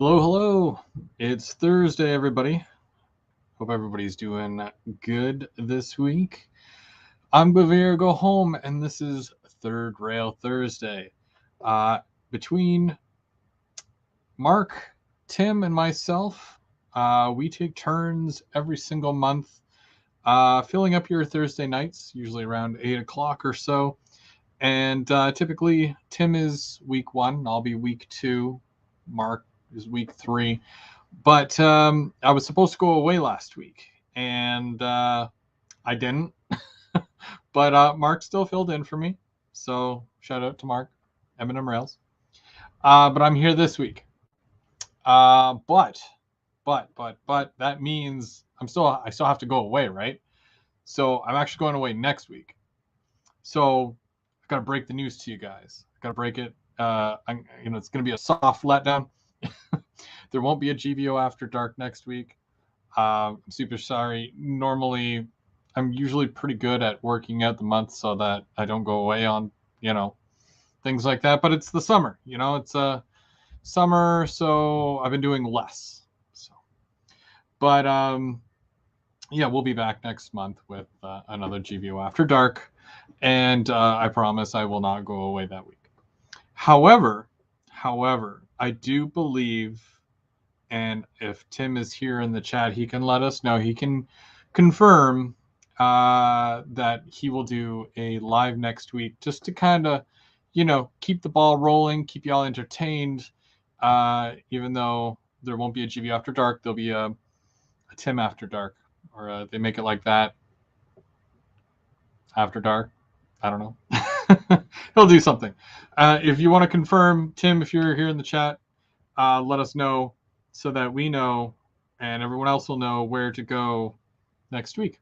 Hello, hello. It's Thursday, everybody. Hope everybody's doing good this week. I'm Bavir Go Home, and this is Third Rail Thursday. Uh, Between Mark, Tim, and myself, we take turns every single month filling up your Thursday nights, usually around 8 o'clock or so. And typically, Tim is week one, I'll be week two, Mark is week three. But I was supposed to go away last week, and I didn't. But Mark still filled in for me, so shout out to Mark, M&M Rails. But I'm here this week. But that means I still have to go away, right? So I'm actually going away next week. So I've got to break the news to you guys. I've got to break it. It's going to be a soft letdown. There won't be a GVO After Dark next week. I'm super sorry. Normally, I'm usually pretty good at working out the month so that I don't go away on, things like that. But it's the summer, it's summer, so I've been doing less. So, but yeah, we'll be back next month with another GVO After Dark, and I promise I will not go away that week. However, I do believe, and if Tim is here in the chat, he can let us know. He can confirm that he will do a live next week just to kind of, keep the ball rolling, keep y'all entertained. Even though there won't be a GV After Dark, there'll be a Tim After Dark, or they make it like that. After Dark. I don't know. He'll do something. If you want to confirm, Tim, if you're here in the chat, let us know so that we know and everyone else will know where to go next week.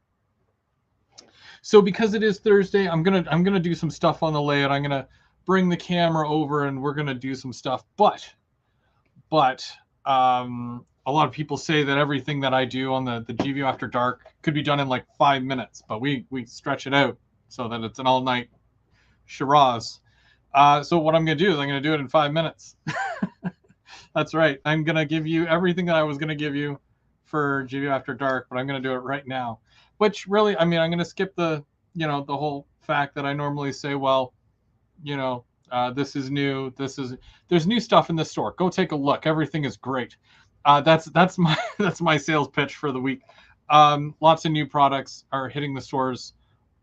So because it is Thursday, I'm gonna do some stuff on the layout. I'm gonna bring the camera over and we're gonna do some stuff. But a lot of people say that everything that I do on the GVO After Dark could be done in like 5 minutes, but we stretch it out so that it's an all-night charades. So what I'm gonna do is I'm gonna do it in 5 minutes. That's right. I'm going to give you everything that I was going to give you for GVO After Dark, but I'm going to do it right now. Which really, I'm going to skip the whole fact that I normally say, well, this is new. There's new stuff in the store. Go take a look. Everything is great. That's my sales pitch for the week. Lots of new products are hitting the stores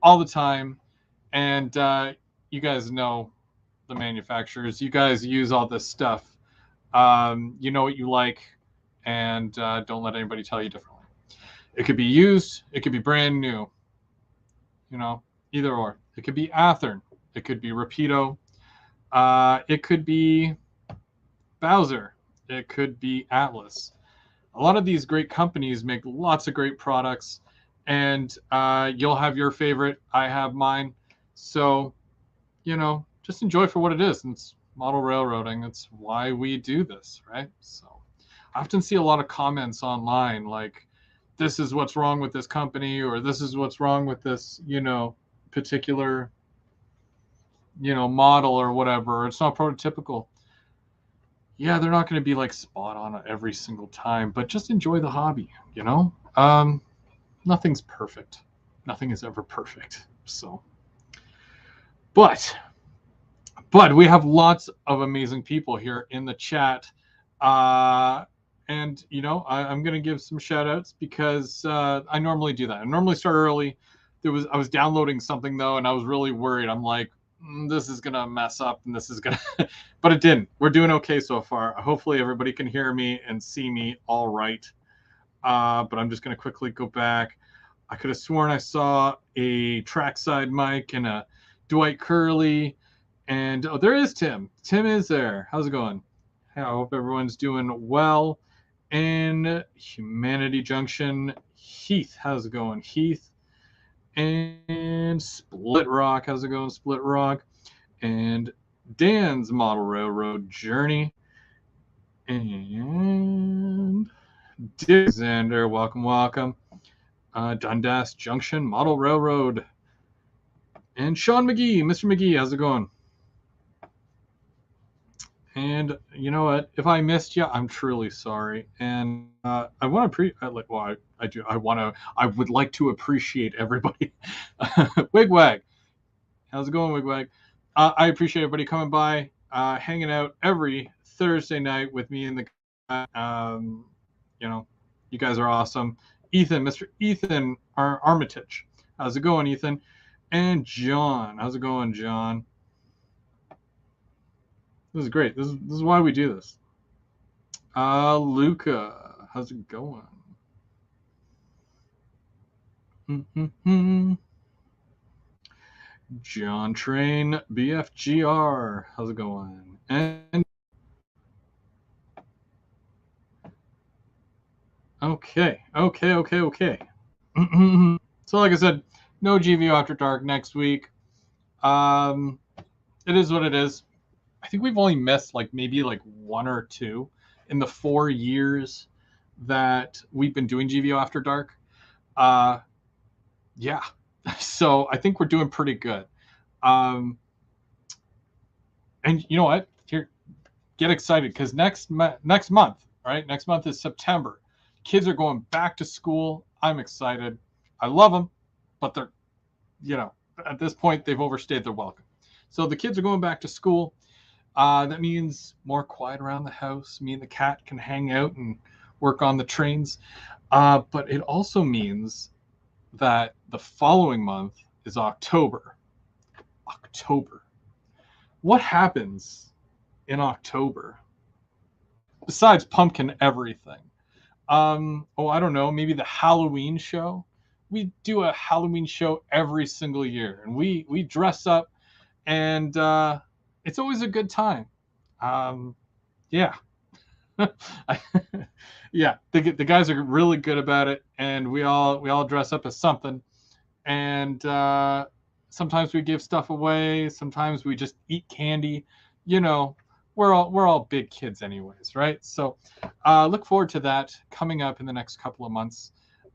all the time. And you guys know the manufacturers. You guys use all this stuff. You know what you like, and don't let anybody tell you differently. It could be used, it could be brand new, either or. It could be Athearn, it could be Rapido, it could be Bowser, it could be Atlas. A lot of these great companies make lots of great products, and you'll have your favorite, I have mine. So, just enjoy for what it is. It's model railroading. It's why we do this, right? So I often see a lot of comments online like, this is what's wrong with this company, or this is what's wrong with this, particular, model or whatever. It's not prototypical. Yeah, they're not going to be like spot on every single time, but just enjoy the hobby, Nothing's perfect. Nothing is ever perfect. So, but we have lots of amazing people here in the chat. And, I'm going to give some shout outs because I normally do that. I normally start early. I was downloading something, though, and I was really worried. I'm like, this is going to mess up, and this is going to... But it didn't. We're doing okay so far. Hopefully everybody can hear me and see me all right. But I'm just going to quickly go back. I could have sworn I saw a trackside mic and a Dwight Curley. And oh, there is Tim. Tim is there. How's it going? I hope everyone's doing well. And Humanity Junction, Heath. How's it going, Heath? And Split Rock. How's it going, Split Rock? And Dan's Model Railroad Journey. And Alexander, welcome. Dundas Junction Model Railroad. And Sean McGee. Mr. McGee, how's it going? And you know what? If I missed you, I'm truly sorry. And I want to I do. I would like to appreciate everybody. Wigwag, how's it going, Wigwag? I appreciate everybody coming by, hanging out every Thursday night with me and the. You know, you guys are awesome. Ethan, Mr. Ethan Armitage, how's it going, Ethan? And John, how's it going, John? This is great. This is why we do this. Luca, how's it going? John Train, BFGR, how's it going? And okay. So, like I said, no GVO After Dark next week. It is what it is. I think we've only missed maybe one or two in the 4 years that we've been doing GVO After Dark. Yeah. So I think we're doing pretty good. And you know what? Here, get excited because next month, right? Next month is September. Kids are going back to school. I'm excited. I love them, but they're, at this point, they've overstayed their welcome. So the kids are going back to school. That means more quiet around the house. Me and the cat can hang out and work on the trains. But it also means that the following month is October. What happens in October besides pumpkin everything? I don't know, maybe the Halloween show. We do a Halloween show every single year, and we dress up, and it's always a good time. Yeah. Yeah, the guys are really good about it, and we all dress up as something, and sometimes we give stuff away, sometimes we just eat candy. We're all big kids anyways, right? So look forward to that coming up in the next couple of months.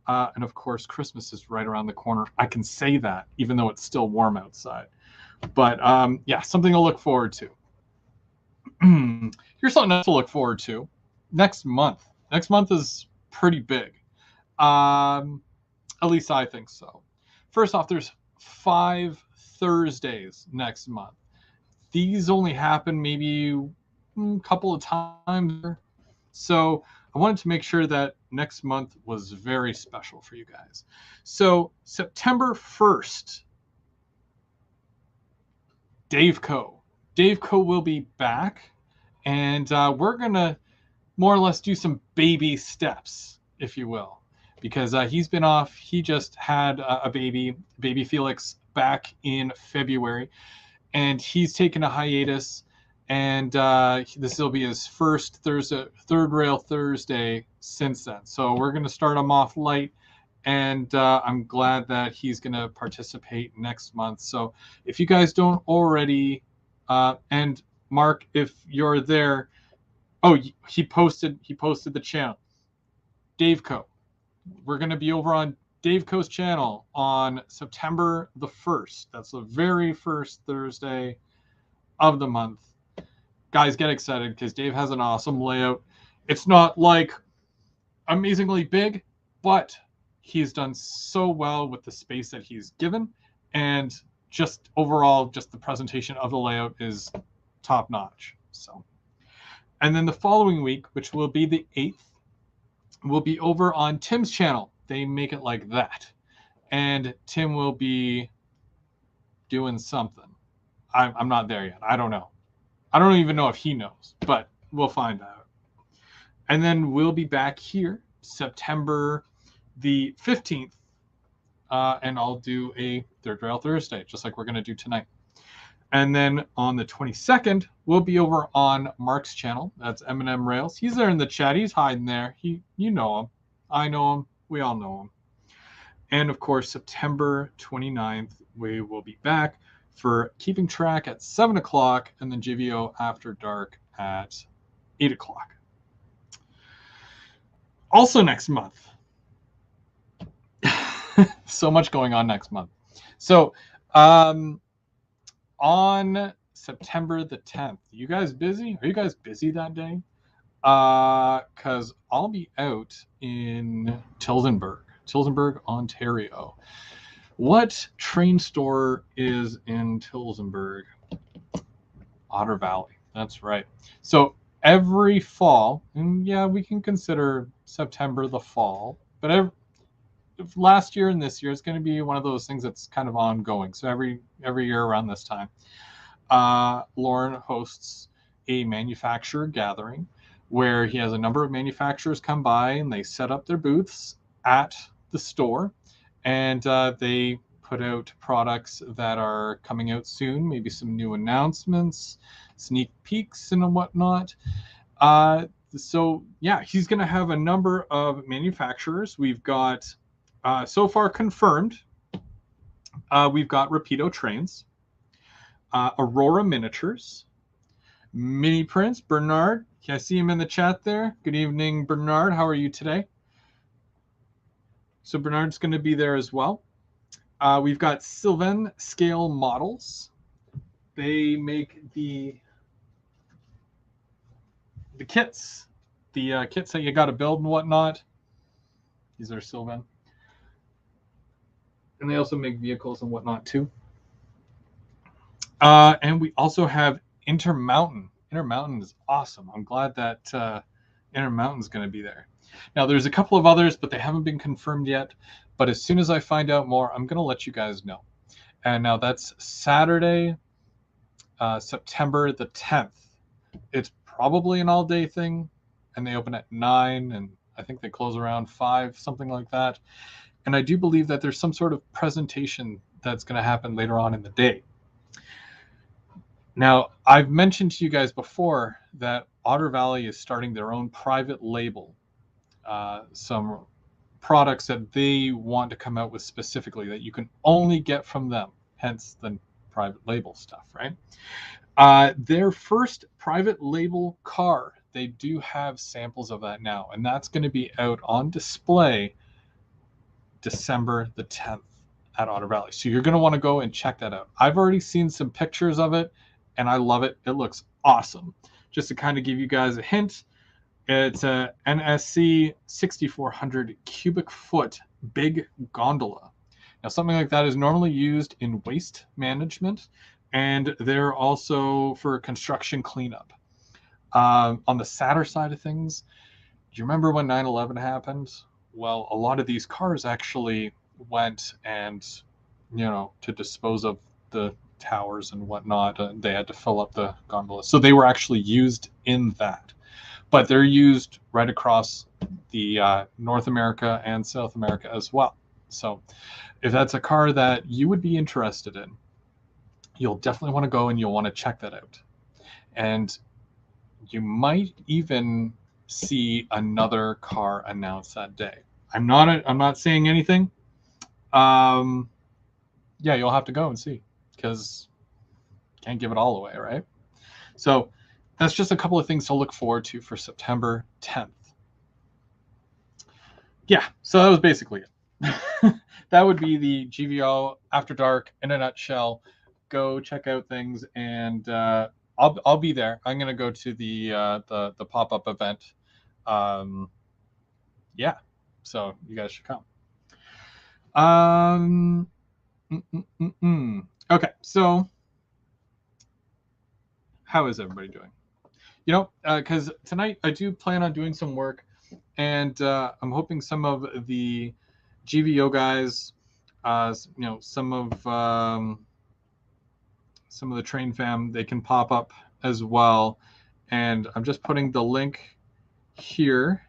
And of course, Christmas is right around the corner. I can say that even though it's still warm outside. But yeah, something to look forward to. Here's something else to look forward to. Next month. Next month is pretty big. At least I think so. First off, there's 5 Thursdays next month. These only happen maybe a couple of times. So I wanted to make sure that next month was very special for you guys. So September 1st, Dave Co. Dave Co will be back, and we're going to more or less do some baby steps, if you will, because he's been off. He just had a baby Felix, back in February, and he's taken a hiatus, and this will be his first Third Rail Thursday since then. So we're going to start him off light, and I'm glad that he's going to participate next month. So if you guys don't already, and Mark, if you're there, oh, he posted the channel, Dave Co. We're going to be over on Dave Co's channel on September the 1st. That's the very first Thursday of the month. Guys, get excited because Dave has an awesome layout. It's not amazingly big, but he's done so well with the space that he's given, and just overall, just the presentation of the layout is top notch. So, and then the following week, which will be the 8th, will be over on Tim's channel. They make it like that, and Tim will be doing something. I'm not there yet. I don't know. I don't even know if he knows, but we'll find out. And then we'll be back here September the 15th, and I'll do a Third Rail Thursday, just like we're going to do tonight. And then on the 22nd, we'll be over on Mark's channel. That's M&M Rails. He's there in the chat. He's hiding there. You know him. I know him. We all know him. And of course, September 29th, we will be back for Keeping Track at 7 o'clock, and then GVO After Dark at 8 o'clock. Also next month. So much going on next month. So on September the 10th. You guys busy? Are you guys busy that day? Because I'll be out in Tillsonburg, Ontario. What train store is in Tillsonburg? Otter Valley. That's right. So every fall, and yeah, we can consider September the fall, but last year and this year is going to be one of those things that's kind of ongoing. So every year around this time, Lauren hosts a manufacturer gathering where he has a number of manufacturers come by and they set up their booths at the store, and they put out products that are coming out soon, maybe some new announcements, sneak peeks and whatnot. So yeah, he's going to have a number of manufacturers. We've got so far confirmed, we've got Rapido Trains, Aurora Miniatures, Mini Prince, Bernard. Can I see him in the chat there? Good evening, Bernard. How are you today? So Bernard's going to be there as well. We've got Sylvan Scale Models. They make the kits, the kits that you got to build and whatnot. These are Sylvan. And they also make vehicles and whatnot too. And we also have Intermountain. Intermountain is awesome. I'm glad that Intermountain's going to be there. Now, there's a couple of others, but they haven't been confirmed yet. But as soon as I find out more, I'm going to let you guys know. And now that's Saturday, September the 10th. It's probably an all-day thing, and they open at 9, and I think they close around 5, something like that. And I do believe that there's some sort of presentation that's going to happen later on in the day. Now, I've mentioned to you guys before that Otter Valley is starting their own private label, some products that they want to come out with specifically that you can only get from them, hence the private label stuff, right? Their first private label car, they do have samples of that now, and that's going to be out on display December the 10th at Otter Valley. So you're going to want to go and check that out. I've already seen some pictures of it, and I love it. It looks awesome. Just to kind of give you guys a hint, it's a NSC 6400 cubic foot big gondola. Now, something like that is normally used in waste management, and they're also for construction cleanup. On the sadder side of things, do you remember when 9/11 happened? Well, a lot of these cars actually went and, to dispose of the towers and whatnot, they had to fill up the gondolas. So they were actually used in that. But they're used right across the North America and South America as well. So if that's a car that you would be interested in, you'll definitely want to go and you'll want to check that out. And you might even see another car announced that day. I'm not saying anything. Yeah, you'll have to go and see, because can't give it all away, right? So that's just a couple of things to look forward to for September 10th. Yeah, so that was basically it. That would be the GVO After Dark in a nutshell. Go check out things, and I'll be there. I'm gonna go to the pop-up event. Yeah, so you guys should come. Okay, so how is everybody doing? Because tonight I do plan on doing some work, and I'm hoping some of the GVO guys, some of the train fam, they can pop up as well. And I'm just putting the link here.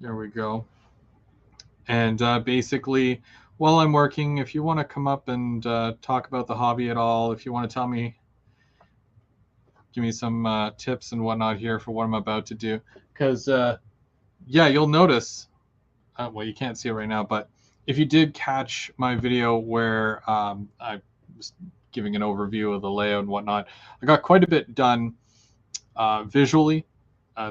There we go. And basically, while I'm working, if you want to come up and talk about the hobby at all, if you want to tell me, give me some tips and whatnot here for what I'm about to do. Because, yeah, you'll notice, well, you can't see it right now, but if you did catch my video where I was giving an overview of the layout and whatnot, I got quite a bit done visually.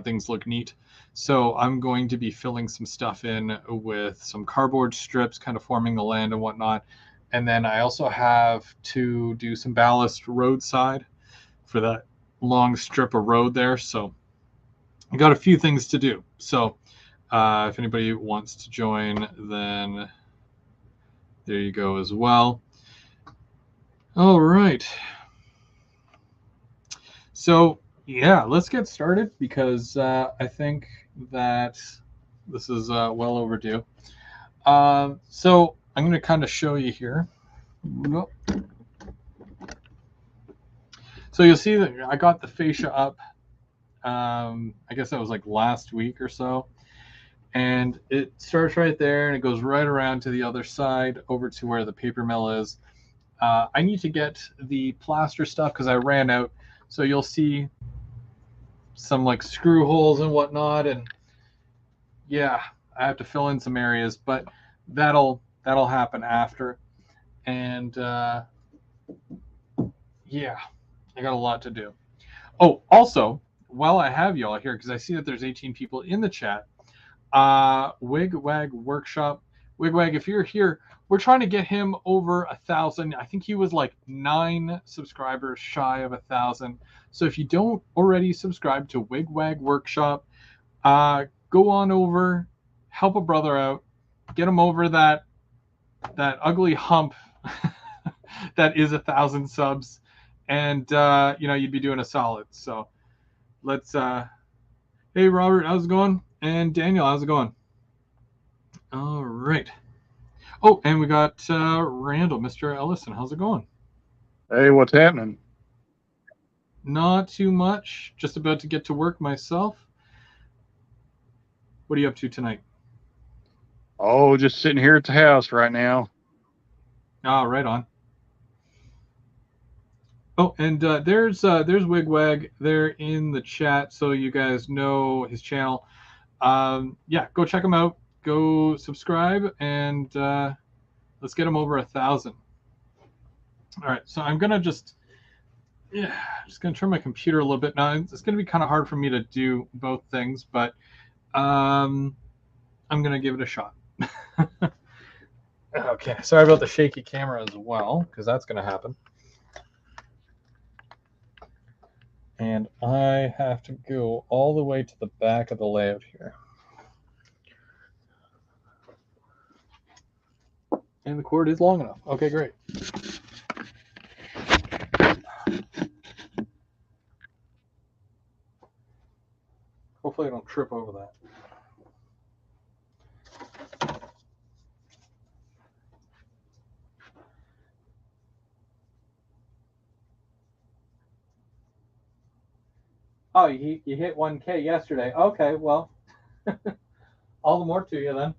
Things look neat. So I'm going to be filling some stuff in with some cardboard strips, kind of forming the land and whatnot. And then I also have to do some ballast roadside for that long strip of road there. So I got a few things to do. So if anybody wants to join, then there you go as well. All right. So yeah, let's get started because I think that this is well overdue. So I'm going to kind of show you here. So you'll see that I got the fascia up. I guess that was like last week or so. And it starts right there and it goes right around to the other side over to where the paper mill is. I need to get the plaster stuff because I ran out. So you'll see some like screw holes and whatnot. And yeah, I have to fill in some areas, but that'll happen after. And yeah, I got a lot to do. Oh, also, while I have y'all here, because I see that there's 18 people in the chat, Wigwag Workshop. Wigwag, if you're here, we're trying to get him over 1,000. I think he was like 9 subscribers shy of 1,000. So if you don't already subscribe to Wigwag Workshop, go on over, help a brother out, get him over that ugly hump that is 1,000 subs, and you'd be doing a solid. So let's. Hey Robert, how's it going? And Daniel, how's it going? All right. Oh, and we got Randall, Mr. Ellison. How's it going? Hey, what's happening? Not too much. Just about to get to work myself. What are you up to tonight? Oh, just sitting here at the house right now. Ah, right on. Oh, and there's Wigwag there in the chat, so you guys know his channel. Yeah, go check him out. Go subscribe, and let's get him over 1,000. All right, so I'm gonna just turn my computer a little bit now. It's gonna be kind of hard for me to do both things, but I'm gonna give it a shot. Okay, sorry about the shaky camera as well, because that's gonna happen. And I have to go all the way to the back of the layout here. And the cord is long enough. Okay, great. Hopefully I don't trip over that. Oh, you hit 1K yesterday. Okay, well, all the more to you then.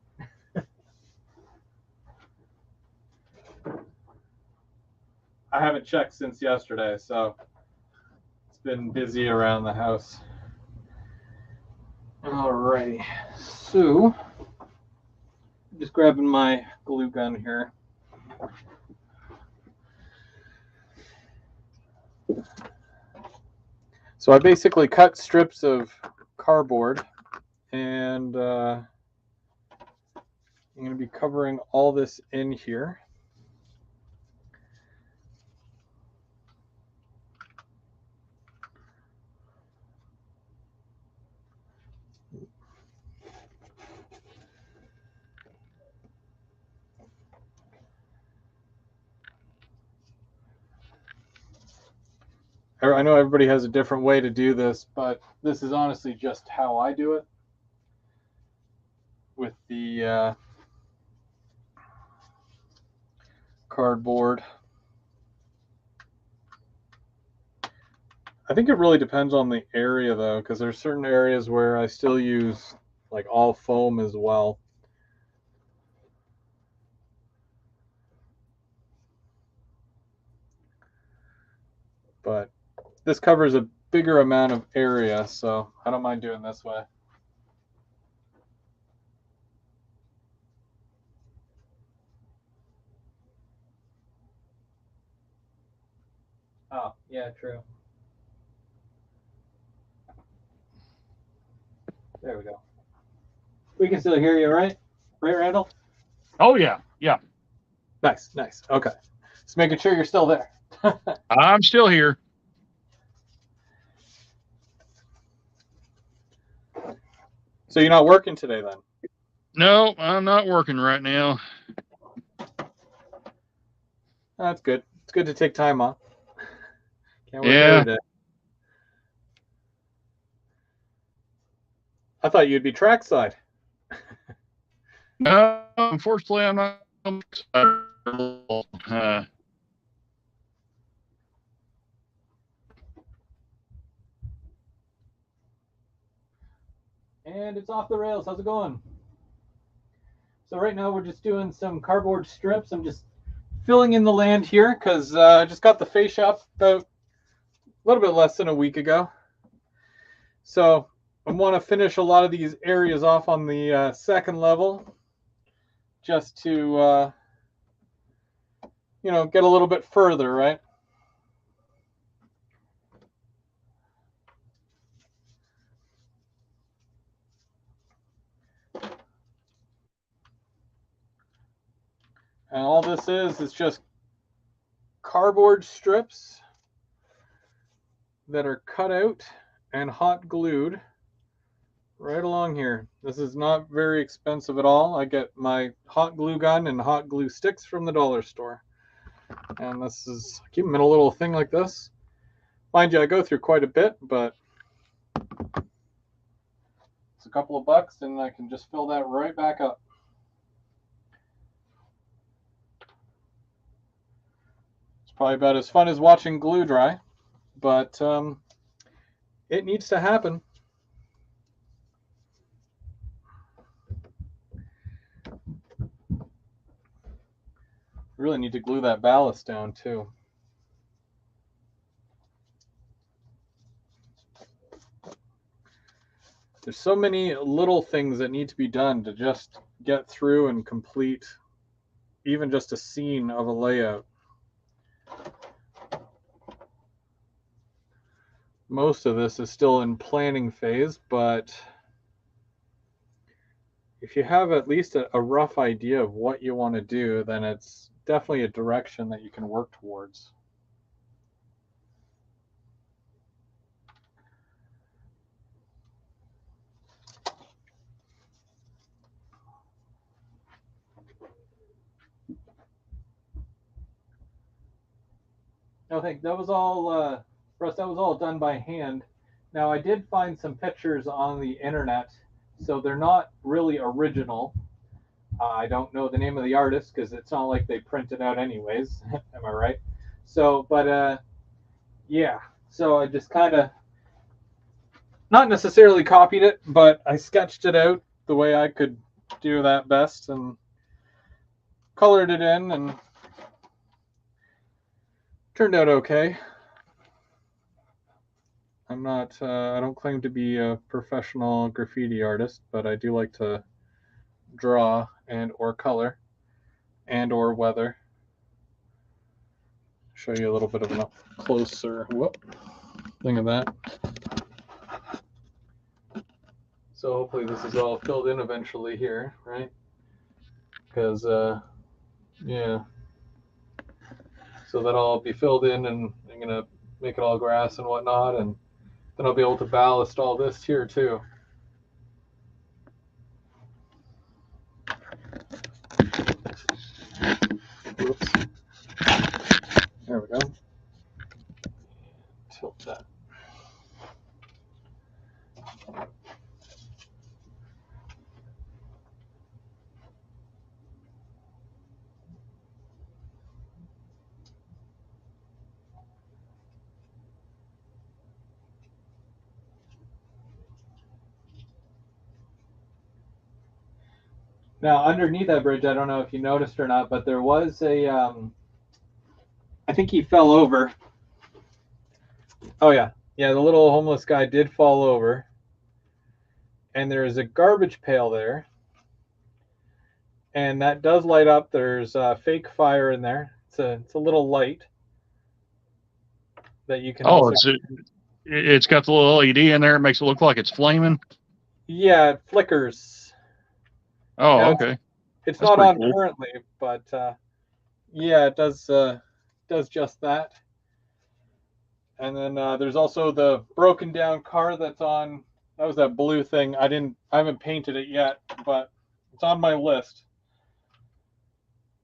I haven't checked since yesterday, so it's been busy around the house. Alrighty, so just grabbing my glue gun here. So I basically cut strips of cardboard, and I'm going to be covering all this in here. I know everybody has a different way to do this, but this is honestly just how I do it with the cardboard. I think it really depends on the area though, because there's certain areas where I still use like all foam as well. But this covers a bigger amount of area, so I don't mind doing this way. Oh, yeah, true. There we go. We can still hear you, right? Right, Randall? Oh, yeah. Yeah. Nice, nice. Okay. Just making sure you're still there. I'm still here. So you're not working today then? No, I'm not working right now. That's good. It's good to take time off. Can't work Yeah. every day. I thought you'd be trackside. No, unfortunately, I'm not. And it's off the rails. How's it going? So right now we're just doing some cardboard strips. I'm just filling in the land here because I just got the fascia up about a little bit less than a week ago. So I want to finish a lot of these areas off on the second level just to, get a little bit further, right? And all this is just cardboard strips that are cut out and hot glued right along here. This is not very expensive at all. I get my hot glue gun and hot glue sticks from the dollar store. And this is, I keep them in a little thing like this. Mind you, I go through quite a bit, but it's a couple of bucks and I can just fill that right back up. It's probably about as fun as watching glue dry, but it needs to happen. Really need to glue that ballast down too. There's so many little things that need to be done to just get through and complete even just a scene of a layout. Most of this is still in planning phase, but if you have at least a rough idea of what you want to do, then it's definitely a direction that you can work towards. No, I think that was all, Russ, that was all done by hand. Now, I did find some pictures on the internet, so they're not really original. I don't know the name of the artist because it's not like they print it out anyways. Am I right? So, but yeah. So I just kind of not necessarily copied it, but I sketched it out the way I could do that best and colored it in and turned out okay. I'm not, I don't claim to be a professional graffiti artist, but I do like to draw and or color and or weather. Show you a little bit of a closer thing of that. So hopefully this is all filled in eventually here, right? Because, yeah. So that'll all be filled in and I'm going to make it all grass and whatnot. And then I'll be able to ballast all this here too. Oops. There we go. Tilt that. Now, underneath that bridge, I don't know if you noticed or not, but there was a, I think he fell over. Oh, yeah. Yeah, the little homeless guy did fall over. And there's a garbage pail there. And that does light up. There's a fake fire in there. It's a little light that you can also... It's got the little LED in there. It makes it look like it's flaming. Yeah, it flickers. Oh, now, okay. It's not on cool. Currently, but Yeah, it does just that. And then there's also the broken down car that's on. That was that blue thing. I haven't painted it yet, but it's on my list.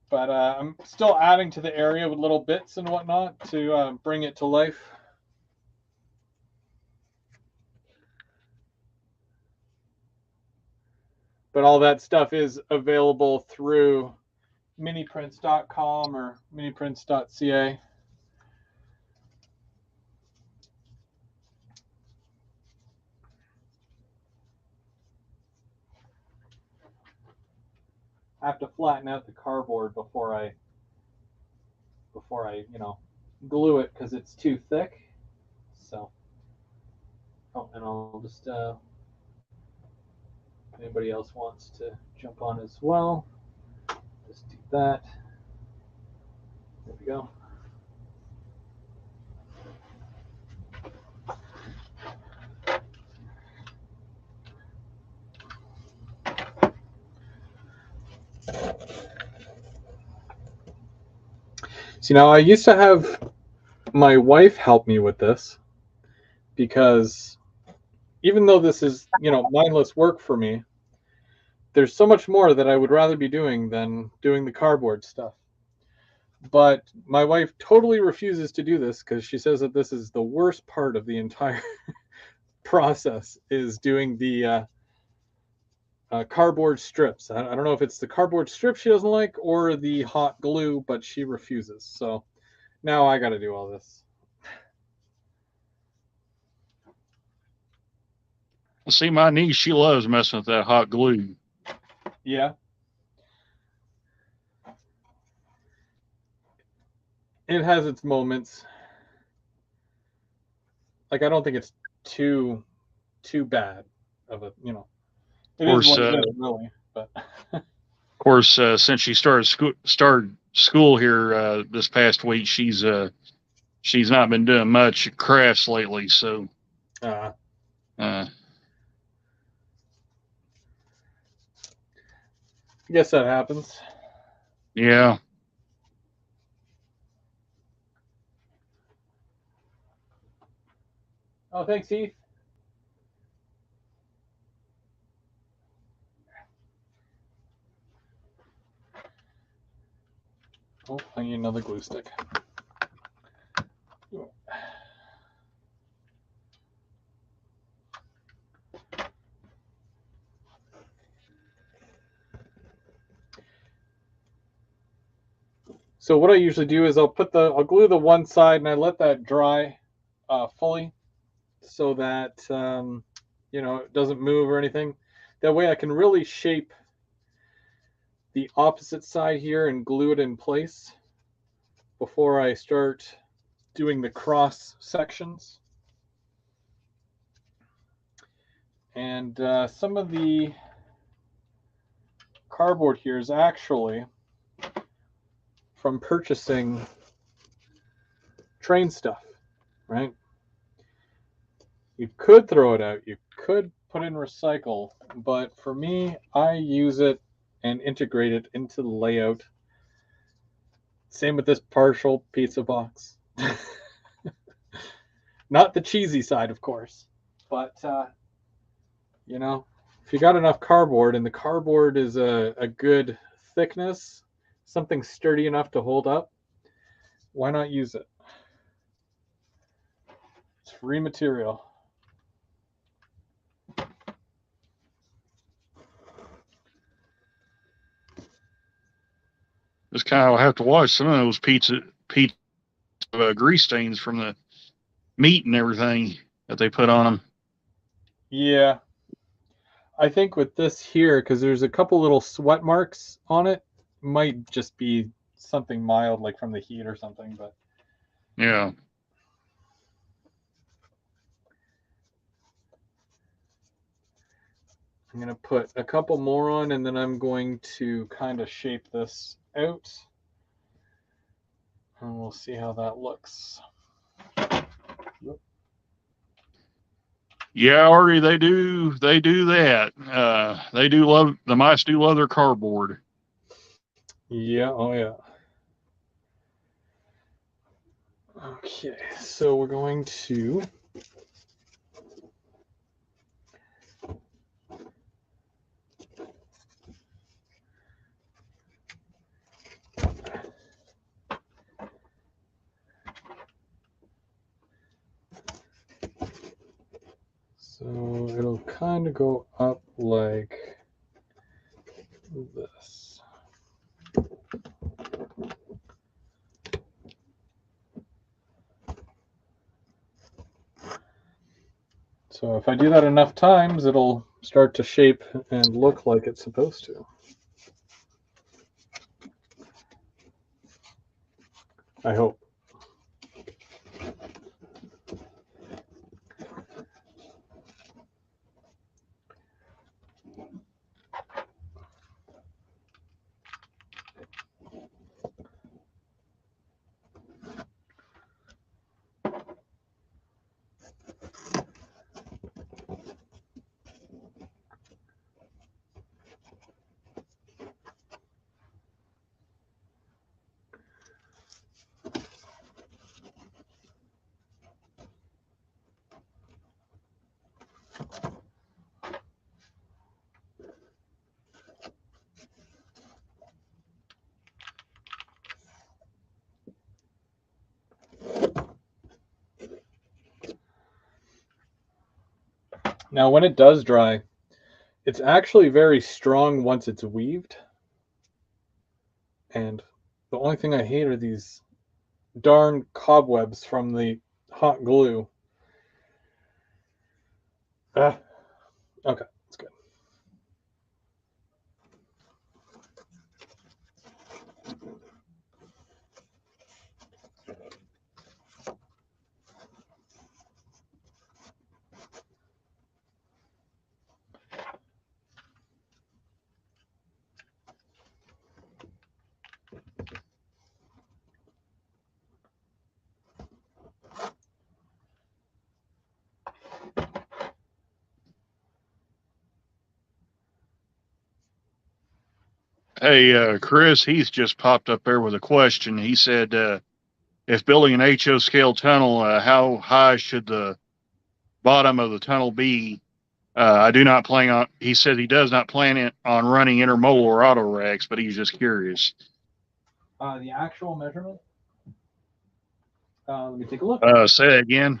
But I'm still adding to the area with little bits and whatnot to bring it to life. But all that stuff is available through miniprints.com or miniprints.ca. I have to flatten out the cardboard before I glue it because it's too thick. So, oh, and I'll just if anybody else wants to jump on as well, just do that. There we go. See, now I used to have my wife help me with this because even though this is, mindless work for me, there's so much more that I would rather be doing than doing the cardboard stuff. But my wife totally refuses to do this because she says that this is the worst part of the entire process is doing the cardboard strips. I don't know if it's the cardboard strip she doesn't like or the hot glue, but she refuses. So now I got to do all this. See, my niece, she loves messing with that hot glue. Yeah. It has its moments. Like I don't think it's too bad of a, it is what it is really, but of course, since she started school here this past week, she's not been doing much crafts lately. So, uh, uh, I guess that happens. yeah. Oh, thanks, Heath. Oh, I need another glue stick. So what I usually do is I'll glue the one side and I let that dry fully so that it doesn't move or anything. That way I can really shape the opposite side here and glue it in place before I start doing the cross sections. And some of the cardboard here is actually from purchasing train stuff, right? You could throw it out, you could put in recycle, but for me, I use it and integrate it into the layout. Same with this partial pizza box. Not the cheesy side, of course, but if you got enough cardboard and the cardboard is a good thickness, something sturdy enough to hold up, why not use it? It's free material. Just kind of have to watch some of those pizza grease stains from the meat and everything that they put on them. Yeah. I think with this here, because there's a couple little sweat marks on it, might just be something mild, like from the heat or something, but yeah. I'm going to put a couple more on and then I'm going to kind of shape this out. And we'll see how that looks. Yeah, Artie, they do that. The mice do love their cardboard. Yeah, oh yeah. Okay, so we're going to so it'll kind of go up like this. So if I do that enough times, it'll start to shape and look like it's supposed to. I hope. Now, when it does dry, it's actually very strong once it's weaved. And the only thing I hate are these darn cobwebs from the hot glue. Ah, okay, that's good. Hey, Chris, he's just popped up there with a question. He said, if building an HO scale tunnel, how high should the bottom of the tunnel be? I do not plan on, he said he does not plan on running intermodal or auto racks, but he's just curious. The actual measurement? Let me take a look. Say that again.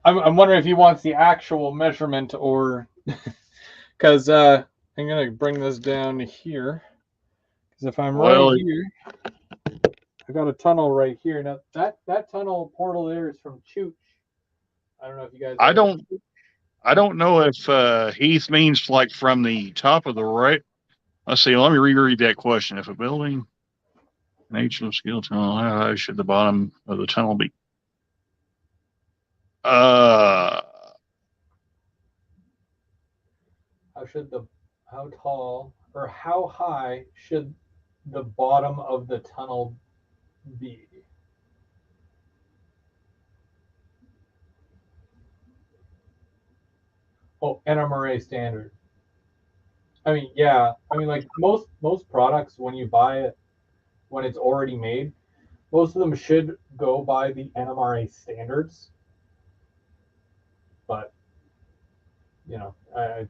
I'm wondering if he wants the actual measurement or because I'm gonna bring this down here. Because if I'm right here, I got a tunnel right here. Now that tunnel portal there is from Chooch. I don't know if you guys. I don't know if Heath means like from the top of the right. Let's see. Let me reread that question. If a building, an HO scale tunnel, how high should the bottom of the tunnel be? How tall or how high should the bottom of the tunnel be? Oh, NMRA standard. I mean, yeah. I mean, like most products, when you buy it, when it's already made, most of them should go by the NMRA standards. But you know,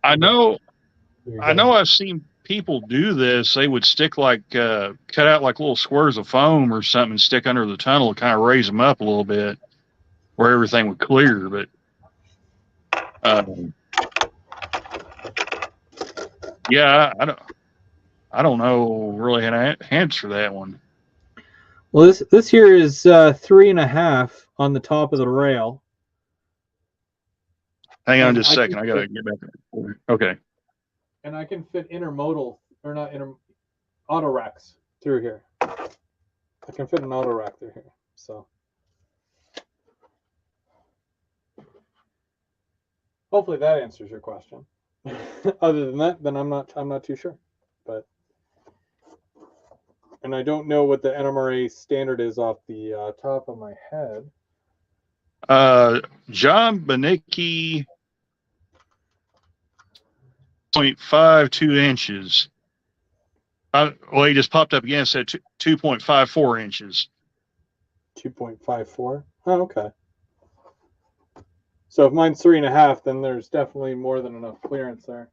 I know I've seen people do this. They would stick like cut out like little squares of foam or something and stick under the tunnel to kind of raise them up a little bit where everything would clear. But yeah, I don't know really how to answer that one. Well, this here is 3.5 on the top of the rail. Hang on just a second. I gotta get back. Okay. And I can fit intermodal or not auto racks through here. I can fit an auto rack through here. So hopefully that answers your question. Other than that, then I'm not too sure. But and I don't know what the NMRA standard is off the top of my head. John Benicki, 0.52 inches. Well, he just popped up again and said 2.54 inches. 2.54. Oh, okay. So if mine's 3.5, then there's definitely more than enough clearance there.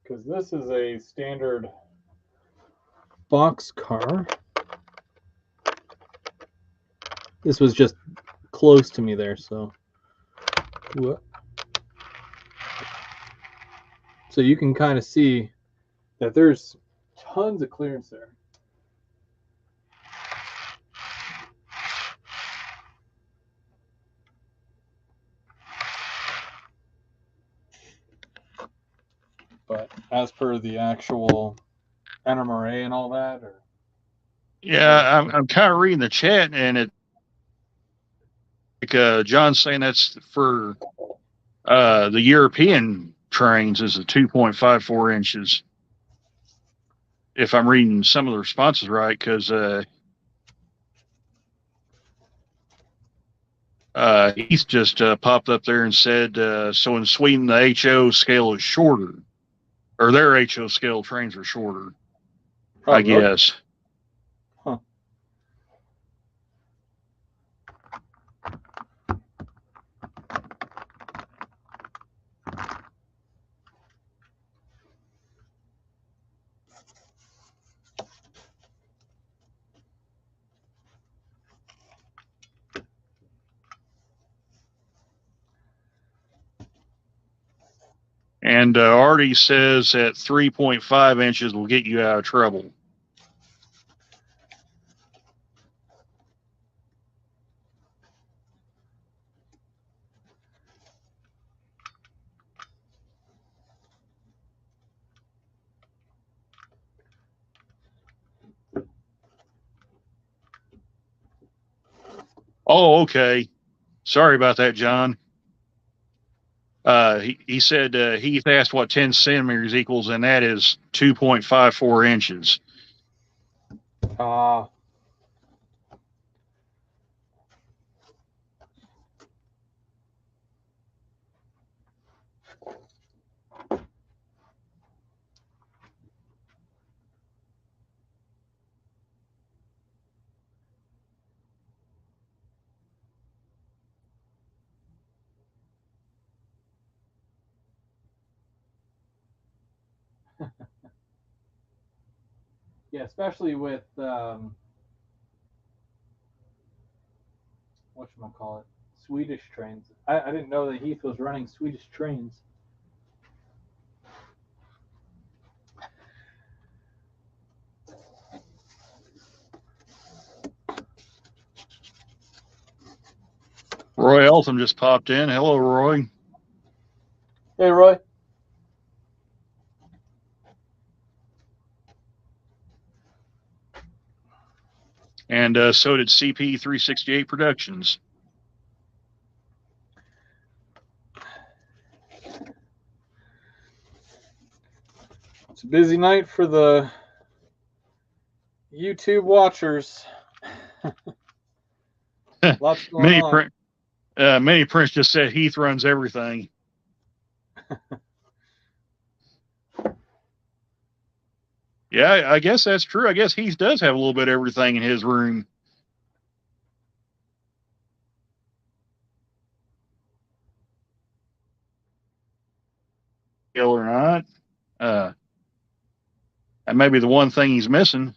Because this is a standard box car. This was just close to me there, so. So you can kind of see that there's tons of clearance there. But as per the actual NMRA and all that, or Yeah, I'm kind of reading the chat, and it like John's saying that's for the European trains is a 2.54 inches. If I'm reading some of the responses right, because he's just popped up there and said, so in Sweden, the HO scale is shorter, or their HO scale trains are shorter, I really? guess. Huh. And Artie says that 3.5 inches will get you out of trouble. Oh, okay. Sorry about that, John. He said Heath asked what 10 centimeters equals, and that is 2.54 inches. Yeah, especially with whatchamacallit, Swedish trains. I didn't know that Heath was running Swedish trains. Roy Eltham just popped in. Hello, Roy. Hey, Roy. And so did CP 368 Productions. It's a busy night for the YouTube watchers. Lots going on. Mini Prince just said Heath runs everything. Yeah, I guess that's true. I guess Heath does have a little bit of everything in his room. Or not. That may be the one thing he's missing.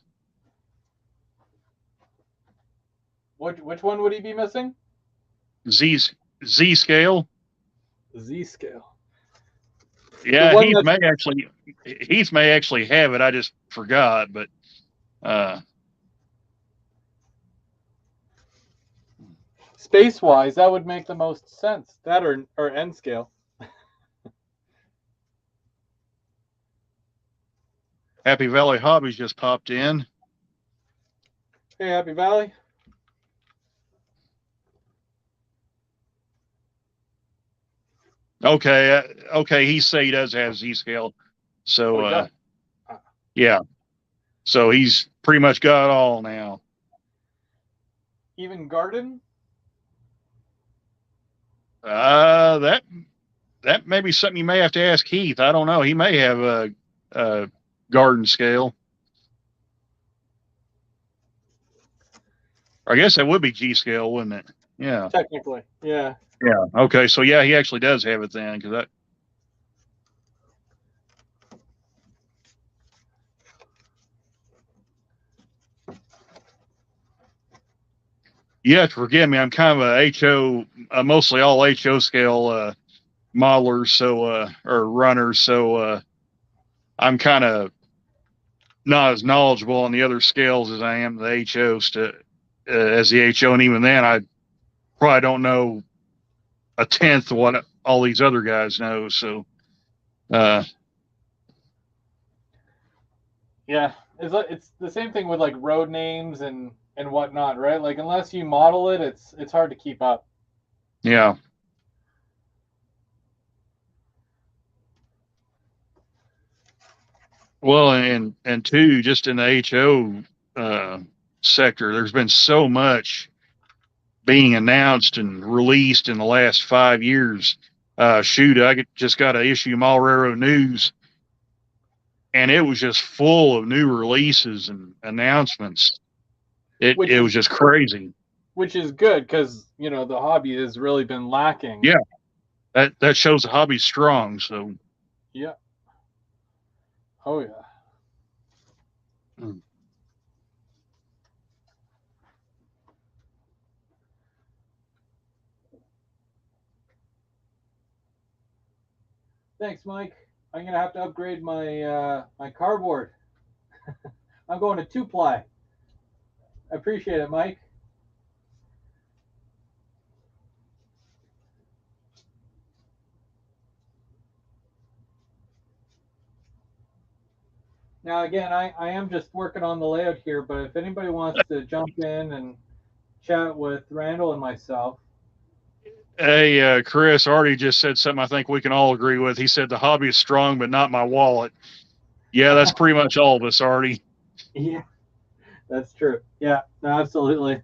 Which one would he be missing? Z scale. Z scale. Yeah, Heath may actually have it. I just forgot, but space wise, that would make the most sense. That or N scale. Happy Valley Hobbies just popped in. Hey, Happy Valley. Okay. He say he does have Z scale, so yeah. So he's pretty much got it all now. Even garden? That may be something you may have to ask Heath. I don't know. He may have a garden scale. I guess that would be G scale, wouldn't it? Yeah. Technically, yeah. Yeah. Okay. So yeah, he actually does have it then, because that. You have to forgive me. I'm kind of a HO, mostly all HO scale modelers, so or runners. So I'm kind of not as knowledgeable on the other scales as I am the HOs as the HO, and even then, I probably don't know a tenth of what all these other guys know. So, yeah, it's the same thing with like road names and whatnot, right? Like unless you model it, it's hard to keep up. yeah. Well, and two, just in the HO sector, there's been so much being announced and released in the last 5 years. Shoot, just got to issue Mall Railroad News, and it was just full of new releases and announcements. It was just crazy. Which is good because the hobby has really been lacking. Yeah, that shows the hobby's strong. So yeah. Oh yeah. Mm. Thanks, Mike. I'm gonna have to upgrade my my cardboard. I'm going to 2-ply. I appreciate it, Mike. Now, again, I am just working on the layout here, but if anybody wants to jump in and chat with Randall and myself. Hey, Chris already just said something I think we can all agree with. He said the hobby is strong, but not my wallet. Yeah, that's pretty much all of us, Artie. Yeah, that's true. Yeah, no, absolutely.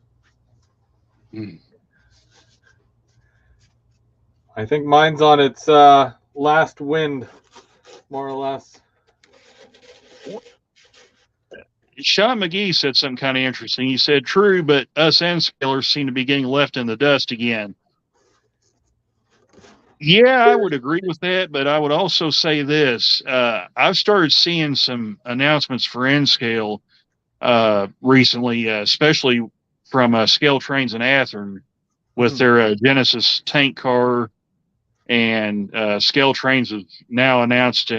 Mm. I think mine's on its last wind, more or less. Sean McGee said something kind of interesting. He said, true, but us N-scalers seem to be getting left in the dust again. Yeah, I would agree with that, but I would also say this. I've started seeing some announcements for N-scale recently, especially from Scale Trains in Athens with their Genesis tank car, and Scale Trains is now announced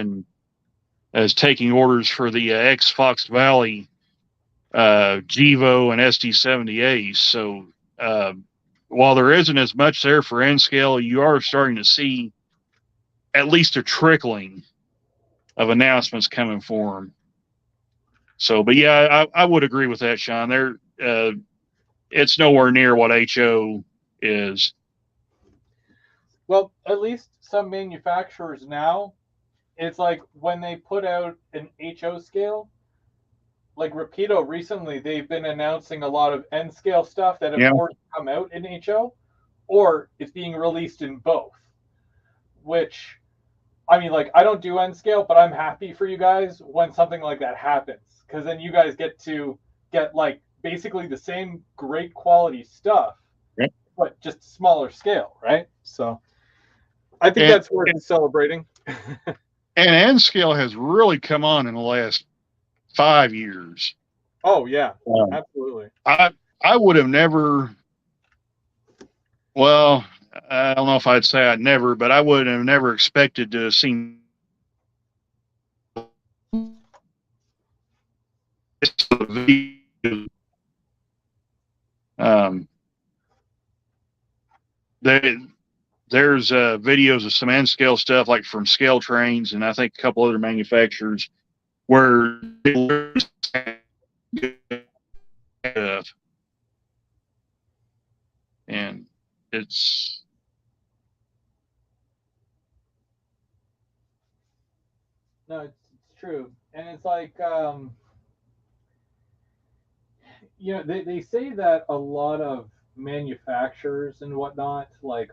as taking orders for the X Fox Valley Gevo and SD70A. So while there isn't as much there for N scale, you are starting to see at least a trickling of announcements coming for them. So, but yeah, I would agree with that, Sean. It's nowhere near what HO is. Well, at least some manufacturers now, it's like when they put out an HO scale, like Rapido recently, they've been announcing a lot of N scale stuff that have already come out in HO, or it's being released in both. Which, I mean, like I don't do N scale, but I'm happy for you guys when something like that happens, because then you guys get to get like basically the same great quality stuff, but just smaller scale, right? So I think that's worth celebrating. And N scale has really come on in the last 5 years. Oh yeah, absolutely. I would have never. Well, I don't know if I'd say I'd never, but I would have never expected to have seen there's videos of some N scale stuff, like from Scale Trains and I think a couple other manufacturers, where and it's no, it's true, and it's like they say that a lot of manufacturers and whatnot, like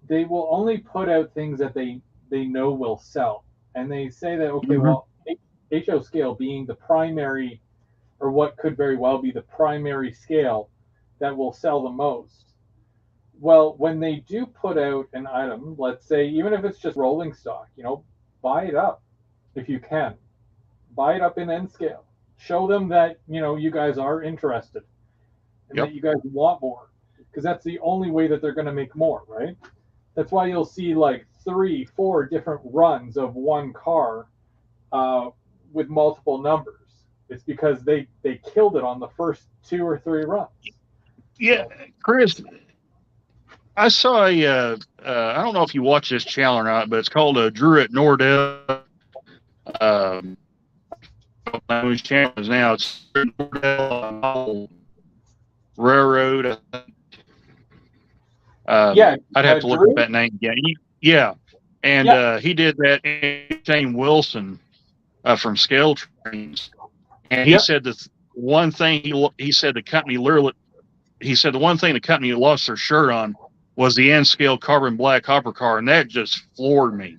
they will only put out things that they know will sell, and they say that okay, Hmm. well, HO scale being the primary, or what could very well be the primary scale that will sell the most. Well, when they do put out an item, let's say even if it's just rolling stock, buy it up if you can. Buy it up in N scale. Show them that you guys are interested and Yep. that you guys want more, because that's the only way that they're going to make more, right? That's why you'll see like 3, 4 different runs of one car uh, with multiple numbers. It's because they killed it on the first 2 or 3 runs. Yeah, So Chris, I saw I don't know if you watch this channel or not, but it's called Drew at Nordell. Um, whose channel is now. It's Nordell Railroad. yeah, I'd have to look up Drew. that name again. Yeah. And Yeah, he did that in Shane Wilson from Scale Trains. And he yep, said that one thing he said the company literally, he said the one thing the company lost their shirt on was the N scale carbon black hopper car. And that just floored me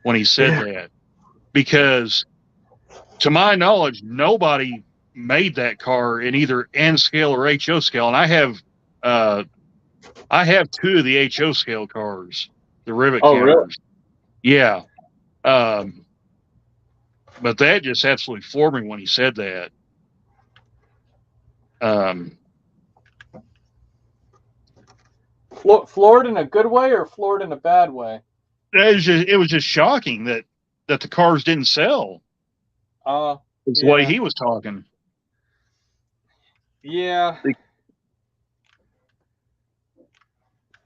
when he said yeah. that, because to my knowledge, nobody made that car in either N scale or HO scale. And uh, I have 2 of the HO scale cars, the rivet Oh, really? counters. Yeah. Um, but that just absolutely floored me when he said that. Um, Floored in a good way or floored in a bad way? it was just shocking that the cars didn't sell. Uh, It's the way yeah, he was talking. yeah,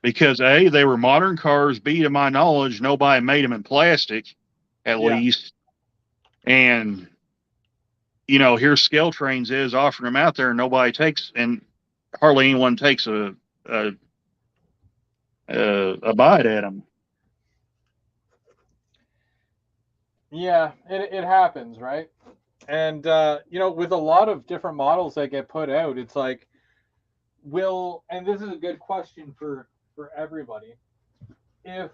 Because A, they were modern cars. B, to my knowledge, nobody made them in plastic, at yeah, least. And here Scale Trains is offering them out there, and nobody takes, and hardly anyone takes a, a bite at them. yeah. It happens, right? And with a lot of different models that get put out, it's like, and this is a good question for everybody. If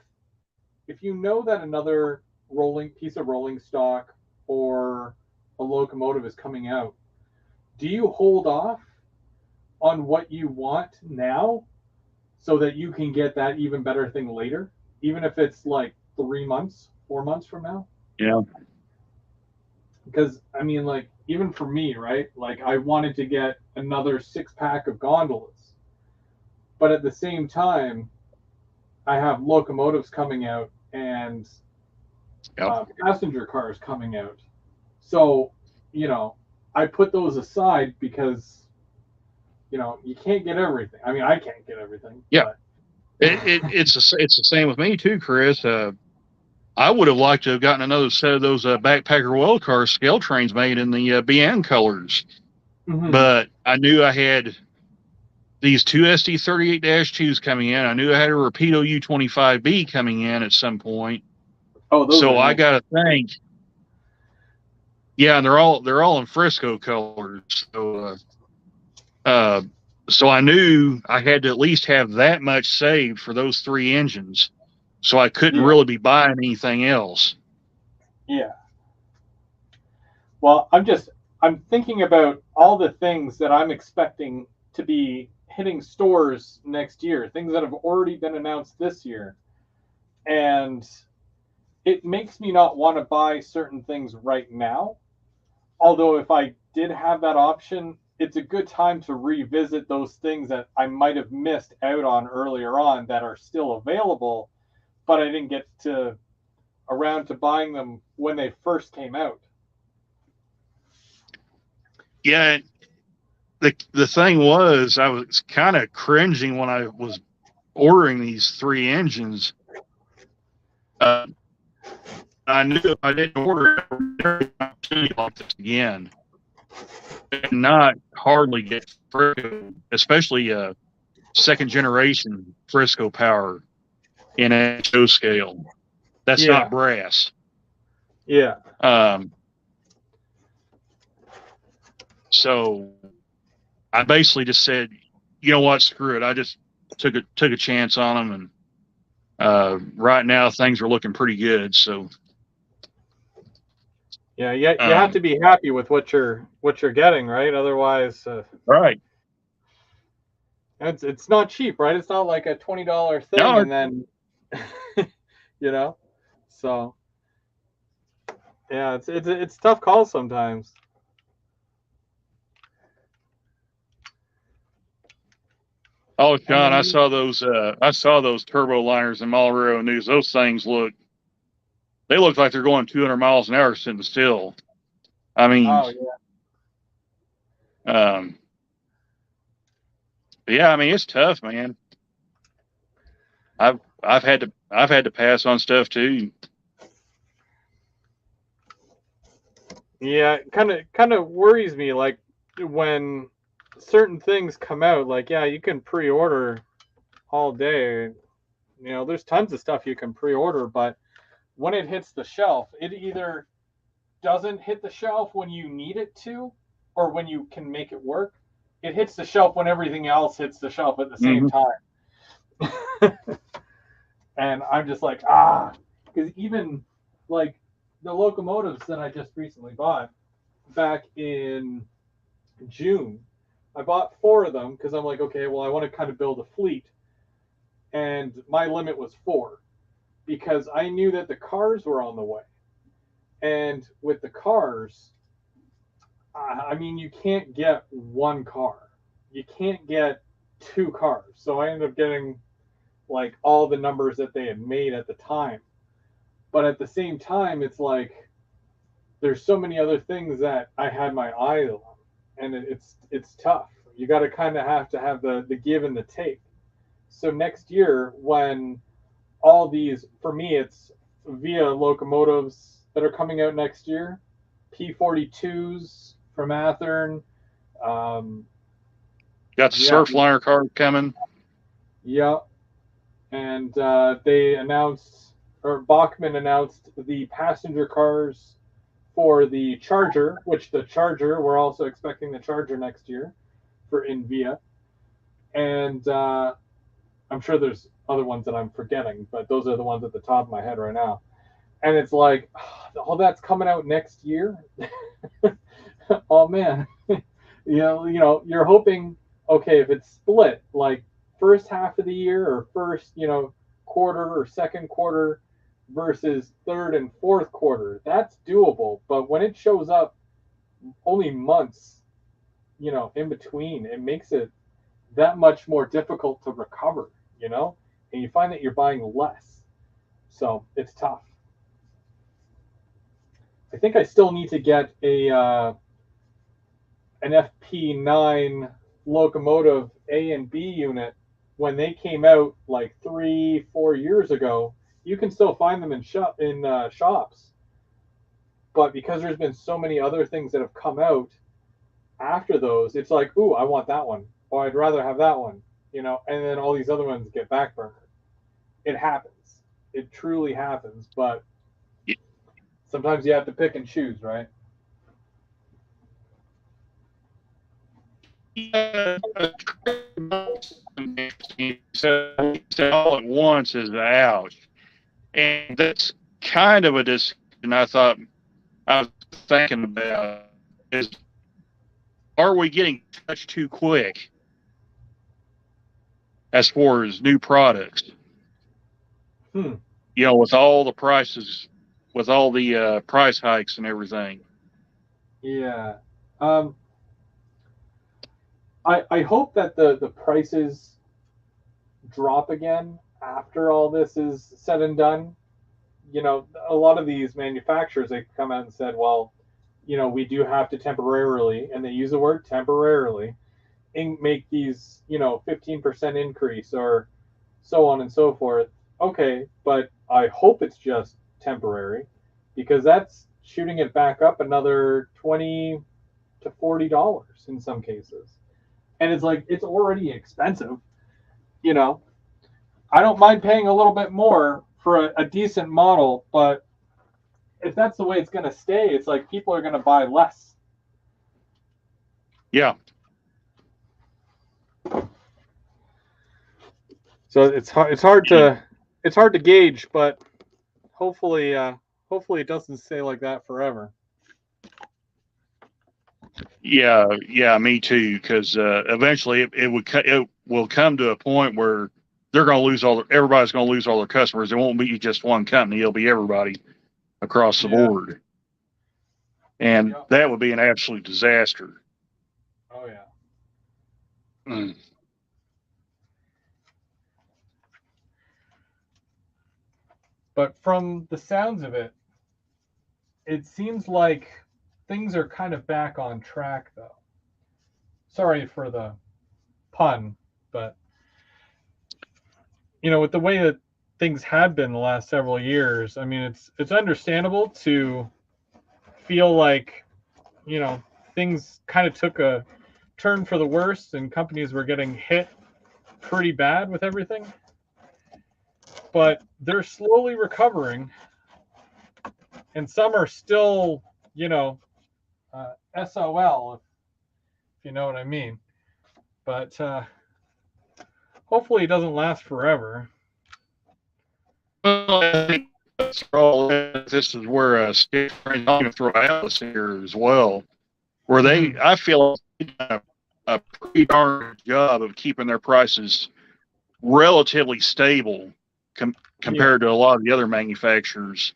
if you know that another rolling piece of rolling stock or a locomotive is coming out, do you hold off on what you want now so that you can get that even better thing later, even if it's like 3 months, 4 months from now? Yeah. Because I mean, like, even for me, right? Like, I wanted to get another 6 pack of gondolas, but at the same time, I have locomotives coming out and Yep. passenger cars coming out. So, you know, I put those aside because you can't get everything. I mean, I can't get everything, Yeah. but It's the same with me too, Chris. I would have liked to have gotten another set of those backpacker well car Scale Trains made in the BN colors, mhm. but I knew I had these 2 SD38-2s coming in. I knew I had a Rapido U25B coming in at some point. Oh, those So are I nice. got to think, yeah, and they're all in Frisco colors. Uh, so I knew I had to at least have that much saved for those 3 engines. So I couldn't Yeah, really be buying anything else. yeah. Well, I'm thinking about all the things that I'm expecting to be hitting stores next year, things that have already been announced this year. And it makes me not want to buy certain things right now. Although if I did have that option, it's a good time to revisit those things that I might have missed out on earlier on that are still available, but I didn't get to around to buying them when they first came out. Yeah, the thing was, I was kind of cringing when I was ordering these 3 engines. Uh, I knew if I didn't order it, I would never like this again, and not hardly get Frisco, especially second generation Frisco power in a HO scale. That's not Yeah, brass. yeah, Um, so I basically just said, you know what, screw it. I just took a chance on them, and Right now, things are looking pretty good. So, Yeah, you have to be happy with what you're getting, right? Otherwise, right. it's not cheap, right? It's not like a $20 thing, No, and then you know. So yeah, it's tough calls sometimes. oh, Sean, I And saw those. I saw those turbo liners in Malrero News. Those things they look like they're going 200 miles an hour sitting still. I mean, oh yeah, um, yeah, I mean it's tough, man. I've had to pass on stuff too. yeah. Kind of worries me, like when certain things come out. Like yeah, you can pre-order all day. There's tons of stuff you can pre-order, but when it hits the shelf, it either doesn't hit the shelf when you need it to, or when you can make it work. It hits the shelf when everything else hits the shelf at the same Mm-hmm. time. And I'm just like, because even like the locomotives that I just recently bought back in June, I bought 4 of them because I'm like, okay, well, I want to kind of build a fleet. And my limit was 4 because I knew that the cars were on the way. And with the cars, I mean, you can't get 1 car. You can't get 2 cars. So I ended up getting like all the numbers that they had made at the time. But at the same time, it's like there's so many other things that I had my eye on, and it's tough. You got to kind of have to have the give and the take. So next year, when all these, for me, it's via locomotives that are coming out next year, P42s from Athern. Um, Got the yeah, Surfliner car coming. yeah, and they announced, or Bachmann announced the passenger cars for the Charger, which the Charger, we're also expecting the Charger next year for Invia. And I'm sure there's other ones that I'm forgetting, but those are the ones at the top of my head right now. And it's like, all that's coming out next year. Oh man, you're hoping, okay, if it's split, like first half of the year or first, quarter or second quarter versus third and fourth quarter, that's doable. But when it shows up only months, in between, it makes it that much more difficult to recover, and you find that you're buying less. So it's tough. I think I still need to get an FP9 locomotive A and B unit. When they came out like 3-4 years ago, you can still find them in shops, but because there's been so many other things that have come out after those, it's like, ooh, I want that one, or I'd rather have that one, and then all these other ones get backburnered. It happens. It truly happens, but sometimes you have to pick and choose, right? Yeah, so all at once is ouch, and that's kind of a discussion I was thinking about is, are we getting touched too quick as far as new products? Hmm. With all the prices, with all the price hikes and everything. Yeah. Um, I hope that the prices drop again after all this is said and done. A lot of these manufacturers, they come out and said, well, we do have to temporarily, and they use the word temporarily, make these, 15% increase or so on and so forth. Okay, but I hope it's just temporary because that's shooting it back up another $20 to $40 in some cases. And it's like, it's already expensive, you know. I don't mind paying a little bit more for a decent model, but if that's the way it's going to stay, it's like people are going to buy less. Yeah. So it's hard to it's hard to gauge, but hopefully, hopefully it doesn't stay like that forever. Yeah, me too. Because eventually it will come to a point where they're going to lose everybody's going to lose all their customers. It won't be just one company; it'll be everybody across the Yeah. board, and Yeah. that would be an absolute disaster. Oh yeah. Mm. But from the sounds of it, it seems like things are kind of back on track, though. Sorry for the pun, but with the way that things have been the last several years, I mean, it's understandable to feel like things kind of took a turn for the worst, and companies were getting hit pretty bad with everything. But they're slowly recovering, and some are still, SOL, if you know what I mean. But hopefully it doesn't last forever. Well, I think this is where Steve I'm going to throw Atlas here as well, where I feel like they've done a pretty darn good job of keeping their prices relatively stable compared to a lot of the other manufacturers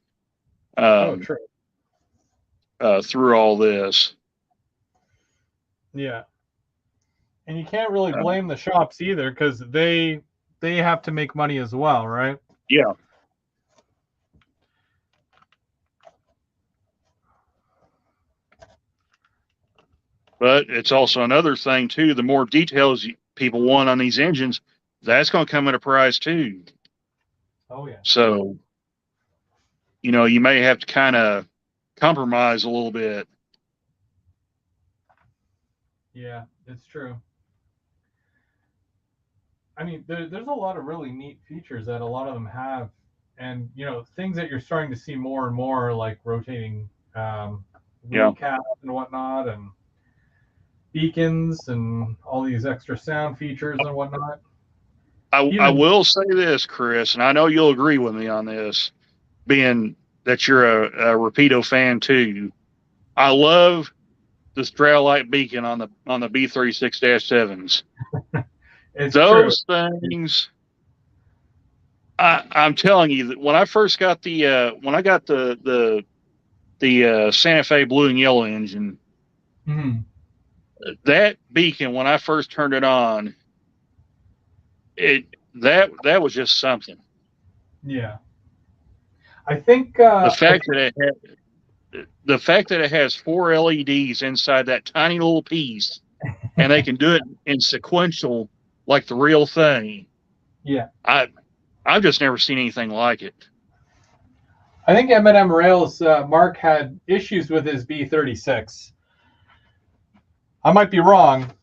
True. through all this. Yeah. And you can't really blame the shops either, because they have to make money as well, right? Yeah. But it's also another thing too. The more details people want on these engines, that's going to come at a price too. Oh yeah. So, you may have to kind of compromise a little bit. Yeah, it's true. I mean, there's a lot of really neat features that a lot of them have, and things that you're starting to see more and more, like rotating wheel caps and whatnot, and beacons, and all these extra sound features and whatnot. I will say this, Chris, and I know you'll agree with me on this, being that you're a Rapido fan too. I love the Stralite beacon on the B36-7s. Those things, I'm telling you that when I first got the Santa Fe blue and yellow engine, that beacon, when I first turned it on, that was just something. Yeah. I think the fact that it has 4 LEDs inside that tiny little piece, and they can do it in sequential like the real thing. Yeah. I've just never seen anything like it. I think M&M Rails Mark had issues with his B36. I might be wrong,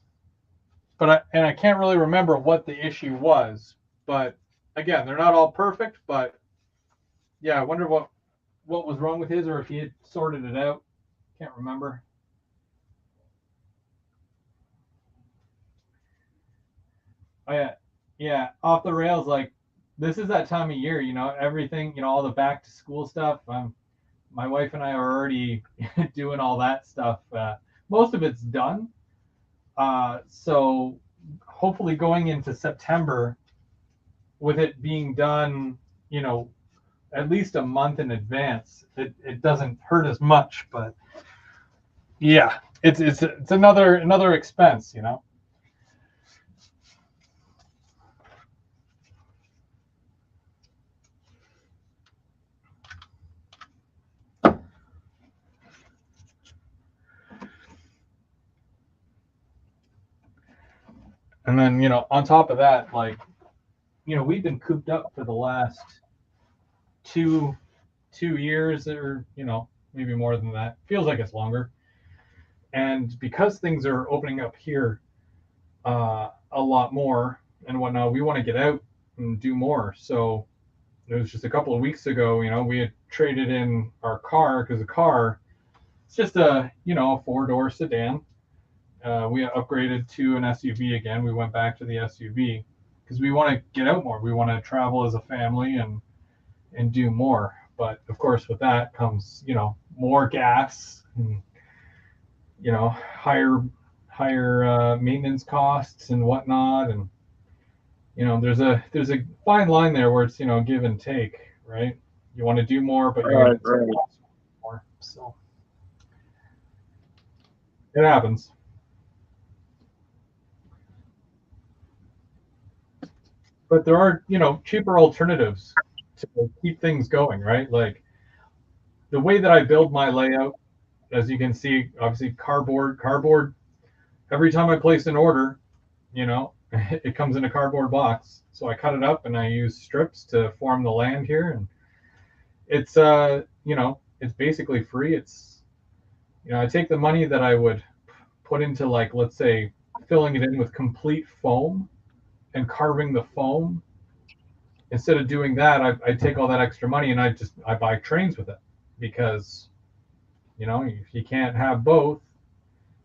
but I can't really remember what the issue was. But again, they're not all perfect. But yeah, I wonder what was wrong with his, or if he had sorted it out. Can't remember. Oh yeah, yeah. Off the rails, like this is that time of year. Everything. All the back to school stuff. My wife and I are already doing all that stuff. Most of it's done. So hopefully going into September, with it being done, at least a month in advance, it doesn't hurt as much. But yeah, it's another expense. And then, on top of that, like, we've been cooped up for the last two years, or, maybe more than that. Feels like it's longer. And because things are opening up here a lot more and whatnot, we want to get out and do more. So it was just a couple of weeks ago, we had traded in our car, because the car, it's just a 4-door sedan. We upgraded to an SUV again. We went back to the SUV. because we want to get out more. We want to travel as a family and do more. But of course, with that comes, more gas and, higher maintenance costs and whatnot. And, there's a fine line there where it's, give and take, right? You want to do more, but Right, right. cost more. So it happens. But there are, cheaper alternatives to keep things going, right? Like the way that I build my layout, as you can see, obviously cardboard. Every time I place an order, it comes in a cardboard box. So I cut it up and I use strips to form the land here, and it's it's basically free. It's I take the money that I would put into, like, let's say, filling it in with complete foam and carving the foam. Instead of doing that, I take all that extra money and I buy trains with it, because if you can't have both,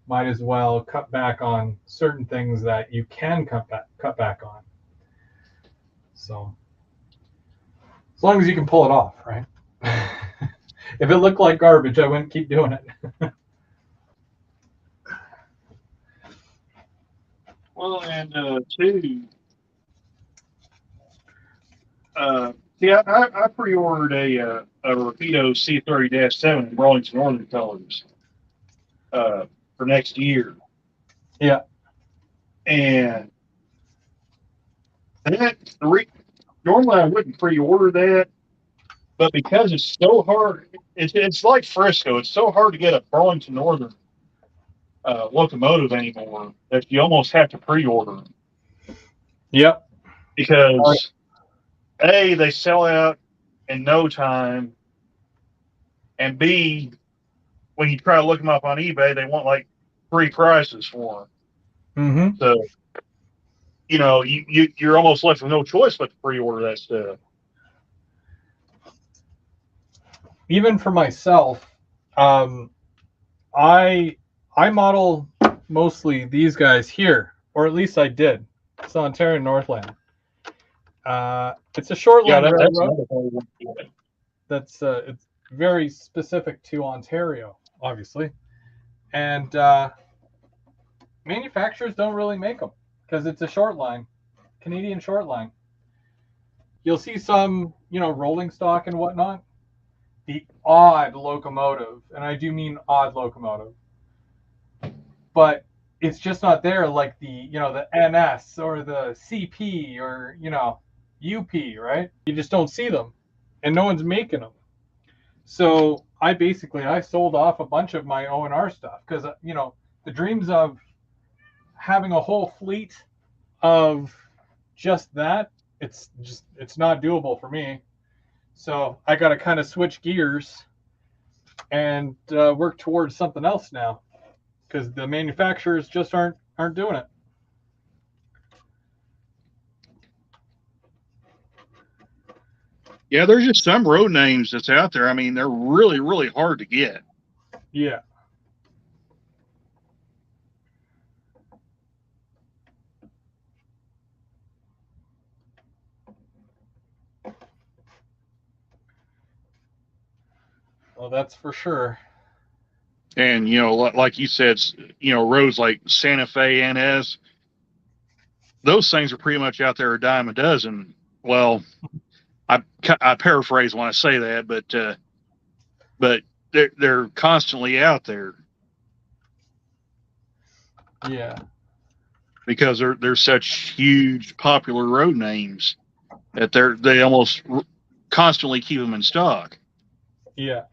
might as well cut back on certain things that you can cut back on. So as long as you can pull it off, right? If it looked like garbage, I wouldn't keep doing it. Well, and two, yeah, I pre-ordered a Rapido C30-7 in Burlington Northern colors for next year, Yeah. and that normally I wouldn't pre-order that, but because it's so hard, it's like Frisco. It's so hard to get a Burlington Northern locomotive anymore that you almost have to pre-order them. Yep. Because A, they sell out in no time, and B, when you try to look them up on eBay, they want like free prices for them. Mm-hmm. So, you're almost left with no choice but to pre-order that stuff. Even for myself, I model mostly these guys here, or at least I did. It's Ontario Northland. It's a short line railroad. That's it's very specific to Ontario, obviously, and manufacturers don't really make them because it's a short line, Canadian short line. You'll see some, rolling stock and whatnot. The odd locomotive, and I do mean odd locomotive, but it's just not there, like the NS or the CP or UP, right? You just don't see them, and no one's making them. So I sold off a bunch of my O&R stuff because the dreams of having a whole fleet of just that, it's not doable for me. So I got to kind of switch gears and work towards something else now, because the manufacturers just aren't doing it. Yeah, there's just some road names that's out there. I mean, they're really, really hard to get. Yeah. Well, that's for sure. And, like you said, roads like Santa Fe, NS, those things are pretty much out there a dime a dozen. Well, I paraphrase when I say that, but they're constantly out there. Yeah. Because they're such huge popular road names that they almost constantly keep them in stock. Yeah.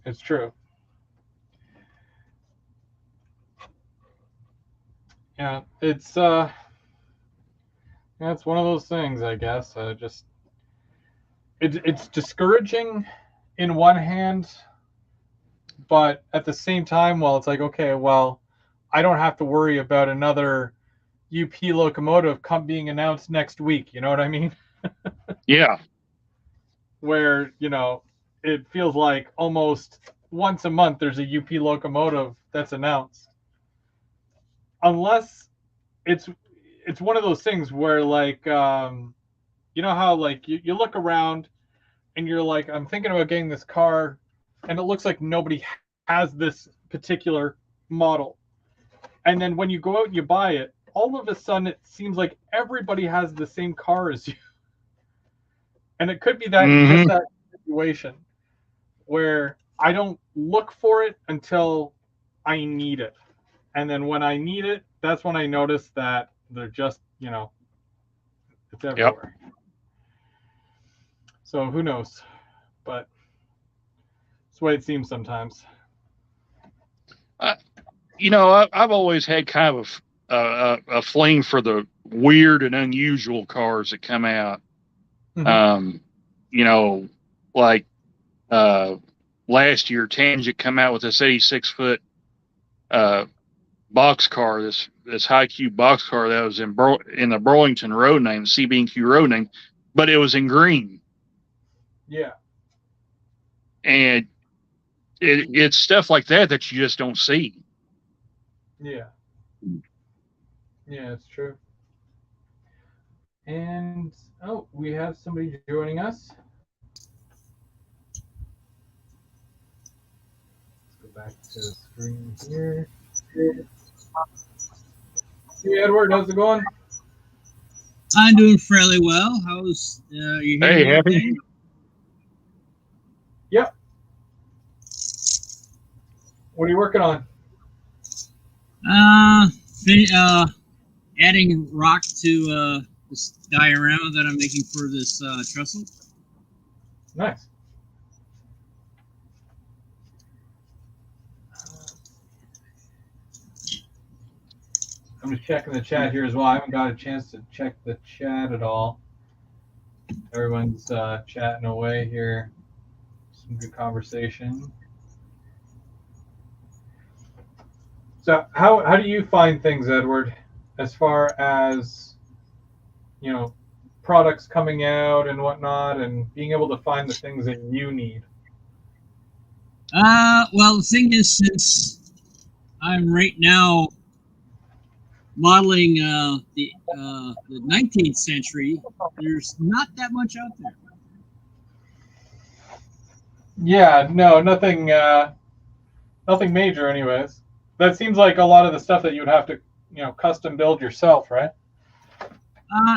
It's true. Yeah, it's one of those things, I guess. It's discouraging in one hand, but at the same time, well, it's like, okay, well, I don't have to worry about another UP locomotive being announced next week. You know what I mean? Yeah. Where, it feels like almost once a month there's a UP locomotive that's announced. Unless it's it's one of those things where like you know how like you look around and you're like, I'm thinking about getting this car, and it looks like nobody has this particular model. And then when you go out and you buy it, all of a sudden it seems like everybody has the same car as you. And it could be that just Mm-hmm. that situation where I don't look for it until I need it. And then when I need it, that's when I notice that they're just, it's Yep. everywhere. So who knows? But it's the way it seems sometimes. I've always had kind of a flame for the weird and unusual cars that come out. Mm-hmm. Um, you know, like uh, last year, Tangent come out with this 86-foot box car, this high cube box car that was in the Burlington road name, CB&Q road name, but it was in green, Yeah. and it's stuff like that you just don't see. Yeah. Yeah, it's true. And oh, we have somebody joining us. Let's go back to the screen here. Hey, Edward, how's it going? I'm doing fairly well. How's you Hey, hearing happy? everything? Yep. What are you working on? Adding rock to this diorama that I'm making for this trestle. Nice. I'm just checking the chat here as well. I haven't got a chance to check the chat at all. Everyone's chatting away here. Some good conversation. So how do you find things, Edward, as far as products coming out and whatnot, and being able to find the things that you need? Well, the thing is, since I'm right now modeling the 19th century, there's not that much out there. Yeah, no, nothing major, anyways. That seems like a lot of the stuff that you would have to, custom build yourself, right?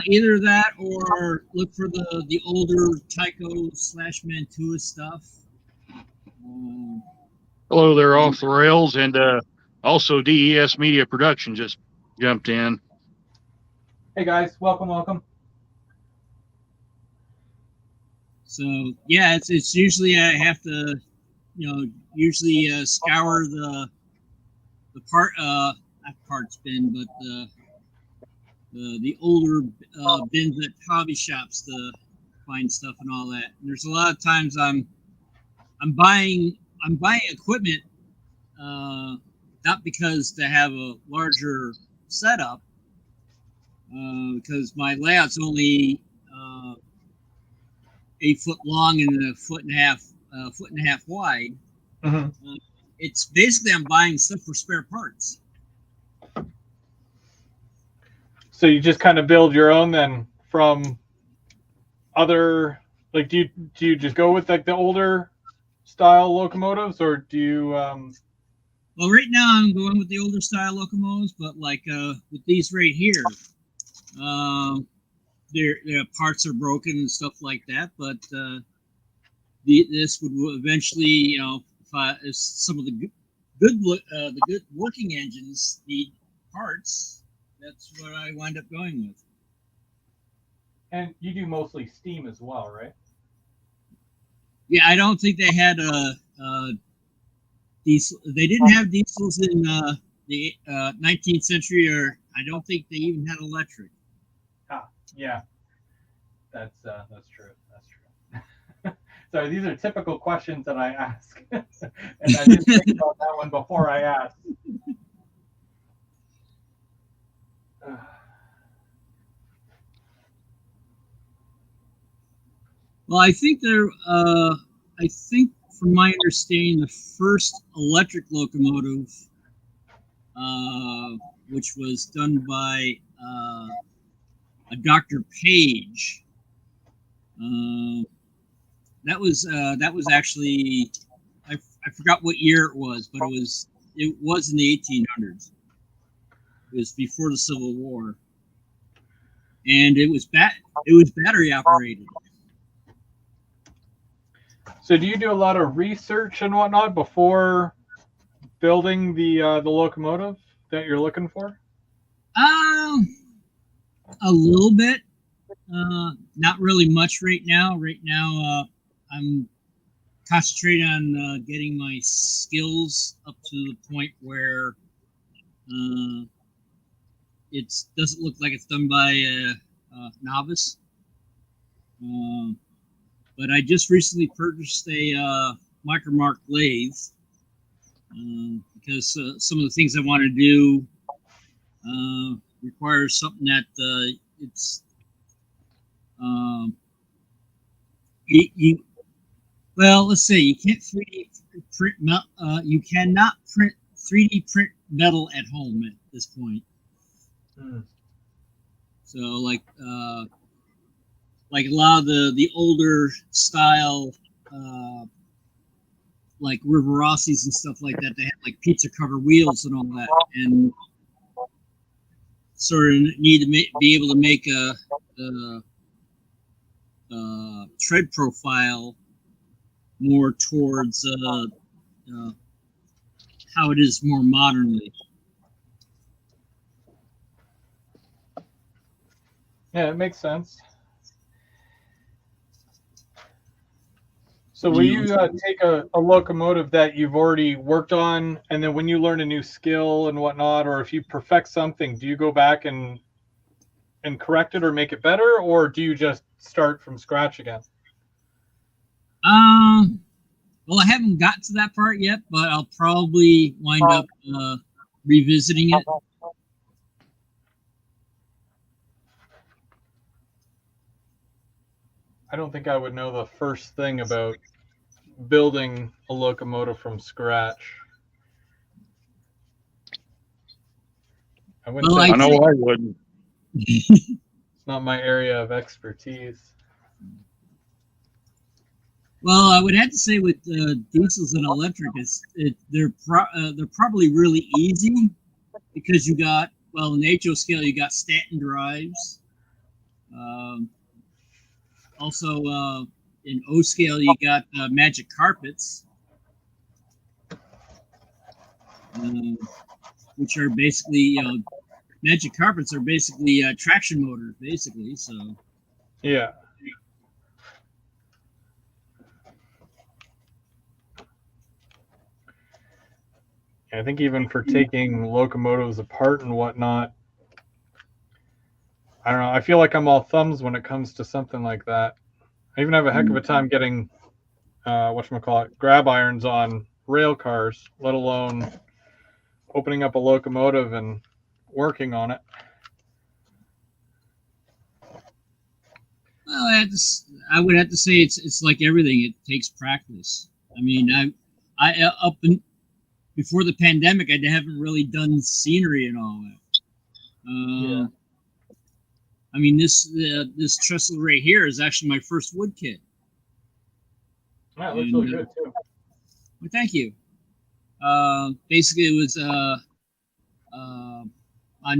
Either that or look for the older Tyco/Mantua stuff. Hello there, Off the Rails, and also DES Media Production just jumped in. Hey guys, welcome. So yeah, it's usually I have to, scour the not parts bin, but the older bins at hobby shops to find stuff and all that. And there's a lot of times I'm buying equipment not because to have a larger setup, because my layout's only 8 foot long and a foot and a half wide. Mm-hmm. It's basically I'm buying stuff for spare parts. So you just kind of build your own then from other, like, do you just go with like the older style locomotives, or do you? Well, right now I'm going with the older style locomotives, but like with these right here, their parts are broken and stuff like that. But this would eventually, if some of the good working engines need parts, that's what I wind up going with. And you do mostly steam as well, right? Yeah, I don't think they had diesel. They didn't have diesels in the 19th century, or I don't think they even had electric. Yeah, that's true. That's true. Sorry, these are typical questions that I ask, and I didn't think about that one before I asked. Well, I think from my understanding, the first electric locomotive, which was done by a Dr. Page. That was actually, I forgot what year it was, but it was in the 1800s. It was before the Civil War, and it was battery operated. So do you do a lot of research and whatnot before building the locomotive that you're looking for? A little bit. Not really much right now. Right now, I'm concentrating on getting my skills up to the point where it doesn't look like it's done by a novice. But I just recently purchased a micromark lathe because some of the things I want to do requires something that it's well, let's say you can't 3D print. You cannot 3D print metal at home at this point. So, like a lot of the older style, like River Rossi's and stuff like that, they have like pizza cutter wheels and all that, and sort of need to be able to make a tread profile more towards how it is more modernly. Yeah, it makes sense. So will you take a locomotive that you've already worked on, and then when you learn a new skill and whatnot, or if you perfect something, do you go back and correct it or make it better, or do you just start from scratch again? Well, I haven't got to that part yet, but I'll probably wind up revisiting it. I don't think I would know the first thing about building a locomotive from scratch. I wouldn't Well, say I know I wouldn't. it's not my area of expertise. Well, I would have to say with diesels and electric, they're probably really easy because you got, well, in the HO scale you got Stanton drives. Also, in O scale you got magic carpets, which are basically, magic carpets are basically traction motors, basically. So Yeah. I think even for taking locomotives apart and whatnot, I don't know. I feel like I'm all thumbs when it comes to something like that. I even have a heck of a time getting, whatchamacallit, grab irons on rail cars, let alone opening up a locomotive and working on it. Well, I would have to say it's like everything. It takes practice. I mean, I up before the pandemic, I haven't really done scenery and all that. I mean, this trestle right here is actually my first wood kit. Yeah, it looks really good too. Well, thank you. Basically, it was on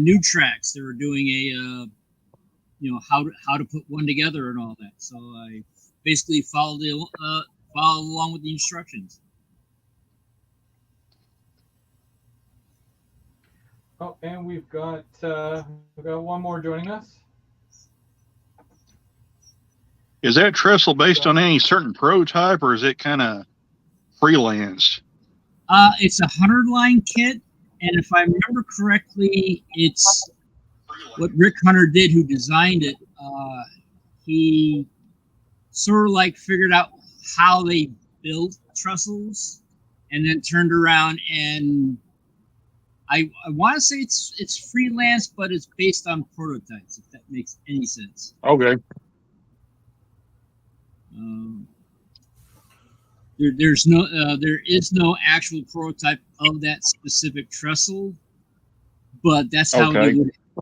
New Tracks. They were doing a how to put one together and all that. So I basically followed along with the instructions. Oh, and we've got one more joining us. Is that trestle based on any certain prototype, or is it kind of freelanced? It's a 100-line kit, and if I remember correctly, it's what Rick Hunter did, who designed it. He sort of like figured out how they built trestles, and then turned around and I want to say it's freelance, but it's based on prototypes, if that makes any sense. Okay. There is no actual prototype of that specific trestle, but that's how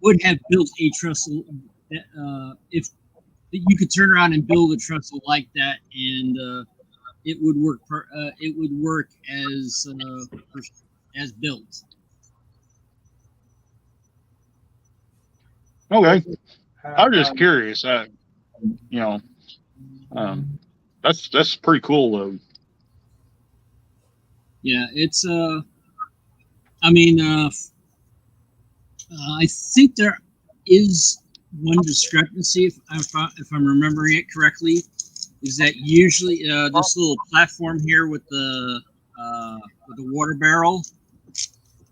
would have built a trestle that, if you could turn around and build a trestle like that, and it would work. It would work as built. Okay. I was just curious. That's pretty cool though. Yeah, it's I mean, I think there is one discrepancy, if I'm remembering it correctly, is that usually this little platform here with the water barrel.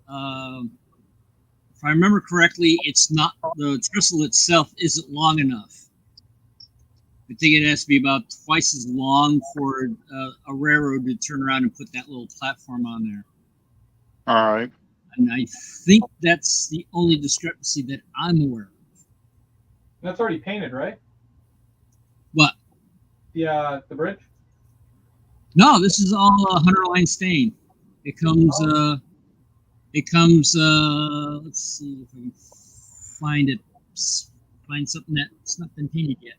If I remember correctly, it's not, the trestle itself isn't long enough. I think it has to be about twice as long for a railroad to turn around and put that little platform on there. All right. And I think that's the only discrepancy that I'm aware of. That's already painted, right? What? The bridge? No, this is all 100 line stain. It comes. Let's see if I can find something that's not been painted yet.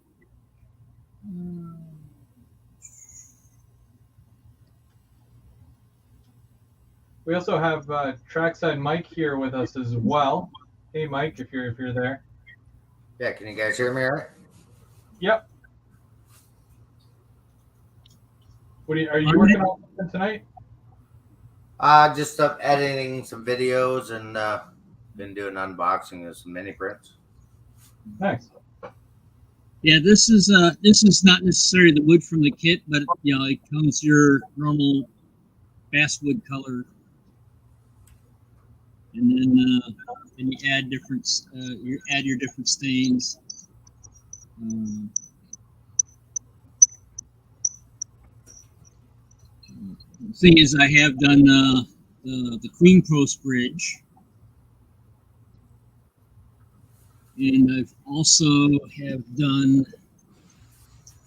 We also have Trackside Mike here with us as well. Hey, Mike, if you're there. Yeah, can you guys hear me all right? Yep. Are you working on something tonight? Just up editing some videos and been doing unboxing of some mini prints. Nice. Yeah, this is not necessarily the wood from the kit, but it comes your normal basswood color, and then you add your different stains. The thing is, I have done the Queen Post Bridge, and I've also have done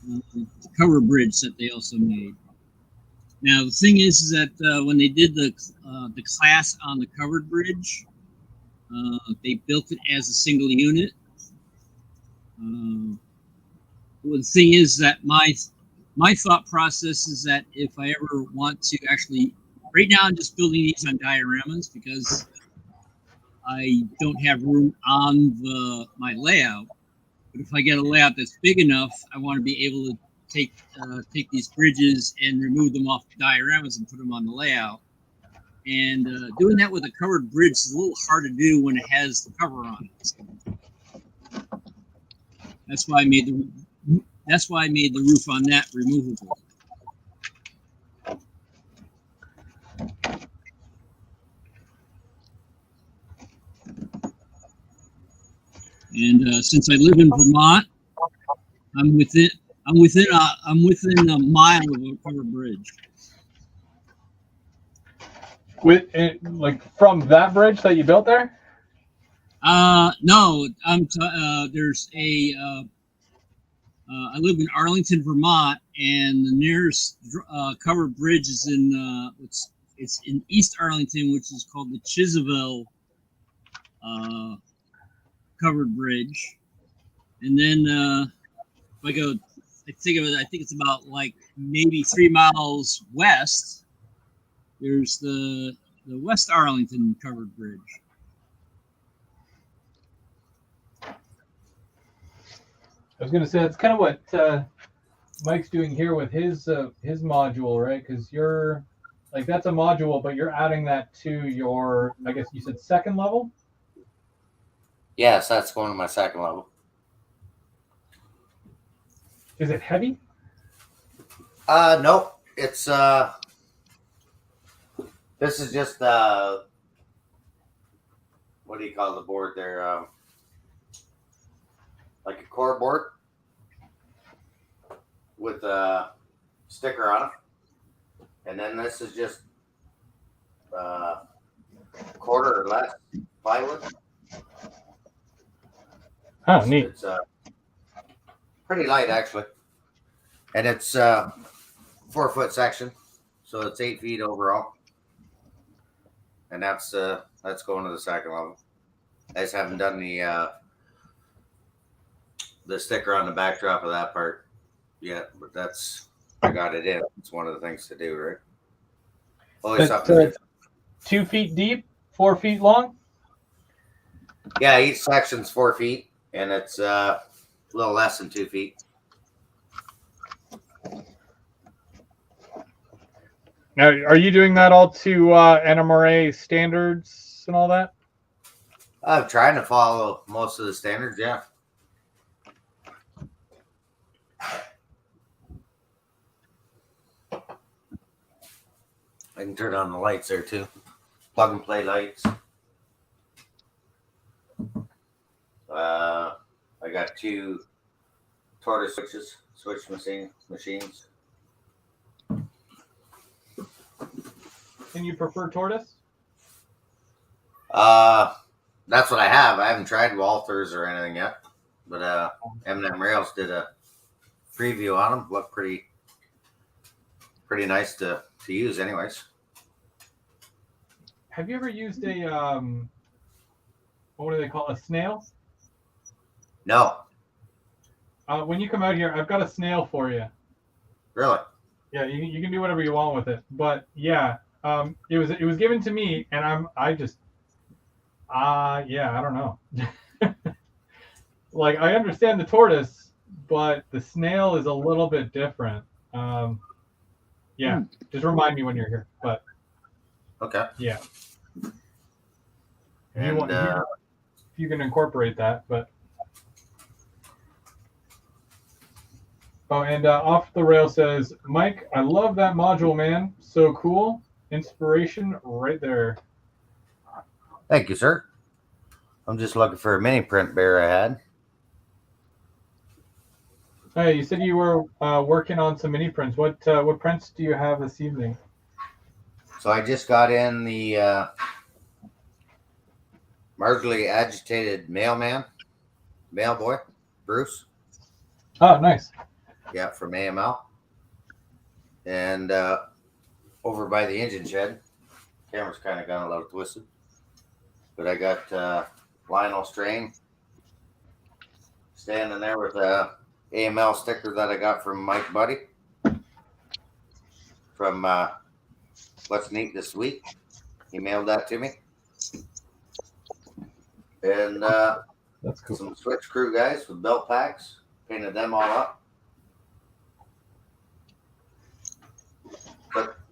the cover bridge that they also made. Now the thing is that when they did the class on the covered bridge, they built it as a single unit. Well, the thing is that my thought process is that if I ever want to actually, right now I'm just building these on dioramas because I don't have room on my layout. But if I get a layout that's big enough, I want to be able to take these bridges and remove them off dioramas and put them on the layout. And doing that with a covered bridge is a little hard to do when it has the cover on it. That's why I made the roof on that removable. And since I live in Vermont, I'm within a mile of a covered bridge. From that bridge that you built there? No, there's I live in Arlington, Vermont, and the nearest covered bridge is it's in East Arlington, which is called the Chisaville covered bridge. And then if I go, I think it's about like maybe 3 miles west. There's the West Arlington covered bridge. I was going to say that's kind of what Mike's doing here with his module, right? Because you're that's a module, but you're adding that to your, I guess you said second level? Yes, that's going to my second level. Is it heavy? Nope. It's this is just what do you call the board there? Like a core board with a sticker on it. And then this is just quarter or less plywood. Oh, neat. It's pretty light actually. And it's 4-foot section. So it's 8 feet overall. And that's going to the second level. I just haven't done the sticker on the backdrop of that part yet, but I got it in. It's one of the things to do, right? Always something to do. 2 feet deep, 4 feet long. Yeah, each section's 4 feet, and it's a little less than 2 feet. Now, are you doing that all to NMRA standards and all that? I'm trying to follow most of the standards, yeah. I can turn on the lights there too. Plug and play lights. I got 2 tortoise switch machines. And you prefer tortoise? That's what I have. I haven't tried Walthers or anything yet, but M&M Rails did a preview on them. Looked pretty nice to use, anyways. Have you ever used a what do they call it? A snail? No, When you come out here, I've got a snail for you. really. Yeah, you can do whatever you want with it. But yeah, it was given to me, and I don't know. Like, I understand the tortoise, but the snail is a little bit different. Just remind me when you're here. But Okay. yeah, And if you can incorporate that, but. Oh, and Off the Rail says, Mike, I love that module, man. So cool. Inspiration right there. thank you, sir. I'm just looking for a mini print bear I had. Hey, you said you were working on some mini prints. What prints do you have this evening? So I just got in the marginally agitated mailboy, Bruce. Oh, nice. Yeah, from AML. And over by the engine shed, camera's kind of gone a little twisted. But I got Lionel Strain standing there with a AML sticker that I got from Mike Buddy from What's Neat This Week. He mailed that to me. And That's cool. some switch crew guys with belt packs, painted them all up.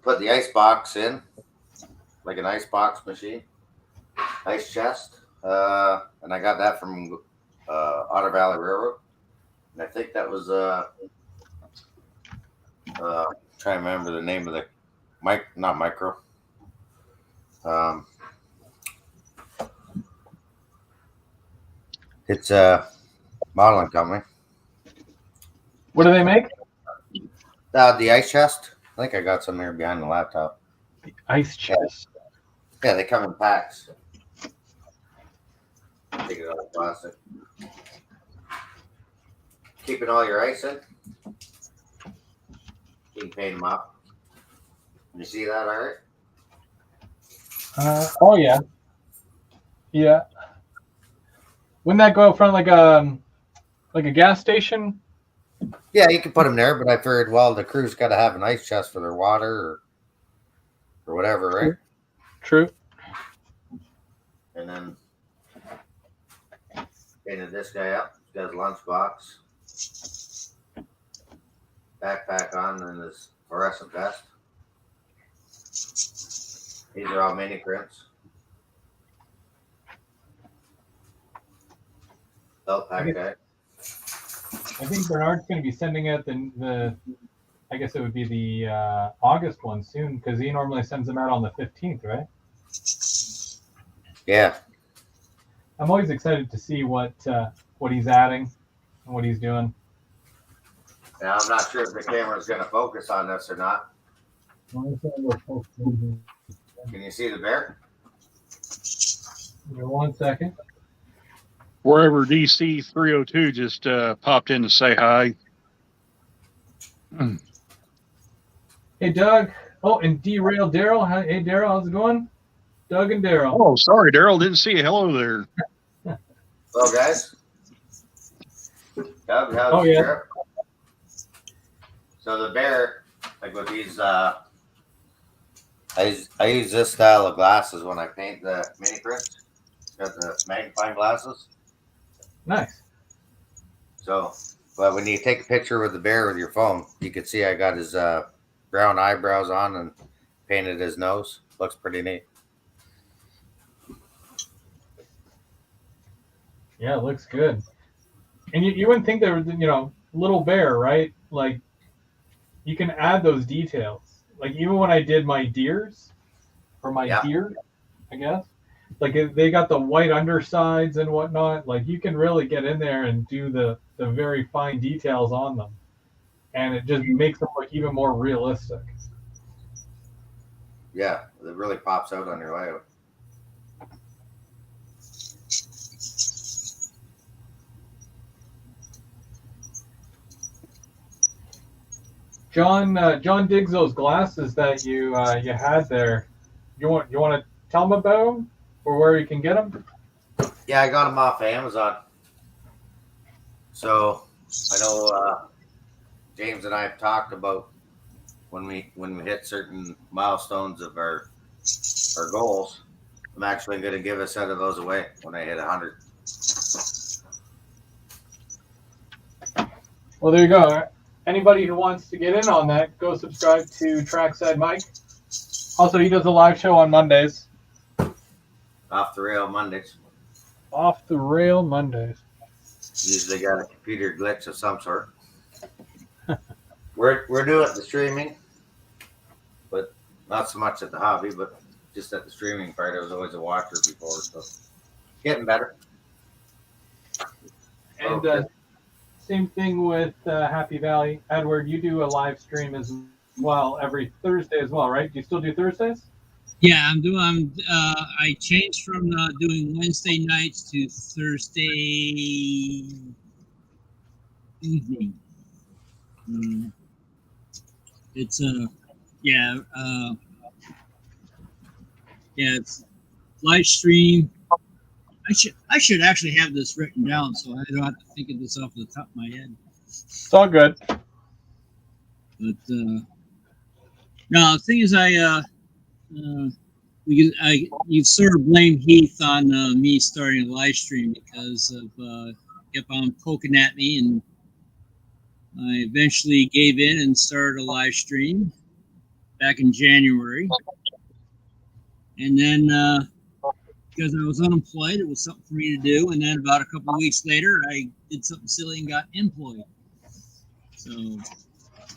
Put the ice box in, like an ice box machine, ice chest, and I got that from Otter Valley Railroad. And I think that was trying to remember the name of the not micro. It's a modeling company. What do they make? The ice chest. I think I got some here behind the laptop. The ice chest. Yeah, they come in packs. Take it out of plastic. Keeping all your ice in. You can paint them up. You see that, all right? Oh yeah. Yeah. Wouldn't that go out front like a gas station? Yeah, you can put them there, but I figured, well, the crew's got to have an ice chest for their water or whatever, right? True. And then painted this guy up. He's got his lunchbox, backpack on, and his fluorescent vest. These are all mini prints. Belt pack guy. I think Bernard's going to be sending out the I guess it would be the August one soon, because he normally sends them out on the 15th, right? Yeah. I'm always excited to see what he's adding and what he's doing. Now, I'm not sure if the camera's going to focus on this or not. Can you see the bear? Give me 1 second. Wherever DC 302 just popped in to say hi. Hey, Doug. Oh, and Derail Daryl. Hey, Daryl, how's it going? Doug and Daryl. Oh, sorry, Daryl. Didn't see you. Hello there. Well, guys, how's Oh, the yeah. trip? So the bear, like with these, I use this style of glasses when I paint the mini prints. Got the magnifying glasses. Nice. So, but when you take a picture with the bear with your phone, you can see I got his brown eyebrows on and painted his nose. Looks pretty neat. Yeah, it looks good. And you wouldn't think there was, little bear, right? Like, you can add those details. Like, even when I did my deers, or my Yeah. deer, I guess, like they got the white undersides and whatnot. Like, you can really get in there and do the very fine details on them. And it just makes them look even more realistic. Yeah, it really pops out on your layout. John digs those glasses that you had there. You want to tell him about them or where you can get them? Yeah, I got them off of Amazon. So I know James and I have talked about when we hit certain milestones of our goals. I'm actually going to give a set of those away when I hit 100. Well, there you go. Anybody who wants to get in on that, go subscribe to Trackside Mike. Also, he does a live show on Mondays. Off the rail Mondays. Off the Rail Mondays. Usually got a computer glitch of some sort. we're doing the streaming, but not so much at the hobby, but just at the streaming part. I was always a watcher before, so getting better. And same thing with Happy Valley. Edward, you do a live stream as well every Thursday as well, right? Do you still do Thursdays? Yeah, I'm doing. I changed from doing Wednesday nights to Thursday evening. It's yeah, it's live stream. I should actually have this written down so I don't have to think of this off the top of my head. It's all good. But no, the thing is, you sort of blame Heath on me starting a live stream because of kept on poking at me, and I eventually gave in and started a live stream back in January. And then because I was unemployed, it was something for me to do. And then about a couple of weeks later, I did something silly and got employed. So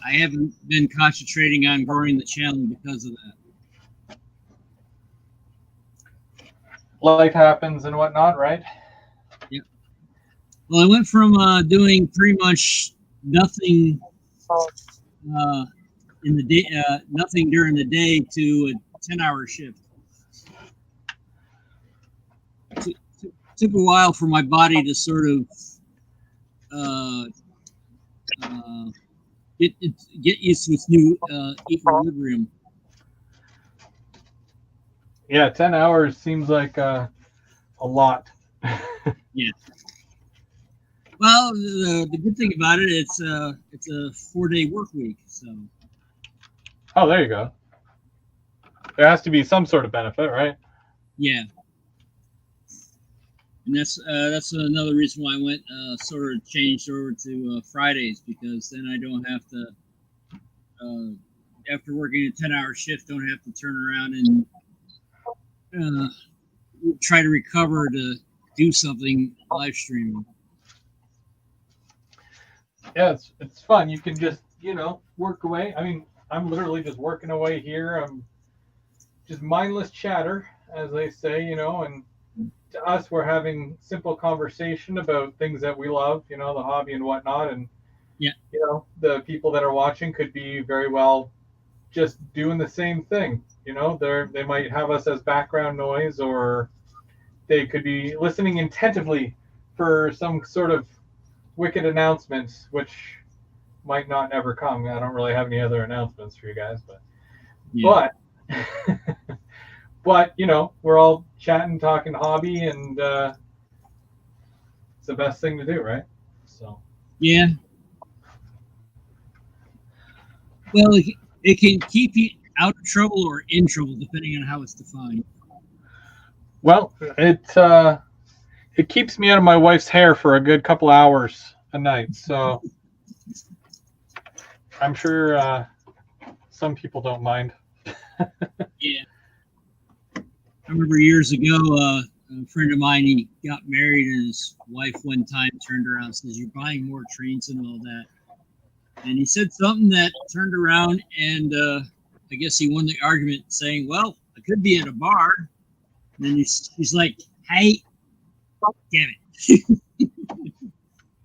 I haven't been concentrating on growing the channel because of that. Life happens and whatnot, right? Yeah. Well, I went from doing pretty much nothing in the day, nothing during the day, to a 10-hour shift. Took a while for my body to sort of get used to its new equilibrium. Yeah, 10 hours seems like a lot. Yeah. Well, the good thing about it, it's a 4-day work week. So. Oh, there you go. There has to be some sort of benefit, right? Yeah. And that's another reason why I went sort of changed over to Fridays, because then I don't have to after working a 10-hour shift, don't have to turn around and try to recover to do something live streaming. Yeah, it's fun. You can just, work away. I mean, I'm literally just working away here. I'm just mindless chatter, as they say, and to us, we're having simple conversation about things that we love, the hobby and whatnot. And, yeah, the people that are watching could be very well just doing the same thing. They might have us as background noise, or they could be listening attentively for some sort of wicked announcements, which might not ever come. I don't really have any other announcements for you guys, but but we're all chatting, talking hobby, and it's the best thing to do, right? So Yeah. Well, it can keep you out of trouble or in trouble, depending on how it's defined. well, it keeps me out of my wife's hair for a good couple hours a night. So I'm sure some people don't mind. Yeah. I remember years ago, a friend of mine, he got married, and his wife one time turned around and says, "You're buying more trains and all that." And he said something that turned around, and I guess he won the argument, saying, "Well, I could be at a bar." And then he's like, "Hey, damn it."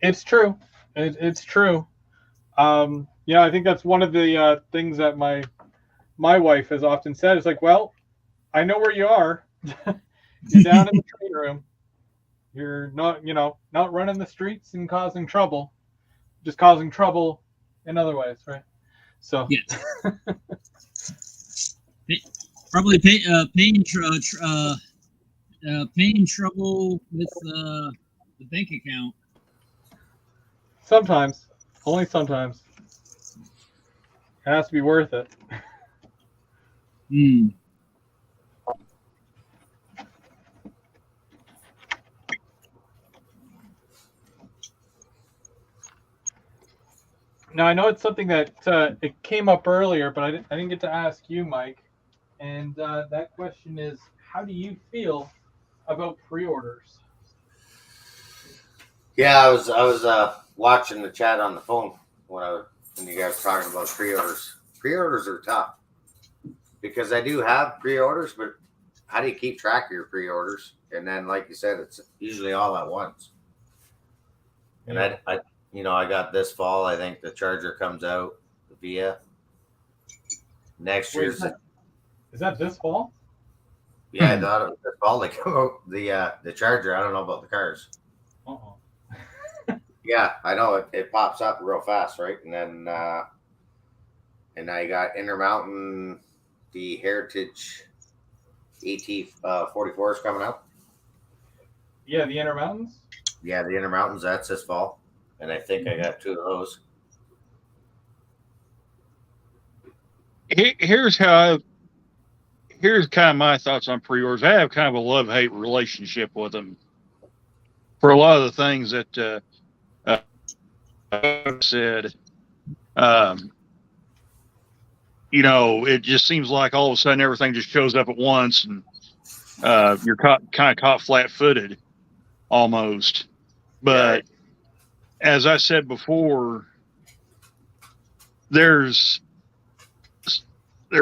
It's true. It's true. Yeah, I think that's one of the things that my wife has often said. It's like, well, I know where you are. You're down in the train room. You're not, not running the streets and causing trouble, just causing trouble in other ways, right? So Yeah. Probably paying trouble with the bank account. sometimes, only sometimes, it has to be worth it. Hmm. Now I know it's something that it came up earlier, but I didn't get to ask you, Mike. And that question is, how do you feel about pre-orders? Yeah, I was watching the chat on the phone when you guys were talking about pre-orders. Pre-orders are tough because I do have pre-orders, but how do you keep track of your pre-orders? And then, like you said, it's usually all at once. And I got this fall. I think the Charger comes out via next Wait, year's. is that this fall? Yeah, I thought it was this fall. They come out the Charger. I don't know about the cars. Uh-oh. Yeah, I know it pops up real fast, right? And then I got Intermountain, the Heritage AT 44 is coming out. Yeah, the Intermountains. Yeah, the Intermountains, that's this fall. And I think I got 2 of those. Here's kind of my thoughts on pre-orders. I have kind of a love-hate relationship with them for a lot of the things that said. It just seems like all of a sudden everything just shows up at once, and you're kind of caught flat-footed almost. But as I said before, there's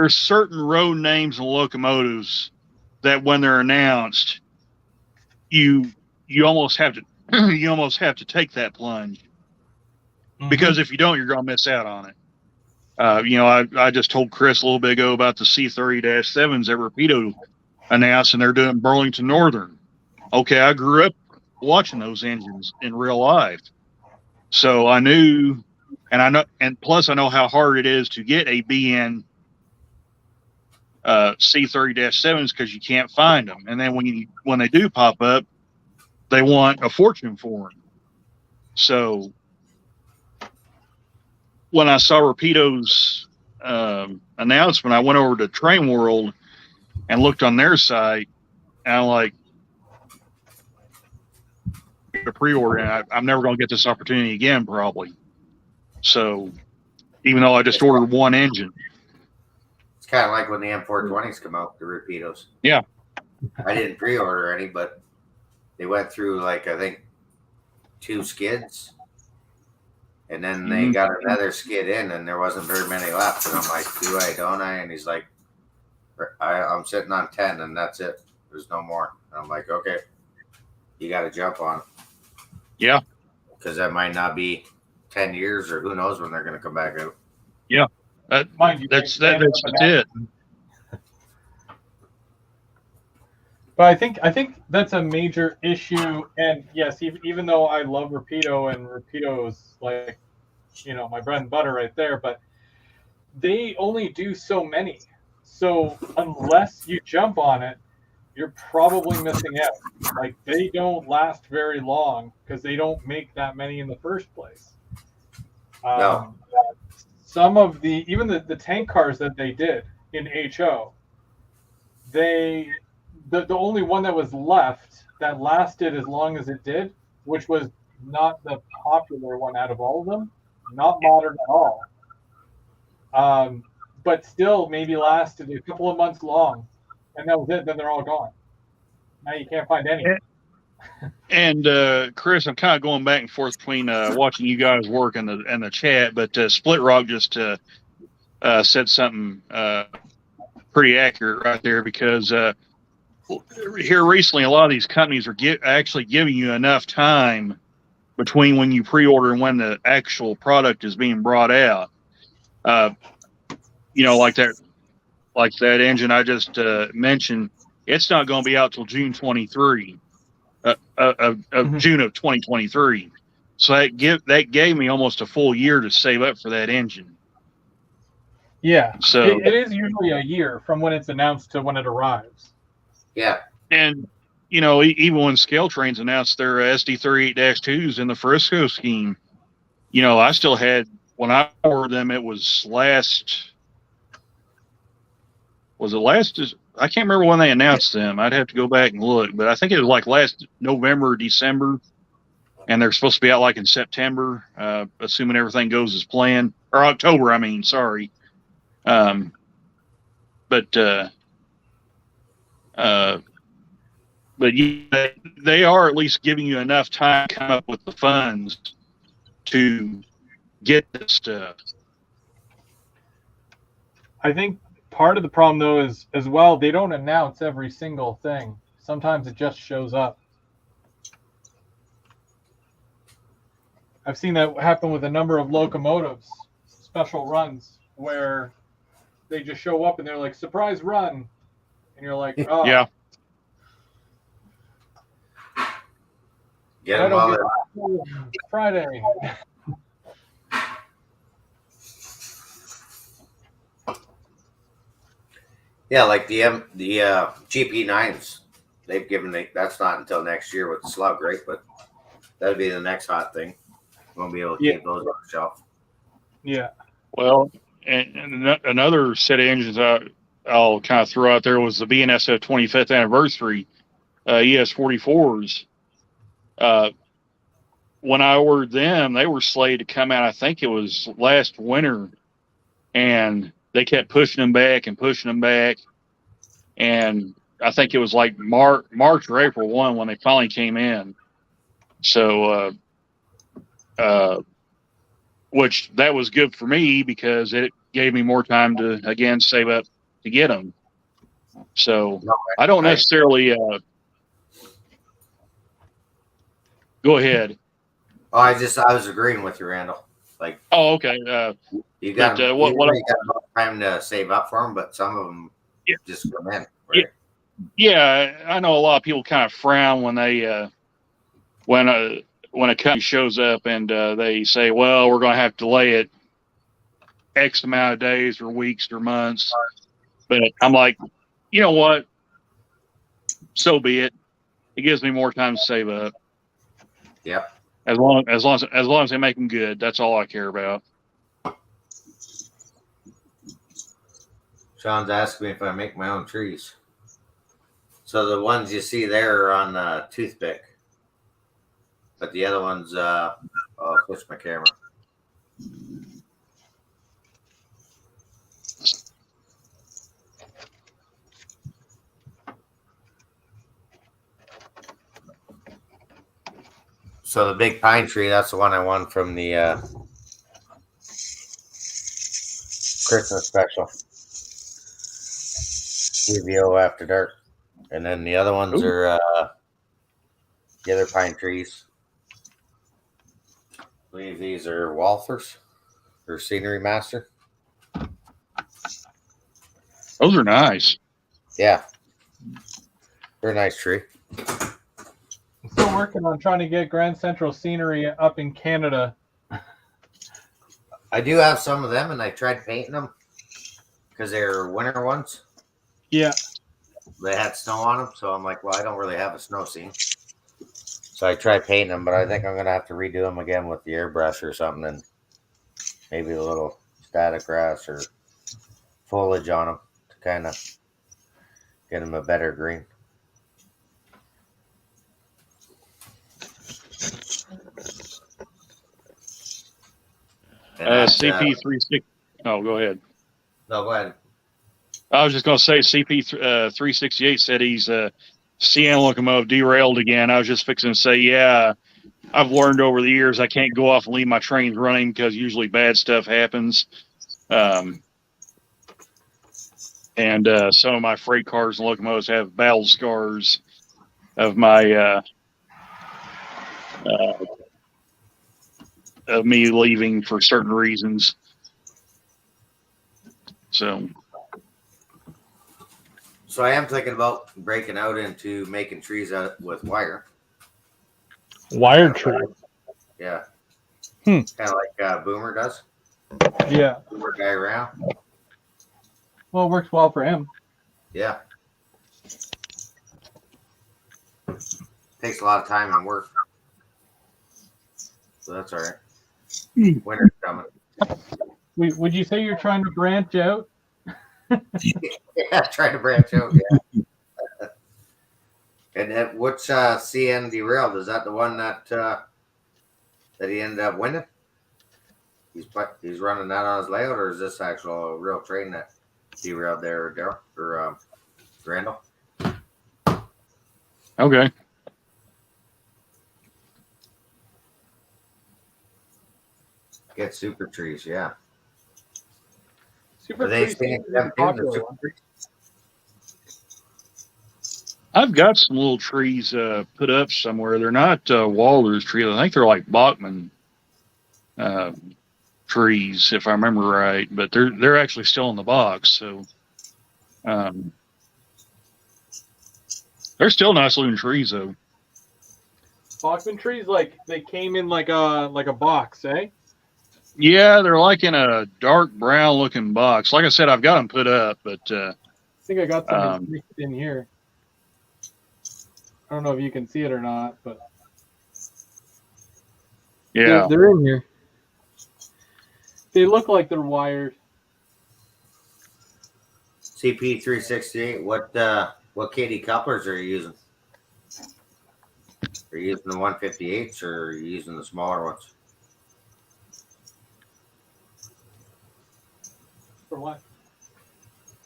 certain road names and locomotives that when they're announced, you almost have to take that plunge, because if you don't, you're going to miss out on it. I just told Chris a little bit ago about the C30-7s that Rapido announced, and they're doing Burlington Northern. Okay, I grew up watching those engines in real life, so I knew, and plus I know how hard it is to get a BN C30-7s because you can't find them, and then when they do pop up, they want a fortune for them. So when I saw Rapido's announcement, I went over to Train World and looked on their site, and I'm like, a pre-order, and I'm never going to get this opportunity again, probably. So even though I just ordered one engine. It's kind of like when the M420s come out, the Rapidos. Yeah. I didn't pre-order any, but they went through, I think 2 skids. And then they got another skid in, and there wasn't very many left. And I'm like, do I, don't I? And he's like, I'm sitting on 10, and that's it. There's no more. And I'm like, okay, you got to jump on it. Yeah. Because that might not be 10 years, or who knows when they're going to come back out. Yeah. That's it. But I think that's a major issue. And yes, even though I love Rapido, and Rapido is like, my bread and butter right there, but they only do so many. So unless you jump on it, you're probably missing out. Like, they don't last very long because they don't make that many in the first place. No. Some of even the tank cars that they did in HO, the only one that was left that lasted as long as it did, which was not the popular one out of all of them, not modern at all, but still maybe lasted a couple of months long, and that was it. Then they're all gone. Now you can't find any. And Chris, I'm kind of going back and forth between watching you guys work and the chat, but Split Rock just said something pretty accurate right there, because here recently a lot of these companies are actually giving you enough time between when you pre-order and when the actual product is being brought out. Like that engine I just mentioned, it's not going to be out till June 23. June of 2023. So that gave me almost a full year to save up for that engine. Yeah. So it is usually a year from when it's announced to when it arrives. Yeah. And even when Scale Trains announced their SD38-2s in the Frisco scheme, I still had, when I ordered them, it was last. I can't remember when they announced them. I'd have to go back and look, but I think it was like last November or December, and they're supposed to be out like in September, assuming everything goes as planned, or October. I mean, sorry. But yeah, they are at least giving you enough time to come up with the funds to get this stuff. I think part of the problem, though, is as well, they don't announce every single thing. Sometimes it just shows up. I've seen that happen with a number of locomotives, special runs, where they just show up and they're like, surprise run. And you're like, oh. Yeah. Get them all Friday. Yeah, like the GP9s, they've given that's not until next year with the slug, right? But that'll be the next hot thing. We'll be able to keep those on the shelf. Yeah. Well, and another set of engines I'll kind of throw out there was the BNSF 25th anniversary ES44s. When I ordered them, they were slated to come out, I think it was last winter, and they kept pushing them back. And I think it was like March or April 1 when they finally came in. So, which that was good for me because it gave me more time to, again, save up to get them. So I don't necessarily, go ahead. Oh, I was agreeing with you, Randall. Like, oh, okay. You got enough time to save up for them, but some of them just come in. Right? Yeah, I know a lot of people kind of frown when they when a company shows up and they say, "Well, we're going to have to delay it X amount of days or weeks or months." But I'm like, you know what? So be it. It gives me more time to save up. Yep. As long as they make them good, that's all I care about. Sean's asking me if I make my own trees. So the ones you see there are on toothpick, but the other ones, I'll switch my camera. So the big pine tree, that's the one I won from the Christmas special. GVO After Dark. And then the other ones are the other pine trees. I believe these are Walthers or Scenery Master. Those are nice. Yeah. They're a nice tree. I'm still working on trying to get Grand Central Scenery up in Canada. I do have some of them, and I tried painting them because they're winter ones. Yeah. they had snow on them. So I'm like, well, I don't really have a snow scene. So I tried painting them, but I think I'm gonna have to redo them again with the airbrush or something, and maybe a little static grass or foliage on them to kind of get them a better green. And CP36. Oh, go ahead. No, go ahead. I was just going to say CP368 said he's CN locomotive derailed again. I was just fixing to say, yeah, I've learned over the years I can't go off and leave my trains running because usually bad stuff happens. And some of my freight cars and locomotives have battle scars of my of me leaving for certain reasons. So I am thinking about breaking out into making trees out with wire. Wire tree. Yeah. Kind of like Boomer does. Yeah. Boomer guy around. Well, it works well for him. Yeah. Takes a lot of time and work. So that's all right. Winter's coming. Would you say you're trying to branch out? Yeah, trying to branch out. Yeah. And what's CN derailed? Is that the one that he ended up winning? He's running that on his layout, or is this actual real train that derailed there, Daryl or Randall? okay. Get super trees, yeah. Super Are they trees staying seem to be the popular super one. trees? I've got some little trees put up somewhere. They're not Walder's trees. I think they're like Bachman trees, if I remember right. But they're actually still in the box. So they're still nice looking trees, though. Bachman trees, like they came in like a box, eh? Yeah, they're like in a dark brown looking box. Like I said, I've got them put up, but I think I got some mixed in here. I don't know if you can see it or not, but yeah, they're in here. They look like they're wired. CP368. What KD couplers are you using? Are you using the 158s or are you using the smaller ones? For what?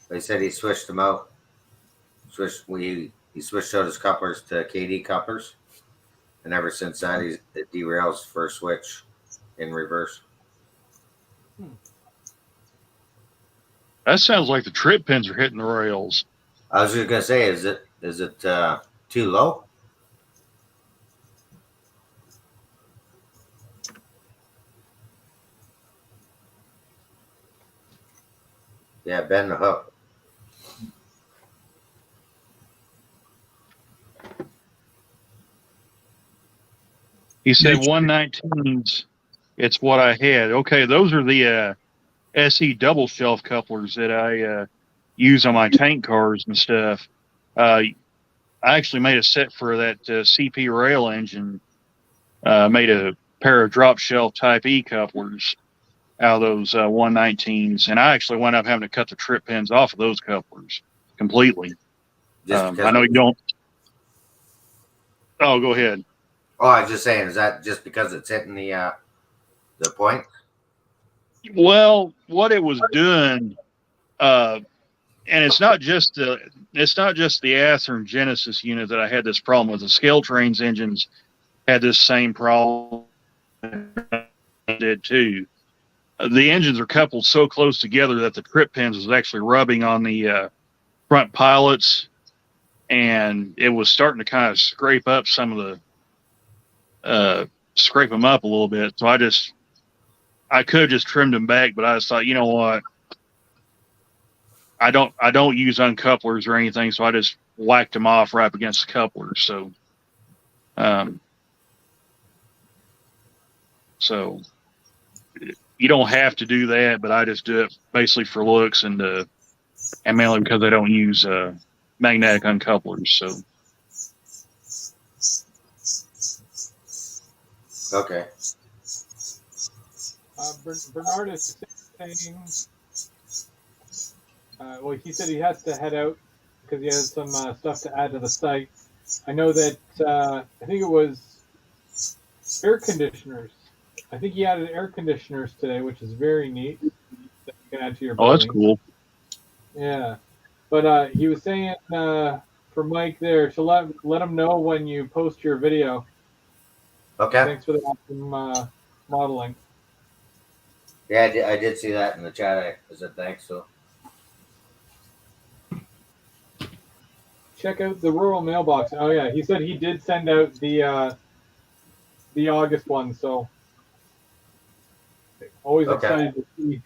They said he switched them out. He switched out his couplers to KD couplers, and ever since that, it derails for a switch in reverse. that sounds like the trip pins are hitting the rails. I was just gonna say, is it too low? Yeah, bend the hook. He said 119s. It's what I had. Okay, those are the SE double shelf couplers that I use on my tank cars and stuff. I actually made a set for that CP rail engine. Made a pair of drop shelf type E couplers out of those 119s, and I actually wound up having to cut the trip pins off of those couplers completely. I know you don't. Oh, go ahead. Oh, I was just saying, is that just because it's hitting the point? Well, what it was doing, and it's not just the Ather and Genesis unit that I had this problem with. The Scale Trains engines had this same problem. Did too. The engines are coupled so close together that the trip pins was actually rubbing on the front pilots, and it was starting to kind of scrape up some of the scrape them up a little bit. So I could have just trimmed them back, but I just thought, you know what? I don't use uncouplers or anything, so I just whacked them off right up against the couplers. So you don't have to do that, but I just do it basically for looks and mainly because I don't use magnetic uncouplers. So Okay. Bernard is saying, well, he said he has to head out because he has some stuff to add to the site. I know that I think it was air conditioners. I think he added air conditioners today, which is very neat. That you can add to your oh, that's building. cool. Yeah, but he was saying for Mike there to let him know when you post your video. Okay. Thanks for the awesome modeling. Yeah, I did see that in the chat. I said thanks. So Check out the rural mailbox. Oh yeah, he said he did send out the August one, so always Okay. excited to see.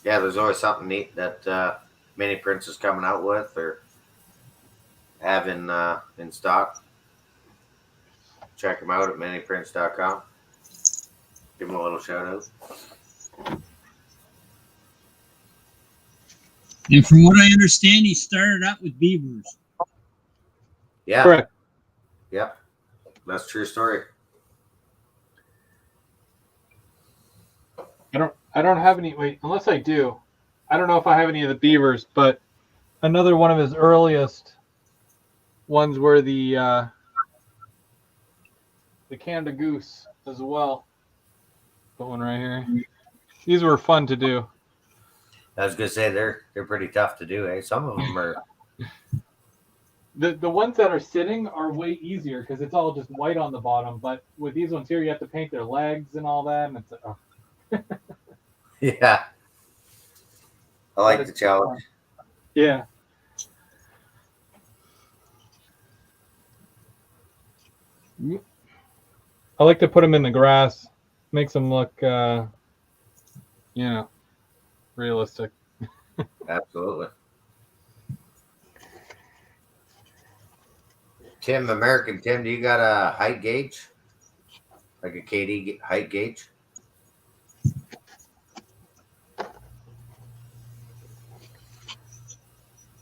yeah, there's always something neat that Mini Prince is coming out with or have in stock. Check them out at miniprince.com. Give them a little shout out. And from what I understand, he started out with beavers. Yeah. Correct. Yep. That's a true story. I don't have any. Wait, unless I do, I don't know if I have any of the beavers. But another one of his earliest ones were the Canada goose as well. Put one right here. These were fun to do. I was gonna say they're pretty tough to do, eh? Some of them are. The ones that are sitting are way easier because it's all just white on the bottom. But with these ones here, you have to paint their legs and all that, and it's Yeah. I like the challenge. Yeah. I like to put them in the grass. Makes them look, realistic. Absolutely. American Tim, do you got a height gauge? Like a KD height gauge?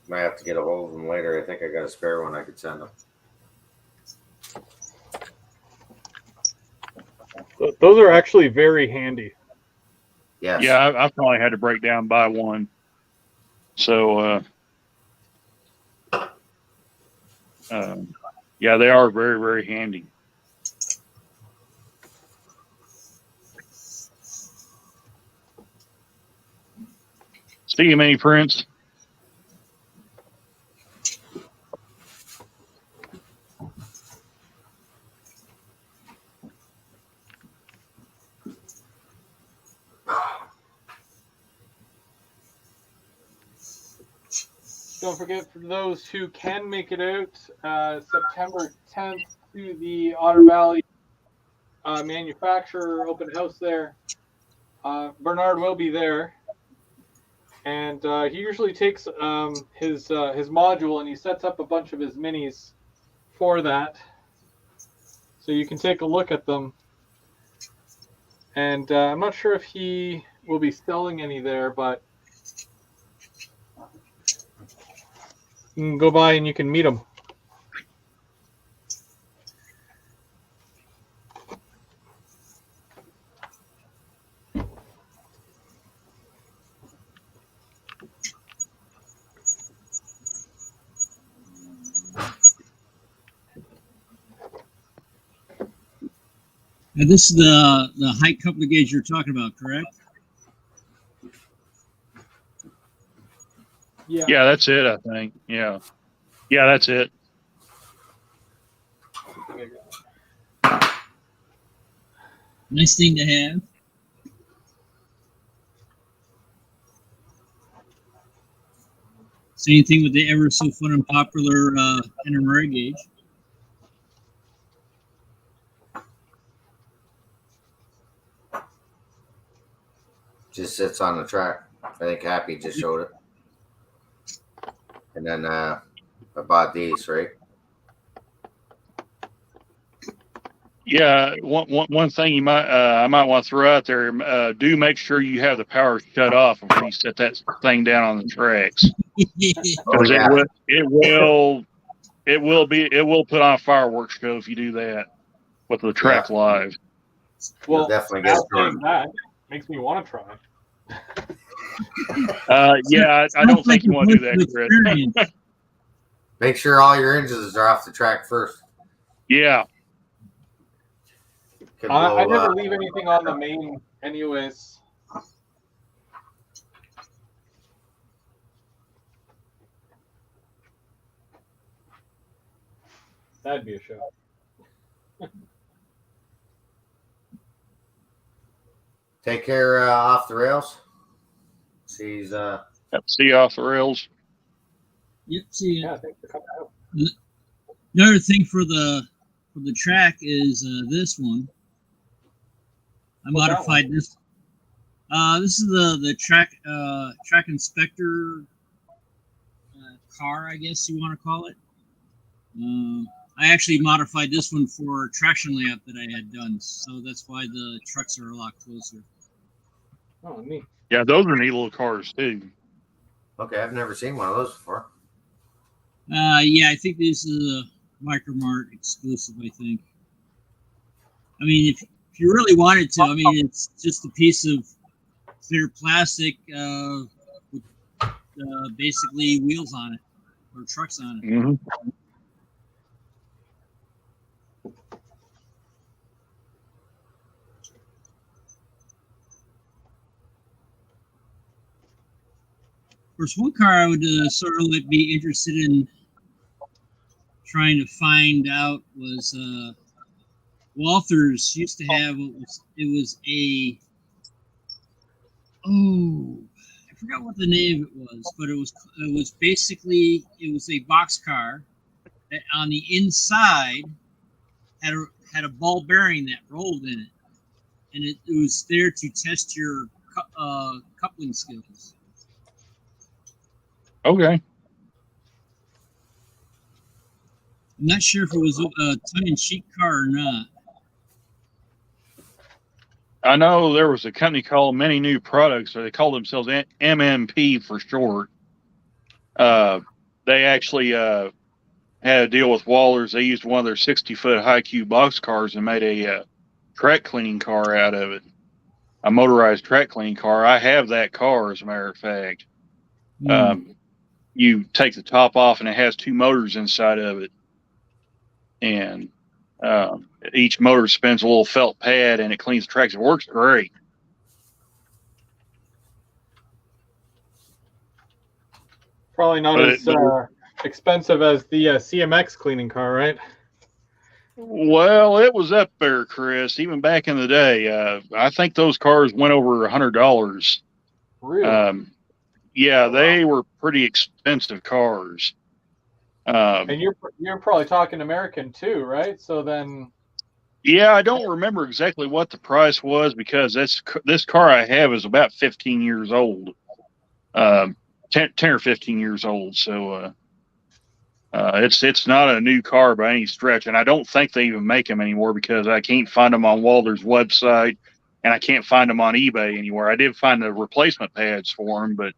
Might have to get a hold of them later. I think I got a spare one I could send them. Those are actually very handy. Yes. Yeah, I've probably had to break down by one. So, yeah, they are very, very handy. See you, Mini Prince. Don't forget, for those who can make it out, September 10th to the Otter Valley manufacturer open house there. Bernard will be there, and he usually takes his module and he sets up a bunch of his minis for that, so you can take a look at them. And I'm not sure if he will be selling any there, but you can go by and you can meet him. Now, this is the height coupler gauge you're talking about, correct? Yeah, that's it, I think. Yeah, that's it. Nice thing to have. Same thing with the ever so fun and popular NMRA gauge. Just sits on the track. I think Happy just showed it. And then I bought these, right? Yeah, one thing you might I might want to throw out there: do make sure you have the power shut off before you set that thing down on the tracks. Because yeah. it will put on a fireworks show if you do that with the track live. You'll Well, definitely now get saying short. that makes me want to try. Yeah, I don't think you want to do that, Chris. Experience. Make sure all your engines are off the track first. Yeah. Could I blow, never leave anything on the main, anyways. That'd be a show. take care off the rails. She's See you off the rails. Yep. See, Yeah, thanks for coming out. another thing for the track is this one. I What's that modified this. This is the track inspector car, I guess you want to call it. I actually modified this one for traction layout that I had done, so that's why the trucks are a lot closer. Oh, neat. Yeah, those are neat little cars too. okay. I've never seen one of those before. Yeah, I think this is a Micromart exclusive. I think. I mean, if you really wanted to, I mean, it's just a piece of clear plastic with basically wheels on it or trucks on it. Mm-hmm. Of course, one car I would sort of like be interested in trying to find out was Walthers used to have it was a I forgot what the name of it was, but it was basically it was a box car that on the inside had a ball bearing that rolled in it, and it was there to test your coupling skills. Okay. I'm not sure if it was a tongue-in-cheek car or not. I know there was a company called Many New Products, or they call themselves MMP for short. They actually had a deal with Wallers. They used one of their 60-foot high cube box cars and made a track cleaning car out of it, a motorized track cleaning car. I have that car, as a matter of fact. You take the top off, and it has two motors inside of it, and each motor spins a little felt pad, and it cleans the tracks. It works great. Probably not as expensive as the CMX cleaning car, right? Well, it was up there, Chris. Even back in the day, I think those cars went over $100. Really? Yeah, they were pretty expensive cars. And you're probably talking American too, right? So then. Yeah, I don't remember exactly what the price was because this car I have is about 15 years old, 10 or 15 years old. So it's not a new car by any stretch, and I don't think they even make them anymore because I can't find them on Walter's website, and I can't find them on eBay anywhere. I did find the replacement pads for them, but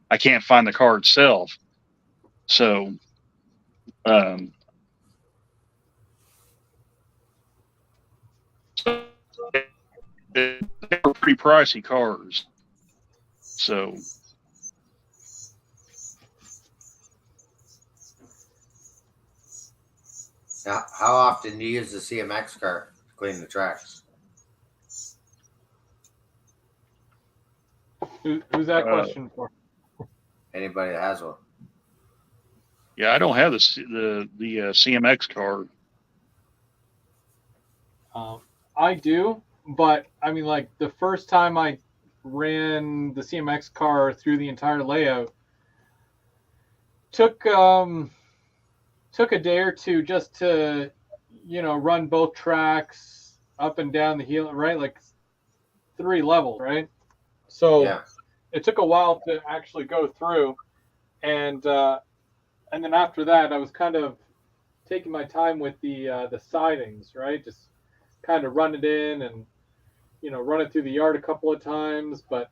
I can't find the car itself. So. They were pretty pricey cars. So. Now, how often do you use the CMX car to clean the tracks? Who's that question for? Anybody that has one. Yeah, I don't have the CMX car. I do, but I mean, like the first time I ran the CMX car through the entire layout, took a day or two just to, run both tracks up and down the hill, right? Like 3 levels, right? So Yeah. It took a while to actually go through, and then after that, I was kind of taking my time with the sidings, right? Just kind of run it in and run it through the yard a couple of times. But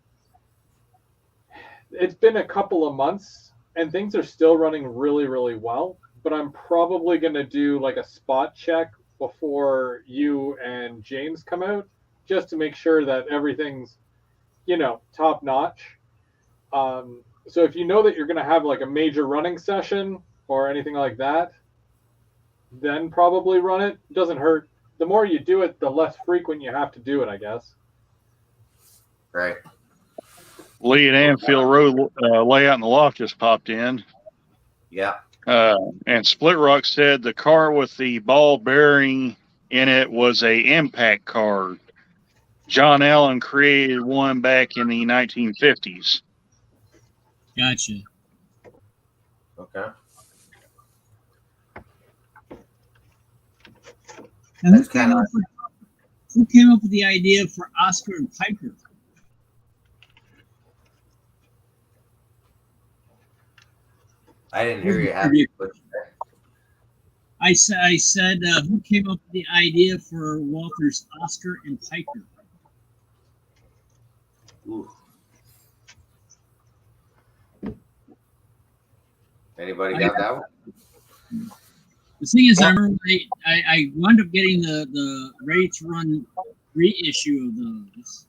it's been a couple of months and things are still running really, really well. But I'm probably going to do like a spot check before you and James come out, just to make sure that everything's, top notch. So if you know that you're going to have like a major running session or anything like that, then probably run it. It doesn't hurt. The more you do it, the less frequent you have to do it, I guess. Right. Lee and Anfield Road layout in the loft just popped in. Yeah. And Split Rock said the car with the ball bearing in it was a impact car. John Allen created one back in the 1950s. Gotcha. Okay. And That's kinda who came up with the idea for Oscar and Piper? I didn't hear you have it, but I said who came up with the idea for Walter's Oscar and Piper? ooh. Anybody got that one? The thing is, I remember I wound up getting the Ready to Run reissue of those.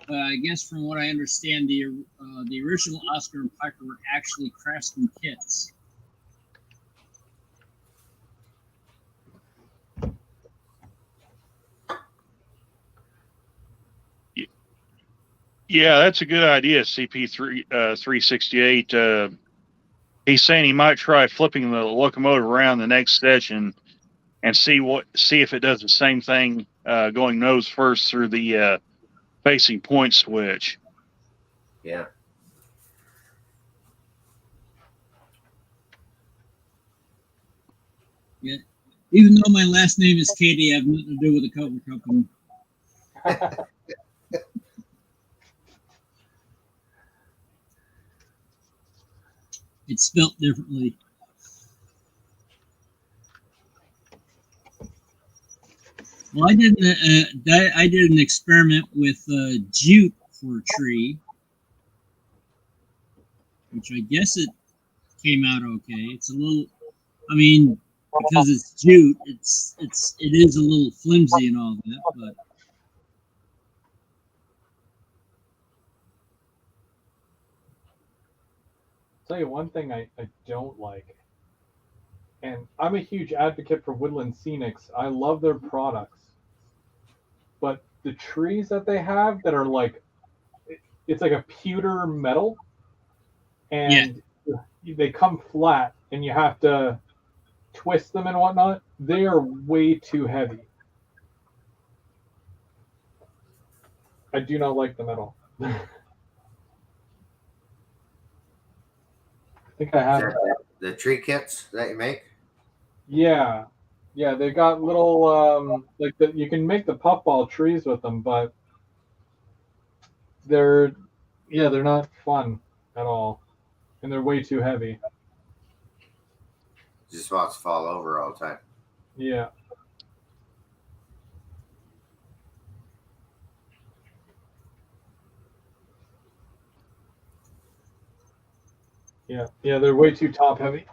But I guess from what I understand, the original Oscar and Piper were actually Craftsman kits. Yeah, that's a good idea, CP3 368. He's saying he might try flipping the locomotive around the next session and see if it does the same thing, going nose first through the facing point switch. Yeah. Yeah. Even though my last name is Katie, I have nothing to do with the cover company. It's spelt differently. Well, I did an experiment with jute for a tree, which I guess it came out okay. It's a little, I mean, because it's jute, it is a little flimsy and all that, but I'll tell you one thing I don't like, and I'm a huge advocate for Woodland Scenics. I love their products, but the trees that they have that are like, it's like a pewter metal, and they come flat, and you have to twist them and whatnot. They are way too heavy. I do not like them at all. I think I Is have. that the tree kits that you make? Yeah, they got little like you can make the puffball trees with them, but they're not fun at all, and they're way too heavy. Just wants to fall over all the time. Yeah. Yeah, they're way too top heavy.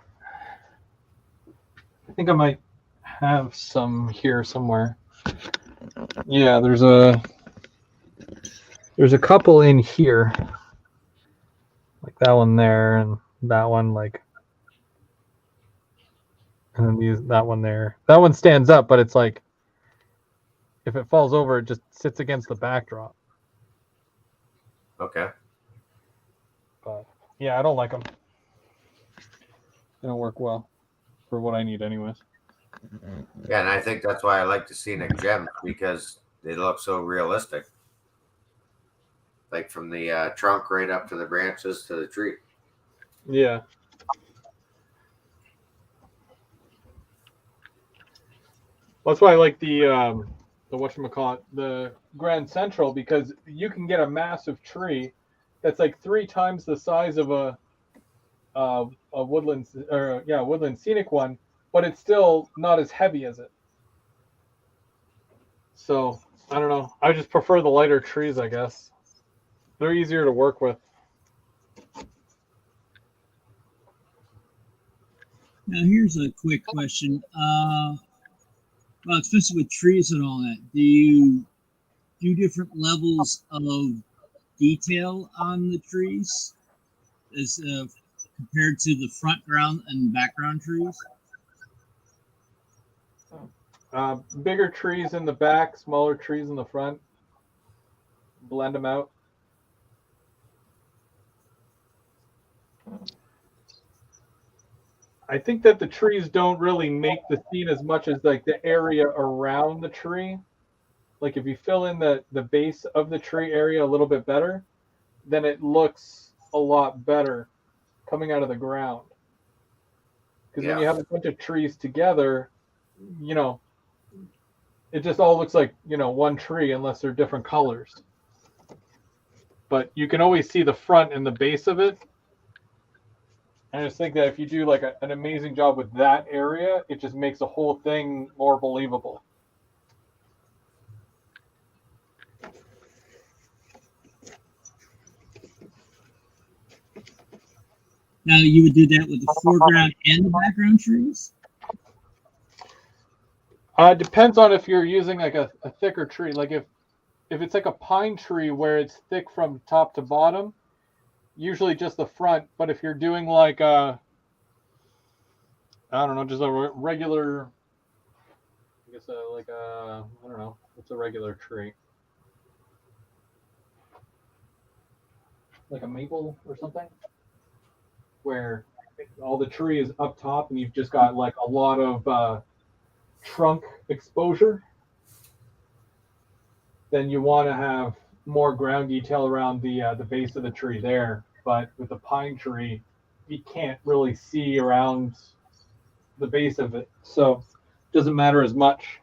I think I might have some here somewhere. Yeah, there's a couple in here, like that one there, and that one, like, and then that one there. That one stands up, but it's like, if it falls over, it just sits against the backdrop. Okay. But yeah, I don't like them. They don't work well for what I need, anyways. Yeah, and I think that's why I like the scenic gems, because they look so realistic. Like from the trunk right up to the branches to the tree. Yeah. That's why I like the whatchamacallit, the Grand Central, because you can get a massive tree that's like 3 times the size of a woodland scenic one, but it's still not as heavy as it. So I don't know. I just prefer the lighter trees, I guess. They're easier to work with. Now, here's a quick question. Well, especially with trees and all that, do you do different levels of detail on the trees as compared to the front ground and background trees? Bigger trees in the back, smaller trees in the front. Blend them out. I think that the trees don't really make the scene as much as like the area around the tree. Like if you fill in the base of the tree area a little bit better, then it looks a lot better coming out of the ground. Because when you have a bunch of trees together, you know, it just all looks like, you know, one tree unless they're different colors. But you can always see the front and the base of it. I just think that if you do like an amazing job with that area, it just makes the whole thing more believable. Now, you would do that with the foreground and the background trees? Depends on if you're using like a thicker tree. Like if it's like a pine tree where it's thick from top to bottom, usually just the front. But if you're doing like I don't know, just a regular, I guess like I don't know, what's a regular tree? Like a maple or something, where all the tree is up top and you've just got like a lot of trunk exposure, then you want to have more ground detail around the base of the tree there. But with the pine tree, you can't really see around the base of it, so it doesn't matter as much.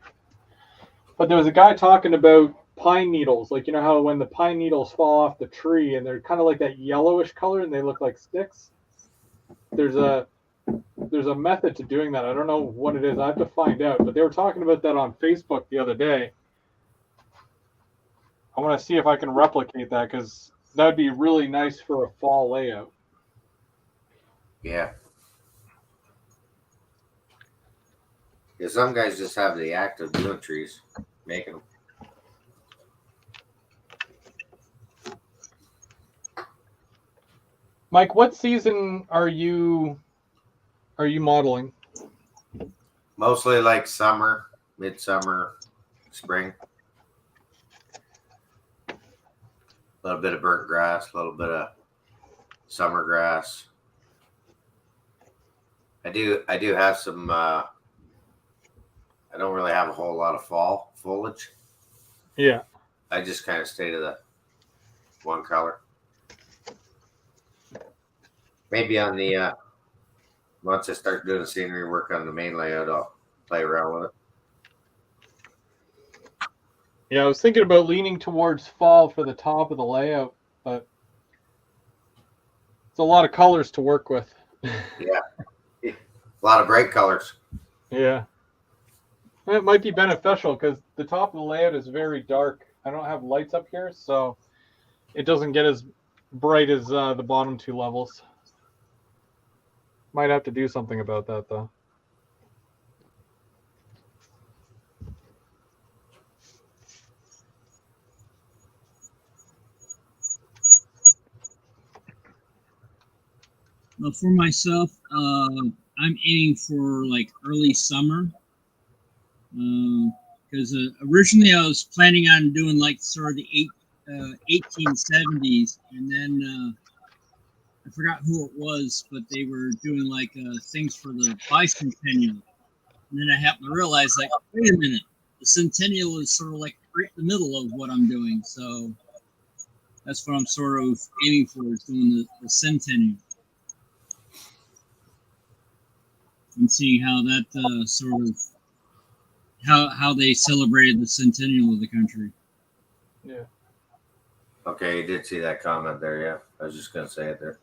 But there was a guy talking about pine needles, like you know how when the pine needles fall off the tree and they're kind of like that yellowish color and they look like sticks. There's a method to doing that. I don't know what it is. I have to find out. But they were talking about that on Facebook the other day. I want to see if I can replicate that because that would be really nice for a fall layout. Yeah. Yeah, some guys just have the act of doing trees, making them. Mike, what season are you modeling? Mostly like summer, midsummer, spring. A little bit of burnt grass, a little bit of summer grass. I do have some. I don't really have a whole lot of fall foliage. Yeah. I just kind of stay to the one color. Maybe on the once I start doing the scenery work on the main layout, I'll play around with it. Yeah, I was thinking about leaning towards fall for the top of the layout, but it's a lot of colors to work with. Yeah. A lot of bright colors. Yeah. It might be beneficial because the top of the layout is very dark. I don't have lights up here, so it doesn't get as bright as the bottom two levels. Might have to do something about that, though. Well, for myself, I'm aiming for like early summer. Because originally I was planning on doing like sort of the 1870s, and then I forgot who it was, but they were doing like things for the bicentennial. And then I happened to realize, like, wait a minute, the centennial is sort of like right in the middle of what I'm doing. So that's what I'm sort of aiming for, is doing the centennial. And seeing how that sort of, how they celebrated the centennial of the country. Yeah. Okay, you did see that comment there, yeah. I was just going to say it there.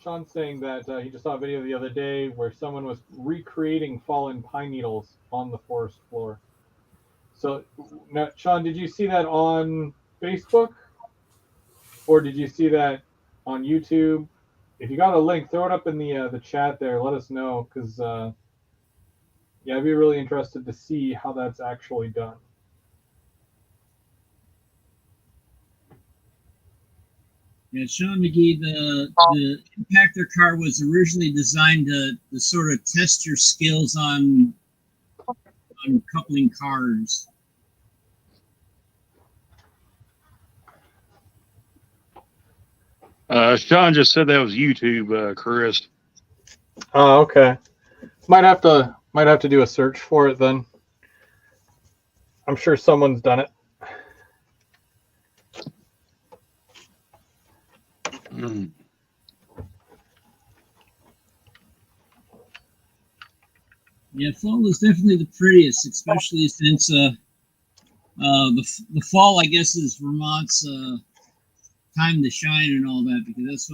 Sean's saying that he just saw a video the other day where someone was recreating fallen pine needles on the forest floor. So, now, Sean, did you see that on Facebook? Or did you see that on YouTube? if you got a link, throw it up in the chat there. Let us know, because yeah, I'd be really interested to see how that's actually done. Yeah, Sean McGee, the impactor car was originally designed to sort of test your skills on coupling cars. Sean just said that was YouTube, Chris. Oh, okay. Might have to do a search for it then. I'm sure someone's done it. Mm. Yeah, fall is definitely the prettiest, especially since the fall, I guess, is Vermont's time to shine and all that, because that's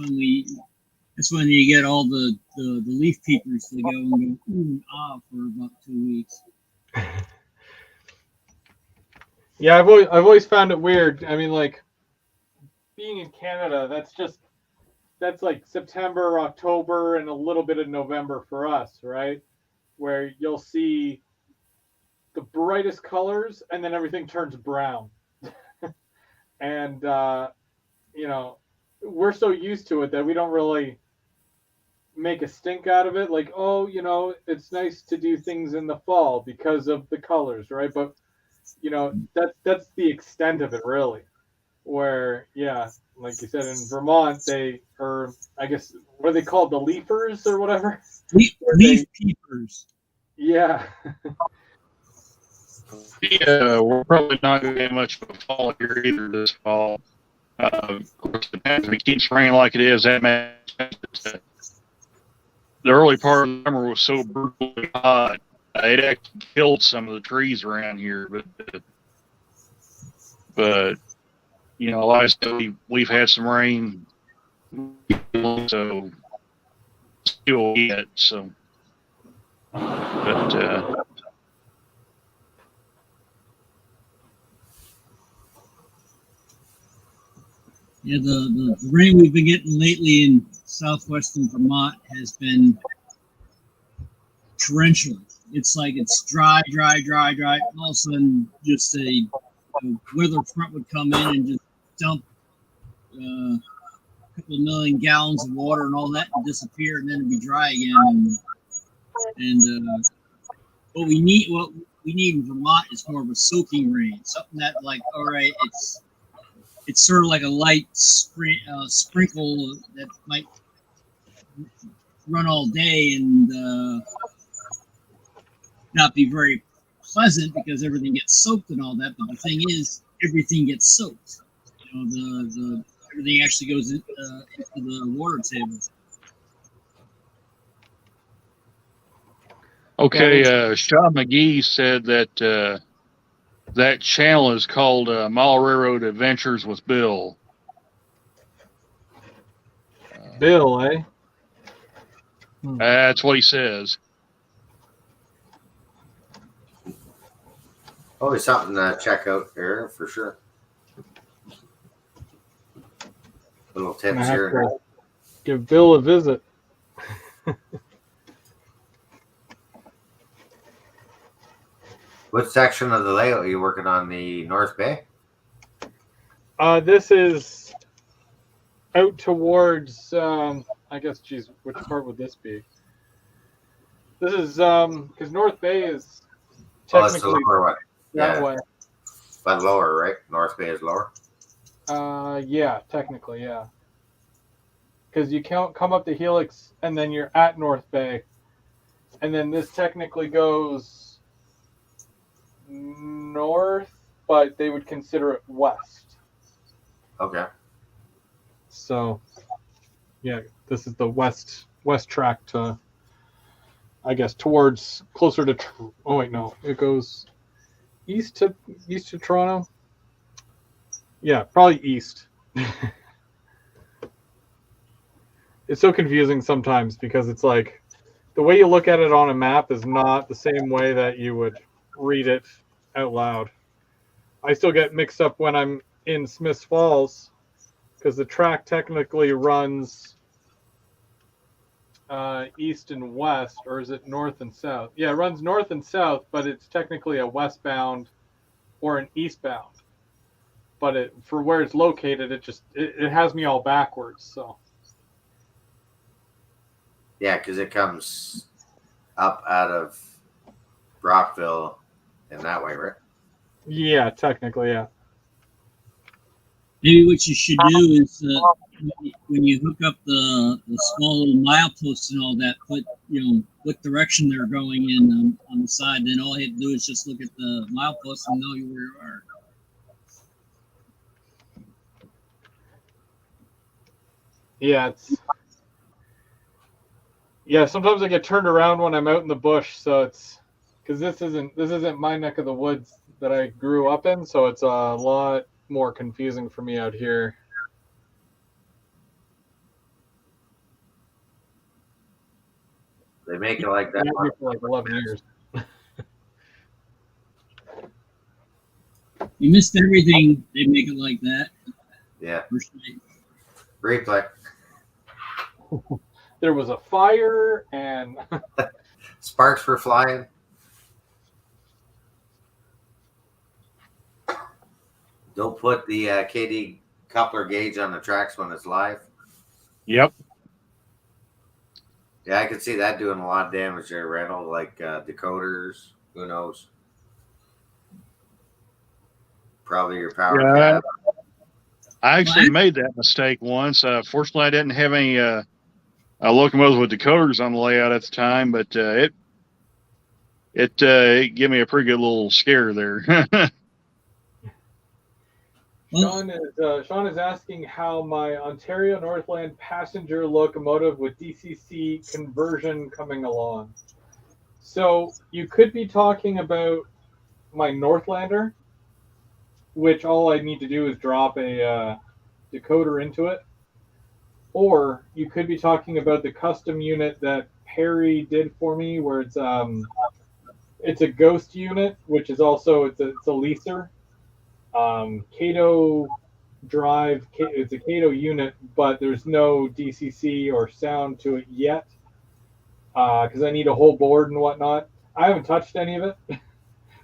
when you get all the leaf peepers to go and go ooh and ah for about 2 weeks. Yeah, I've always found it weird. I mean, like, being in Canada, that's like September, October, and a little bit of November for us, right? Where you'll see the brightest colors, and then everything turns brown. And you know, we're so used to it that we don't really make a stink out of it. Like, oh, you know, it's nice to do things in the fall because of the colors, right? But you know, that's the extent of it, really. Where, yeah, like you said, in Vermont, I guess, what are they called, the leafers or whatever? Leaf peepers. Yeah. Yeah, we're probably not going to get much of a fall here either this fall. Of course, if it keeps raining like it is, that makes the early part of the summer was so brutally hot. It actually killed some of the trees around here, but you know, like I said, we've had some rain, so still yet. So, but yeah, the rain we've been getting lately in southwestern Vermont has been torrential. It's like it's dry, and all of a sudden just a weather front would come in and just dump a couple of million gallons of water and all that and disappear, and then it'd be dry again. And what we need in Vermont is more of a soaking rain, something that, like, all right, it's sort of like a light sprinkle that might run all day and not be very pleasant because everything gets soaked and all that. But the thing is, everything gets soaked. You know, the everything actually goes into the water table. okay, Sean McGee said that that channel is called Mile Railroad Adventures with Bill. Bill, eh? That's what he says. Always something to check out there for sure. Little tips here. Give Bill a visit. What section of the layout are you working on? The North Bay? This is out towards, I guess, geez, which part would this be? This is, because North Bay is technically the lower one. that Yeah. way. But lower, right? North Bay is lower. Yeah, technically, yeah. Because you can't come up the Helix and then you're at North Bay, and then this technically goes north, but they would consider it west. Okay. So, yeah, this is the west track to, I guess, towards closer to. Oh wait, no, it goes east to Toronto. Yeah, probably east. It's so confusing sometimes because it's like the way you look at it on a map is not the same way that you would read it out loud. I still get mixed up when I'm in Smiths Falls because the track technically runs east and west, or is it north and south? Yeah, it runs north and south, but it's technically a westbound or an eastbound. But for where it's located, it has me all backwards. So Yeah, because it comes up out of Brockville in that way, right? yeah, technically, yeah. Maybe what you should do is when you hook up the small little mileposts and all that, put what direction they're going in on the side. Then all you have to do is just look at the mileposts and know where you are. Yeah, sometimes I get turned around when I'm out in the bush, so it's because this isn't my neck of the woods that I grew up in, so it's a lot more confusing for me out here. They make it like that. For like 11 years. You missed everything. They make it like that. Yeah. First night. Replay. There was a fire and Sparks were flying. Don't put the KD coupler gauge on the tracks when it's live. Yep. Yeah, I could see that doing a lot of damage there, Randall. Like decoders, who knows? Probably your power cab. I actually made that mistake once. Fortunately, I didn't have any locomotives with decoders on the layout at the time, but it gave me a pretty good little scare there. Sean is asking how my Ontario Northland passenger locomotive with DCC conversion coming along. So you could be talking about my Northlander, which all I need to do is drop a decoder into it. Or you could be talking about the custom unit that Perry did for me, where it's a ghost unit, which is also it's a leaser. Cato drive, it's a Cato unit, but there's no DCC or sound to it yet because I need a whole board and whatnot. I haven't touched any of it,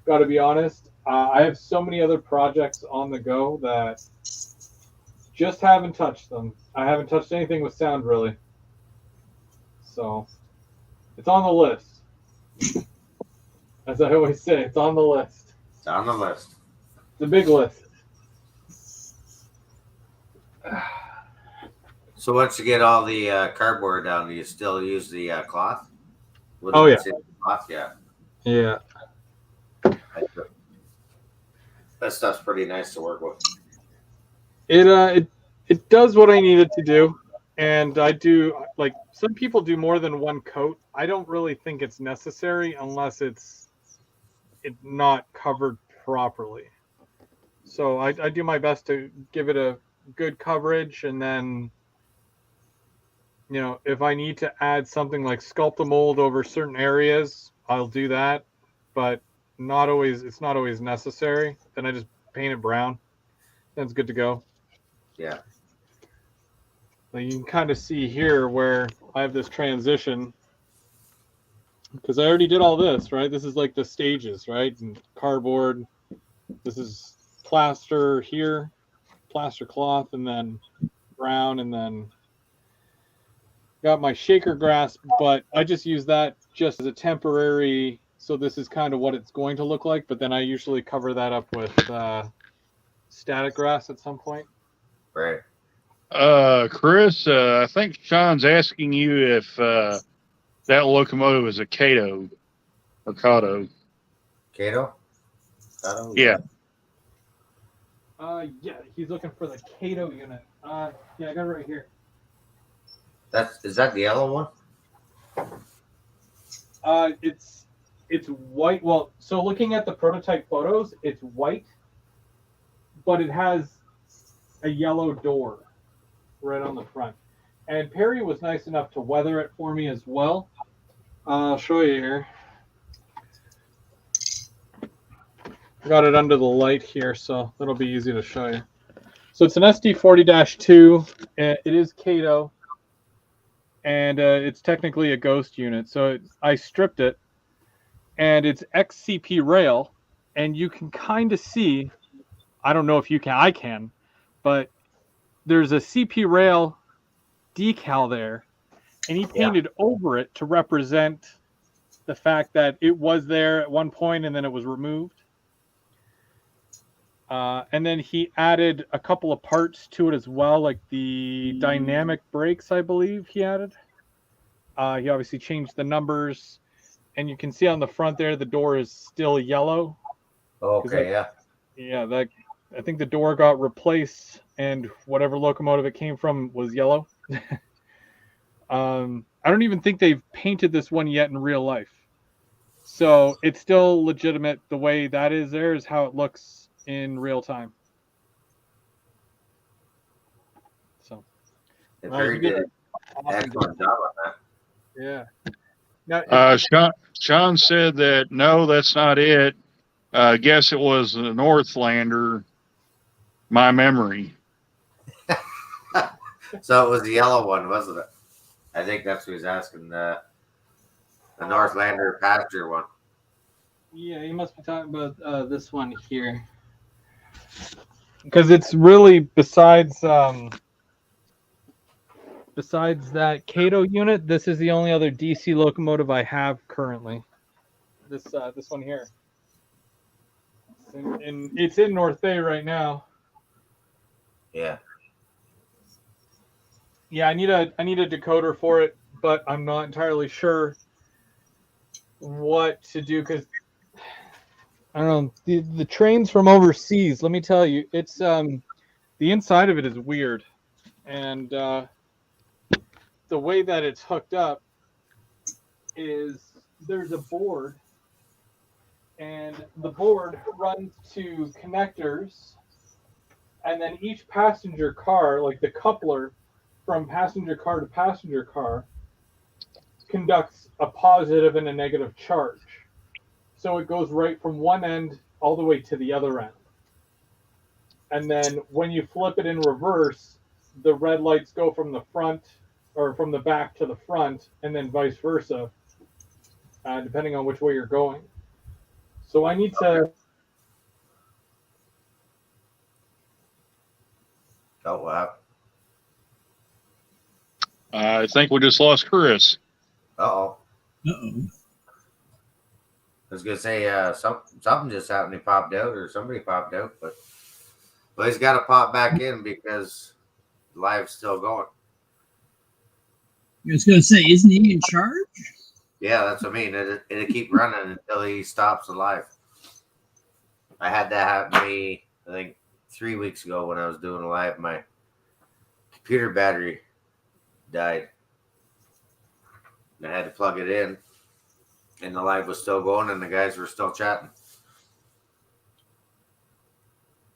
got to be honest. I have so many other projects on the go that just haven't touched them. I haven't touched anything with sound really. So it's on the list. As I always say, it's on the list. It's on the list. It's a big list. So once you get all the cardboard down, do you still use the cloth? Oh, yeah. Cloth? Yeah. Yeah. That stuff's pretty nice to work with. It does what I need it to do, and I do like some people do more than one coat. I don't really think it's necessary unless it's not covered properly. So I do my best to give it a good coverage, and then if I need to add something like sculpt a mold over certain areas, I'll do that, but it's not always necessary. Then I just paint it brown. Then it's good to go. Yeah. Like you can kind of see here where I have this transition because I already did all this, right? This is like the stages, right? And cardboard. This is plaster here, plaster cloth, and then brown, and then got my shaker grass, but I just use that just as a temporary. So this is kind of what it's going to look like, but then I usually cover that up with static grass at some point. Right. Chris, I think Sean's asking you if that locomotive is a Cato or Cato. Cato? Cato? Yeah. Yeah, he's looking for the Cato unit. Yeah, I got it right here. Is that the yellow one? It's white. Well, so looking at the prototype photos, it's white, but it has a yellow door right on the front. And Perry was nice enough to weather it for me as well. I'll show you here. I got it under the light here, so that'll be easy to show you. So it's an SD40-2. It is Cato. and it's technically a ghost unit. So I stripped it, and it's XCP rail, and you can kind of see. I don't know if you can. I can, but there's a CP rail decal there, and he painted over it to represent the fact that it was there at one point and then it was removed. And then he added a couple of parts to it as well, like the dynamic brakes, I believe he added. He obviously changed the numbers, and you can see on the front there the door is still yellow. Okay, Yeah, that I think the door got replaced, and whatever locomotive it came from was yellow. I don't even think they've painted this one yet in real life. So it's still legitimate. The way that is there is how it looks in real time. So very good. Excellent job on that. Yeah. Now, Sean said that no, that's not it. I guess it was the Northlander. My memory. So it was the yellow one, wasn't it? I think that's what he was asking. The Northlander passenger one. Yeah, you must be talking about this one here, because it's really besides that Cato unit, this is the only other DC locomotive I have currently. This one here, and it's in North Bay right now. Yeah. Yeah, I need a decoder for it, but I'm not entirely sure what to do because I don't know the trains from overseas. Let me tell you, it's the inside of it is weird, and the way that it's hooked up is there's a board, and the board runs to connectors, and then each passenger car, like the coupler from passenger car to passenger car, conducts a positive and a negative charge. So it goes right from one end all the way to the other end. And then when you flip it in reverse, the red lights go from the front or from the back to the front, and then vice versa, depending on which way you're going. So I need to. Oh, wow. I think we just lost Chris. Uh-oh. I was gonna say something just happened. He popped out, or somebody popped out, but he's got to pop back in because live's still going. I was gonna say, isn't he in charge? Yeah, that's what I mean. It'll keep running until he stops the live. I had that happen to me, I think, 3 weeks ago when I was doing a live. My computer battery died. I had to plug it in, and the live was still going, and the guys were still chatting.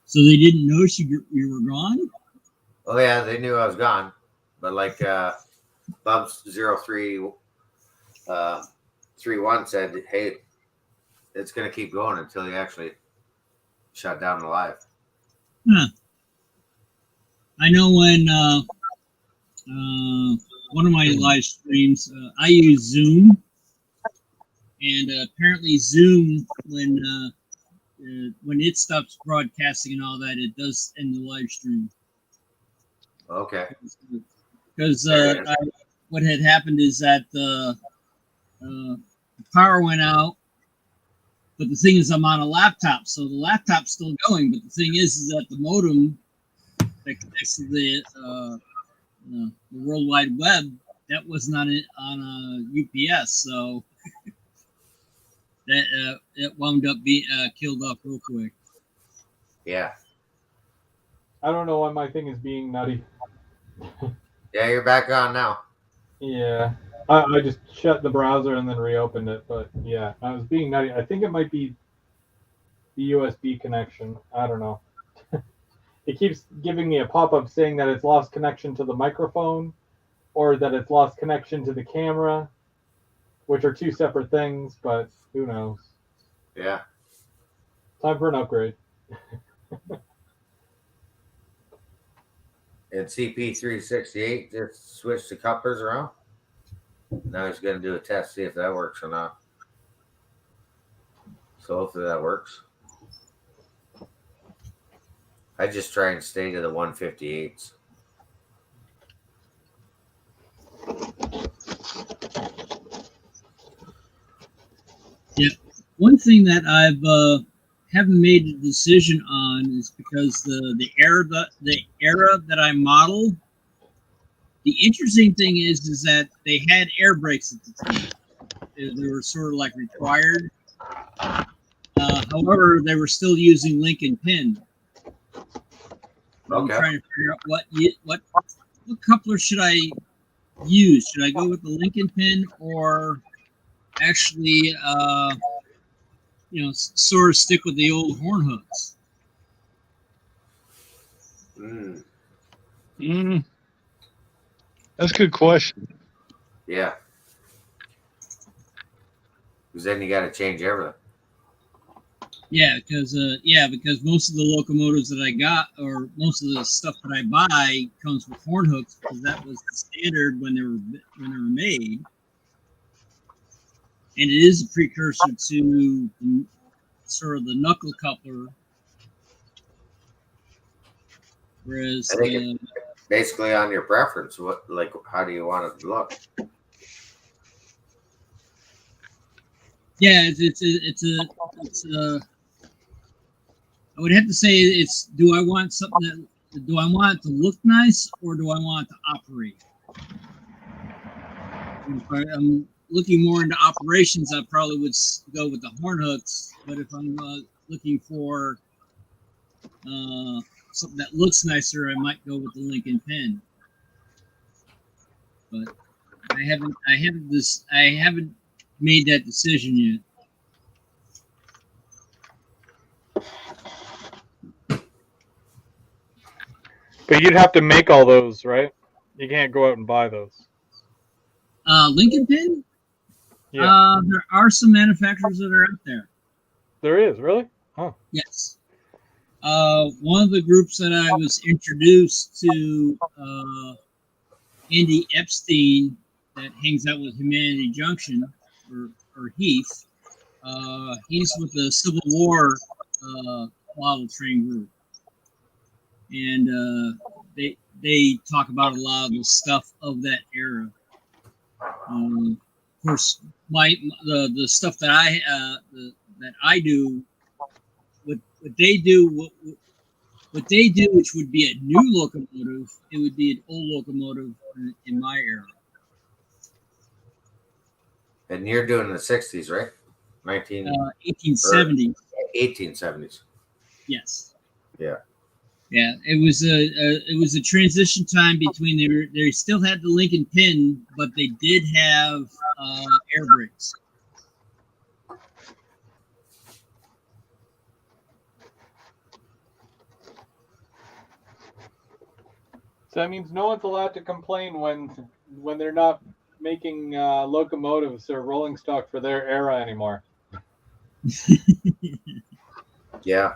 So they didn't know you were gone? Oh yeah, they knew I was gone, but like Bubs 0331 said, hey, it's gonna keep going until you actually shut down the live. Huh. I know when one of my live streams, I use Zoom, and apparently Zoom, when it stops broadcasting and all that, it does end the live stream. Okay. Because what had happened is that the power went out, but the thing is, I'm on a laptop, so the laptop's still going. But the thing is that the modem that connects to the World Wide Web, that wasn't on a UPS, so that it wound up being killed off real quick. Yeah. I don't know why my thing is being nutty. Yeah, you're back on now. Yeah. I just shut the browser and then reopened it, but yeah, I was being nutty. I think it might be the USB connection. I don't know. It keeps giving me a pop-up saying that it's lost connection to the microphone or that it's lost connection to the camera, which are two separate things, but who knows? Yeah. Time for an upgrade. And CP368 just switched the couplers around? Now he's going to do a test, see if that works or not. So hopefully that works. I just try and stay to the 158s. Yeah. One thing that I've haven't made a decision on is because the era that I model. The interesting thing is that they had air brakes at the time. They were sort of like required. However, they were still using link and pin. I'm trying to figure out what coupler should I use? Should I go with the link and pin or actually, sort of stick with the old horn hooks? That's a good question. Yeah. Because then you got to change everything. Yeah, because most of the locomotives that I got, or most of the stuff that I buy, comes with horn hooks because that was the standard when they were made, and it is a precursor to sort of the knuckle coupler. Whereas, I think it's basically on your preference. How do you want it to look? Yeah, I would have to say it's. Do I want something that? Do I want it to look nice, or do I want it to operate? If I'm looking more into operations, I probably would go with the horn hooks. But if I'm looking for something that looks nicer, I might go with the link and pin. But I haven't made that decision yet. But you'd have to make all those, right? You can't go out and buy those. Link and pin? Yeah. There are some manufacturers that are out there. There is, really? Huh. Yes. One of the groups that I was introduced to, Andy Epstein, that hangs out with Humanity Junction, or Heath. He's with the Civil War model train group, and they talk about a lot of the stuff of that era. Of course, the stuff that I do, what they do, which would be a new locomotive, it would be an old locomotive in my era. And you're doing the 60s, right? 1870s. 1870s. Yes. Yeah. Yeah, it was a transition time between they still had the link and pin, but they did have air brakes. So that means no one's allowed to complain when they're not making locomotives or rolling stock for their era anymore. Yeah.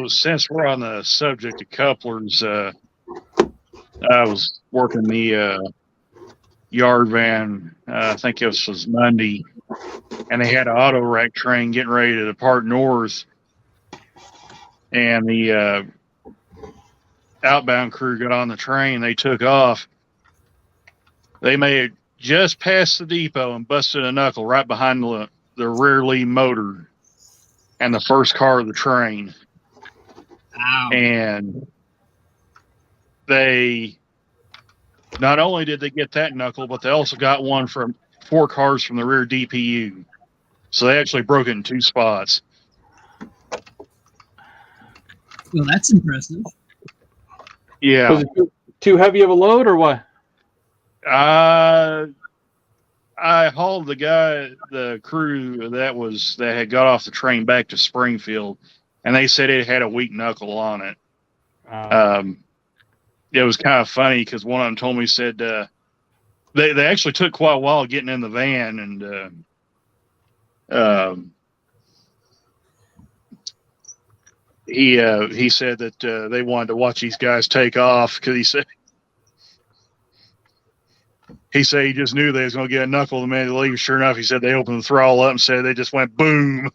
Since we're on the subject of couplers, I was working the yard van. I think it was Monday, and they had an auto rack train getting ready to depart north, and the outbound crew got on the train. They took off. They made it just past the depot and busted a knuckle right behind the rear lead motor and the first car of the train. Ow. And they not only did they get that knuckle, but they also got one from 4 cars from the rear DPU. So they actually broke it in 2 spots. Well, that's impressive. Yeah. Was it too heavy of a load or what? I hauled the crew that had got off the train back to Springfield, and they said it had a weak knuckle on it. It was kind of funny because one of them told me, said they actually took quite a while getting in the van, and he said that they wanted to watch these guys take off because he said He said he just knew they was going to get a knuckle the minute they leave. Sure enough, he said they opened the throttle up and said they just went boom.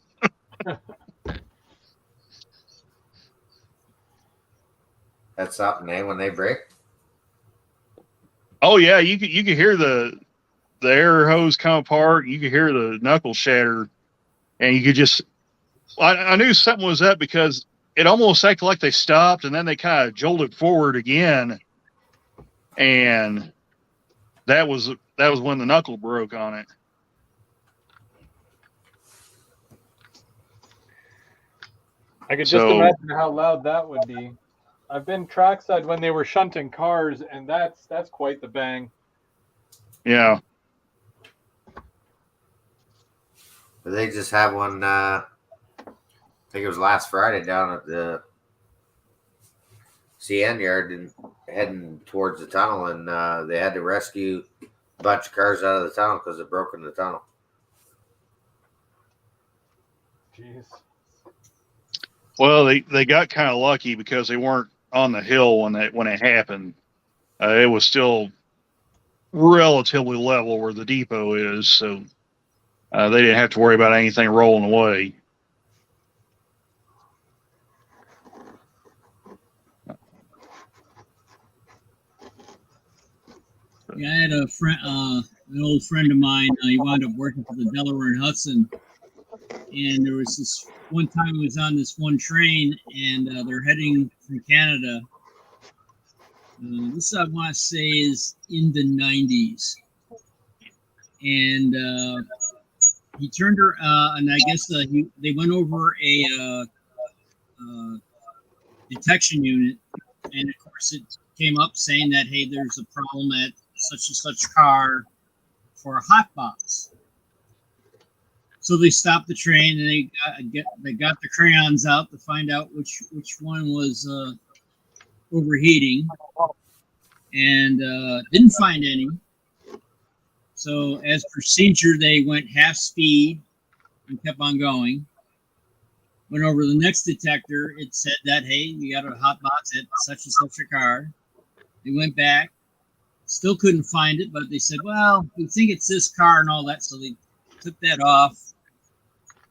That's something, eh? When they break. Oh yeah, you could hear the air hose come apart. You could hear the knuckle shatter, and you could just. I knew something was up because it almost acted like they stopped, and then they kind of jolted forward again, and that was when the knuckle broke on it. I could just imagine how loud that would be. I've been trackside when they were shunting cars, and that's quite the bang. Yeah. They just had one. I think it was last Friday down at the CN yard and heading towards the tunnel, and they had to rescue a bunch of cars out of the tunnel because it broke in the tunnel. Jeez. Well, they got kind of lucky because they weren't on the hill when it happened. It was still relatively level where the depot is, so they didn't have to worry about anything rolling away. Yeah, I had a friend, an old friend of mine. He wound up working for the Delaware and Hudson, and there was this one time he was on this one train, and they're heading from Canada. This I want to say is in the 90s, and he turned her, and I guess they went over a detection unit, and of course it came up saying that, hey, there's a problem at such and such car for a hot box. So they stopped the train and they got the crayons out to find out which one was overheating, and didn't find any. So as procedure, they went half speed and kept on going. Went over the next detector. It said that, hey, we got a hot box at such and such a car. They went back, still couldn't find it, but they said, well, we think it's this car and all that. So they took that off,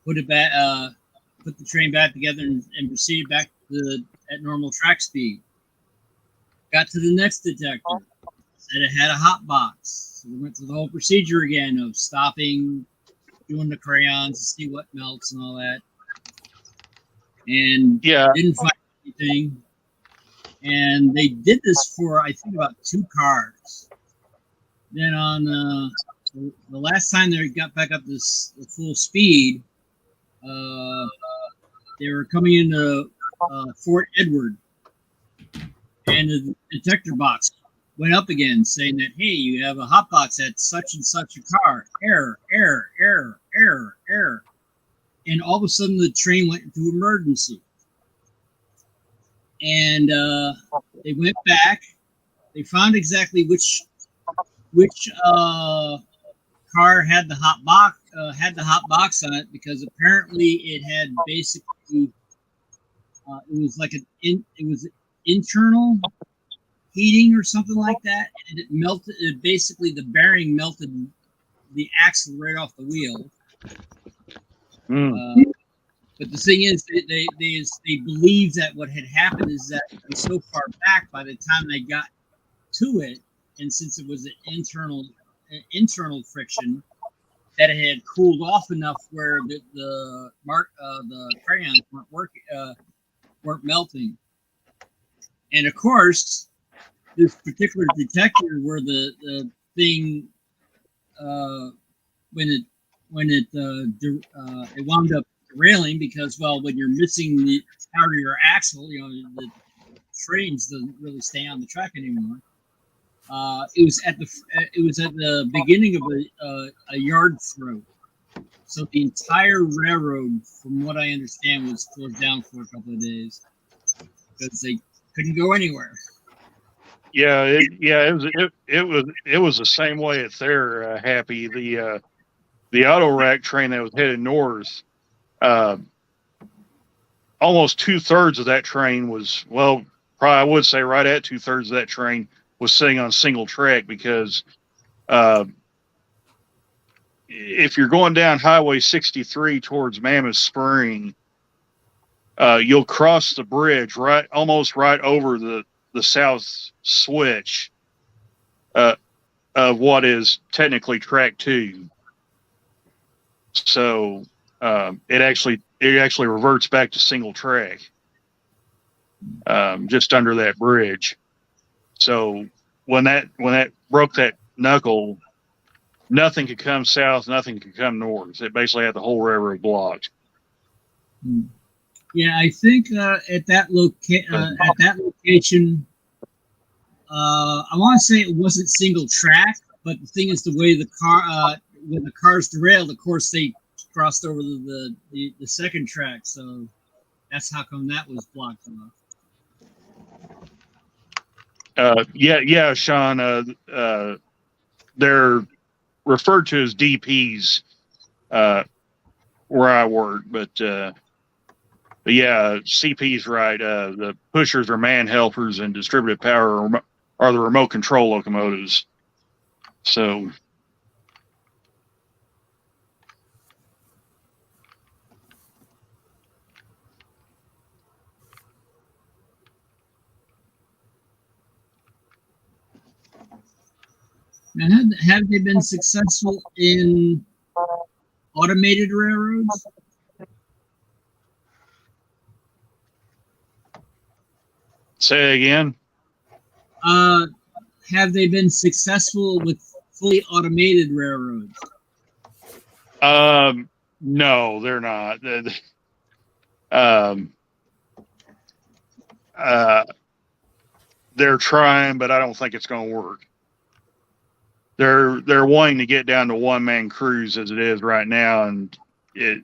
put it back, put the train back together, and proceeded back at normal track speed. Got to the next detector, said it had a hot box. So we went through the whole procedure again of stopping, doing the crayons to see what melts and all that. And didn't find anything. And they did this for, I think, about 2 cars. Then on the last time they got back up to full speed, they were coming into Fort Edward, and the detector box went up again saying that, hey, you have a hot box at such and such a car. Error, error, error, error, error. And all of a sudden the train went into emergency. And they went back. They found exactly which car had the hot box on it, because apparently it had basically it was like it was internal heating or something like that, and it melted. Basically, the bearing melted the axle right off the wheel. But the thing is, they believe that what had happened is that it was so far back by the time they got to it, and since it was an internal friction, that it had cooled off enough where the crayons weren't melting. And of course, this particular detector where the thing when it wound up derailing, because, well, when you're missing the out of your axle, the trains doesn't really stay on the track anymore. It was at the beginning of a yard throat, so the entire railroad, from what I understand, was closed down for a couple of days because they couldn't go anywhere. Yeah, it was the same way at there. Happy the auto rack train that was headed north. Almost 2/3 of that train was, well, probably I would say right at 2/3 of that train was sitting on single track, because if you're going down Highway 63 towards Mammoth Spring, you'll cross the bridge almost right over the south switch of what is technically track 2. So it actually reverts back to single track just under that bridge. So when that broke that knuckle, nothing could come south, nothing could come north. It basically had the whole railroad blocked. Yeah, I think at that location, I want to say it wasn't single track, but the thing is, the way the car when the cars derailed, of course they crossed over the second track, so that's how come that was blocked off. Yeah, Sean. They're referred to as DPs where I work, but yeah, CP's right. The pushers are man helpers, and distributed power are the remote control locomotives. So. And have they been successful in automated railroads? Say again. Have they been successful with fully automated railroads? No, they're not. They're trying, but I don't think it's going to work. They're wanting to get down to one-man crews as it is right now, and I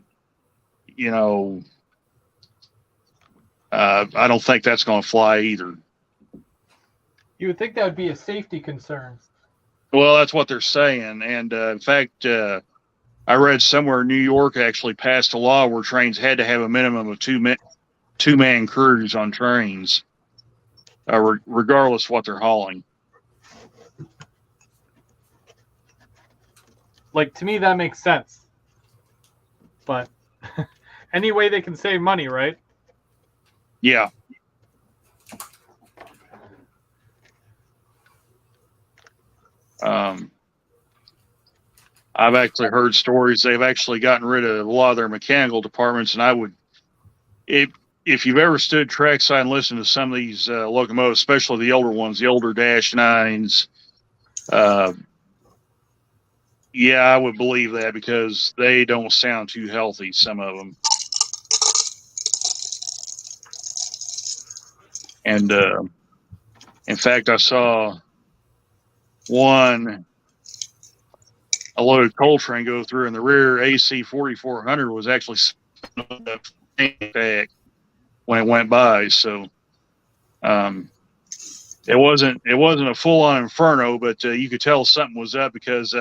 don't think that's going to fly either. You would think that would be a safety concern. Well, that's what they're saying, and in fact, I read somewhere New York actually passed a law where trains had to have a minimum of two-man crews on trains, regardless of what they're hauling. Like, to me, that makes sense. But any way they can save money, right? Yeah. I've actually heard stories. They've actually gotten rid of a lot of their mechanical departments, and if you've ever stood trackside and listened to some of these locomotives, especially the older ones, the older Dash 9s, yeah, I would believe that because they don't sound too healthy, some of them. And in fact, I saw a loaded coal train go through, and the rear AC 4400 was actually back when it went by. So it wasn't a full-on inferno, but you could tell something was up because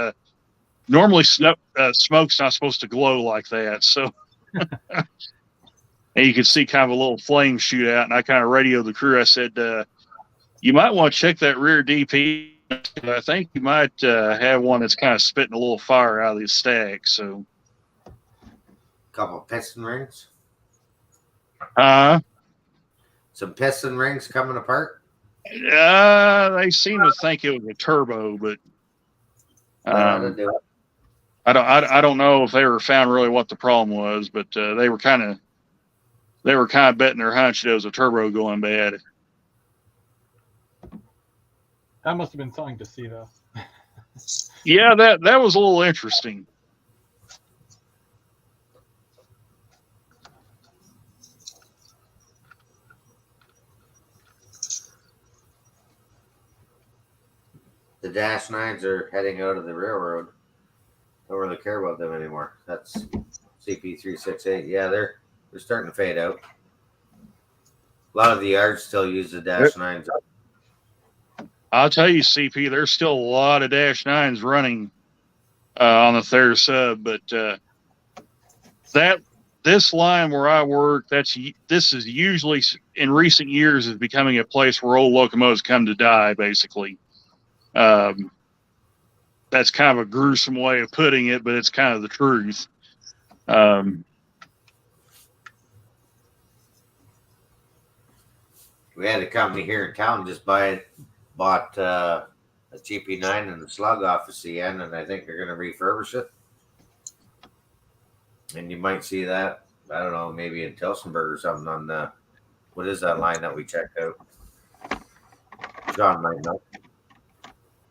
normally smoke's not supposed to glow like that. So and you could see kind of a little flame shoot out, and I kind of radioed the crew. I said, you might want to check that rear DP. I think you might have one that's kind of spitting a little fire out of the stack. So, a couple of piston rings. Some piston rings coming apart. They seem to think it was a turbo, but I don't know if they ever found really what the problem was. But they were kind of betting their hunch that it was a turbo going bad. That must have been something to see, though. Yeah, that was a little interesting. The Dash 9s are heading out of the railroad. Don't really care about them anymore. That's CP368. Yeah, they're starting to fade out. A lot of the yards still use the Dash 9s. I'll tell you, CP, there's still a lot of Dash 9s running on the Thayer sub, but this line where I work, this is usually in recent years is becoming a place where old locomotives come to die, basically. that's kind of a gruesome way of putting it, but it's kind of the truth. We had a company here in town just bought a GP9 and the slug off of CN, and I think they're going to refurbish it. And you might see that, I don't know, maybe in Tillsonburg or something on the, what is that line that we checked out? John might know.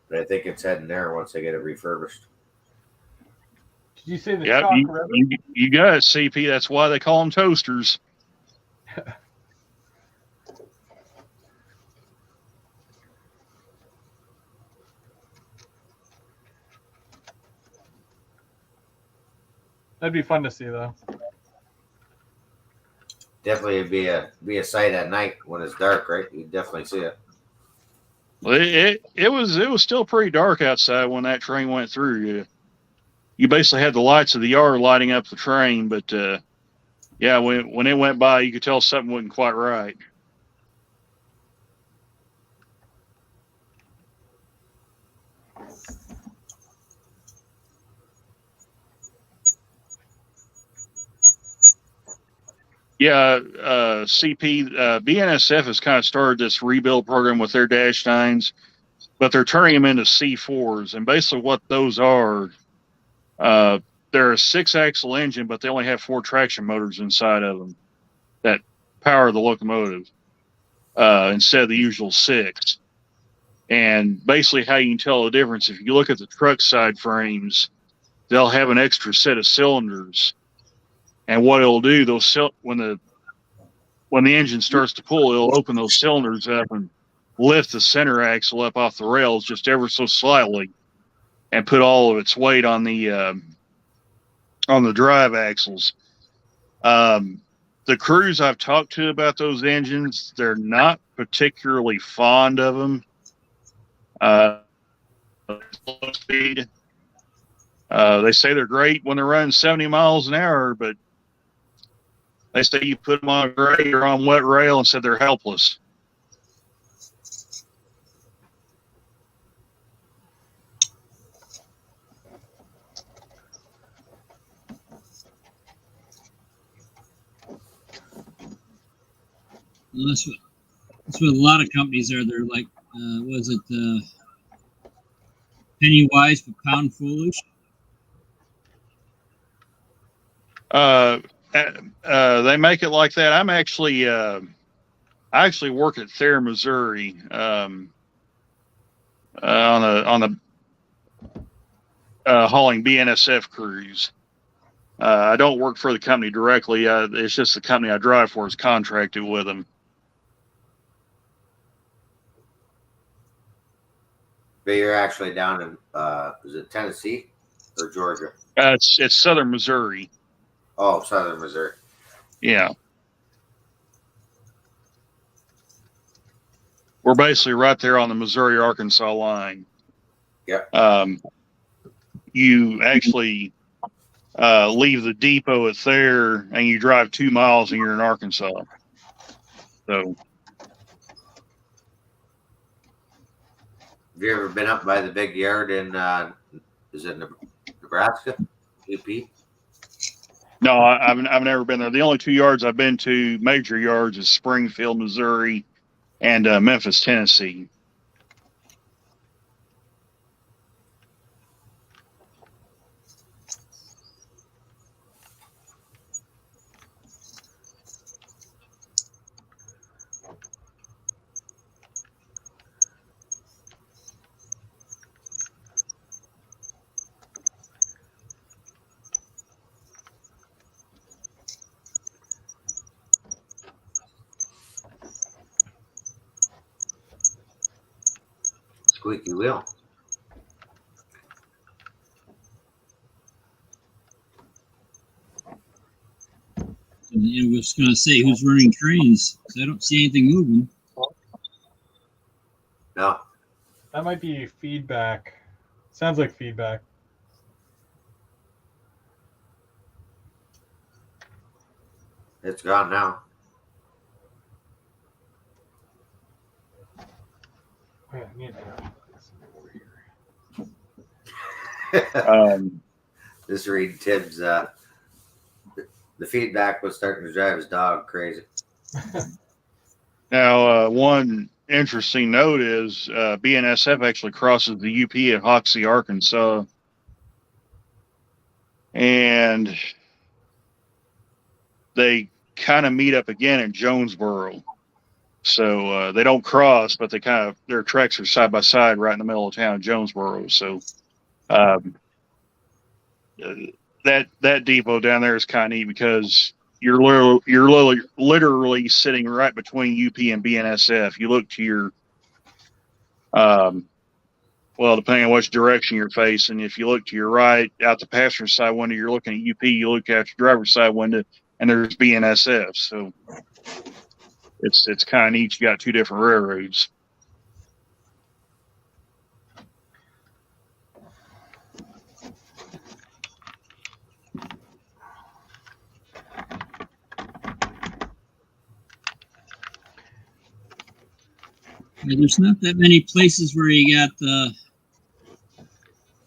But I think it's heading there once they get it refurbished. Did you say the Yeah, Chalk River? you got it, CP. That's why they call them toasters. That'd be fun to see, though. Definitely be a sight at night when it's dark, right? You definitely see it. Well, it was still pretty dark outside when that train went through. You basically had the lights of the yard lighting up the train, but yeah, when it went by, you could tell something wasn't quite right. Yeah, CP, BNSF has kind of started this rebuild program with their Dash 9s, but they're turning them into C4s. And basically what those are, they're a 6-axle engine, but they only have 4 traction motors inside of them that power the locomotive instead of the usual 6. And basically how you can tell the difference, if you look at the truck side frames, they'll have an extra set of cylinders. And what it'll do, when the engine starts to pull, it'll open those cylinders up and lift the center axle up off the rails just ever so slightly, and put all of its weight on the drive axles. The crews I've talked to about those engines, they're not particularly fond of them. Slow speed. They say they're great when they're running 70 miles an hour, but they say you put them on a grade or on wet rail and said they're helpless. Well, that's what a lot of companies are. They're like, was it penny wise but pound foolish? They make it like that. I actually work at Thayer, Missouri, on the hauling BNSF crews. I don't work for the company directly. It's just the company I drive for is contracted with them. But you're actually down in is it Tennessee or Georgia? It's Southern Missouri. Oh, Southern Missouri. Yeah. We're basically right there on the Missouri-Arkansas line. Yeah. You actually leave the depot at Thayer and you drive 2 miles and you're in Arkansas. So. Have you ever been up by the big yard in, is it Nebraska? UP? No, I've never been there. The only 2 yards I've been to, major yards, is Springfield, Missouri, and Memphis, Tennessee. Squeaky wheel. And I was going to say, who's running trains? 'Cause I don't see anything moving. No. That might be feedback. Sounds like feedback. It's gone now. Wait, I need to have this over here. Just read Tibbs. The feedback was starting to drive his dog crazy. Now, one interesting note is BNSF actually crosses the UP at Hoxie, Arkansas. And they kind of meet up again in Jonesboro. So they don't cross, but their tracks are side by side right in the middle of town of Jonesboro. So that depot down there is kind of neat because you're literally sitting right between UP and BNSF. You look to your well, depending on which direction you're facing, if you look to your right out the passenger side window, you're looking at UP. You look out your driver's side window, and there's BNSF. So it's kind of neat. You got two different railroads. There's not that many places where you got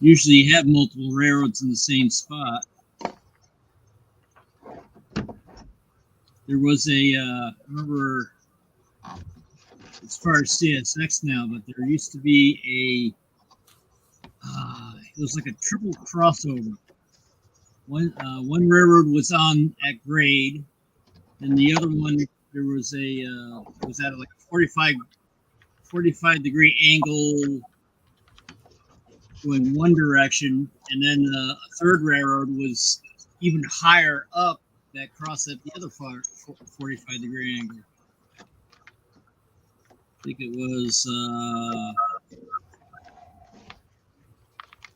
usually you have multiple railroads in the same spot. There was I remember as far as CSX now, but there used to be it was like a triple crossover. One railroad was on at grade, and the other one there was was at like a 45-degree angle going one direction, and then a third railroad was even higher up that crossed at the other 45-degree angle. I think it was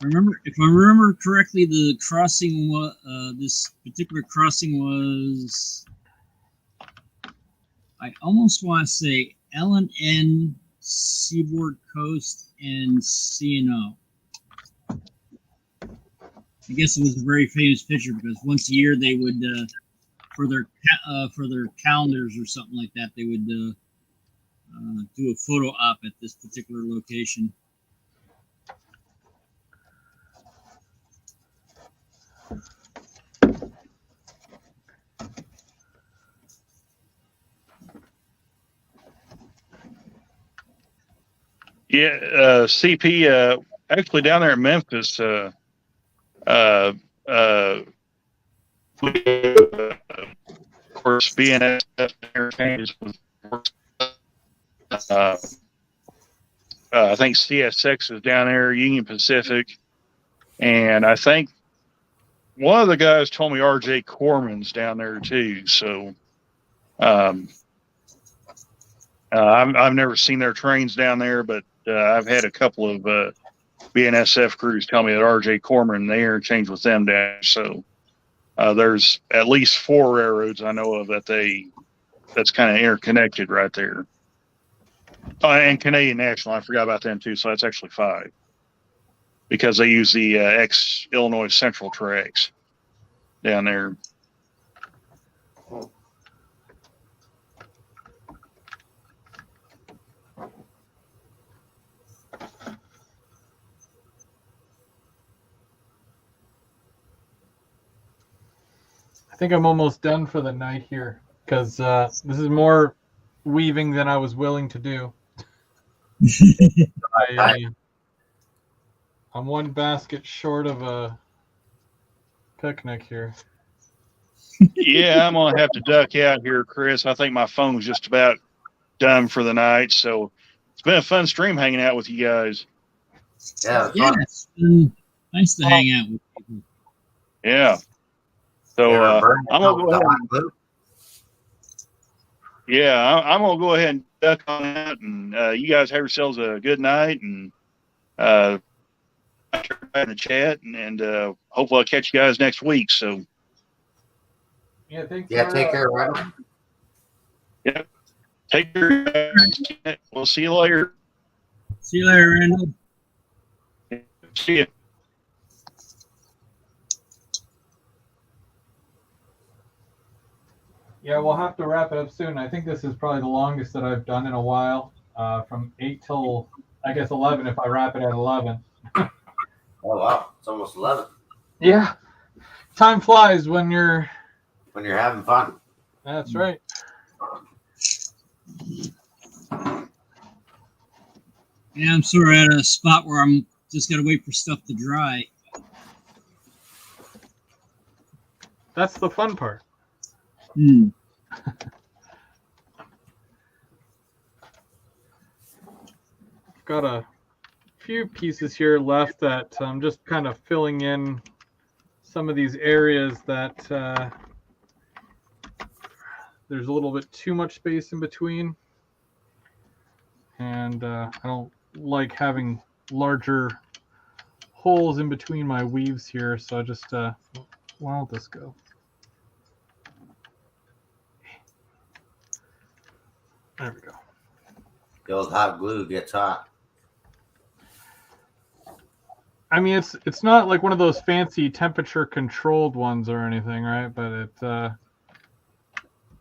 if I remember correctly, the crossing this particular crossing was, I almost want to say L&N, Seaboard Coast, and C&O. I guess it was a very famous picture because once a year they would, for their calendars or something like that, they would do a photo op at this particular location. Yeah, CP actually down there in Memphis. Of course, BNSF interchanges with. I think CSX is down there, Union Pacific, and I think one of the guys told me RJ Corman's down there too. So, I've never seen their trains down there, but I've had a couple of BNSF crews tell me that RJ Corman, they interchange with them down there. So there's at least 4 railroads I know of that's kind of interconnected right there. And Canadian National, I forgot about them too. So that's actually 5 because they use the ex-Illinois Central tracks down there. I think I'm almost done for the night here because this is more weaving than I was willing to do. I'm one basket short of a picnic here. Yeah, I'm going to have to duck out here, Chris. I think my phone's just about done for the night. So it's been a fun stream hanging out with you guys. Yeah, it's been nice to hang out with people. Yeah. So I'm gonna go ahead. I'm gonna go ahead and duck on that, and you guys have yourselves a good night, and in the chat, and hopefully I'll catch you guys next week. So yeah, thanks. Yeah, take care, Randall. Yeah, take care. We'll see you later. See you later, Randall. See you. Yeah, we'll have to wrap it up soon. I think this is probably the longest that I've done in a while, from 8 till, I guess, 11 if I wrap it at 11. Oh wow, it's almost 11 Yeah. Time flies when you're. when you're having fun. That's right. Yeah, I'm sort of at a spot where I'm just gotta wait for stuff to dry. That's the fun part. Hmm. Got a few pieces here left that I'm just kind of filling in some of these areas that there's a little bit too much space in between. And I don't like having larger holes in between my weaves here, so I just, where will this go? There we go. The old hot glue gets hot. I mean, it's not like one of those fancy temperature controlled ones or anything, right? But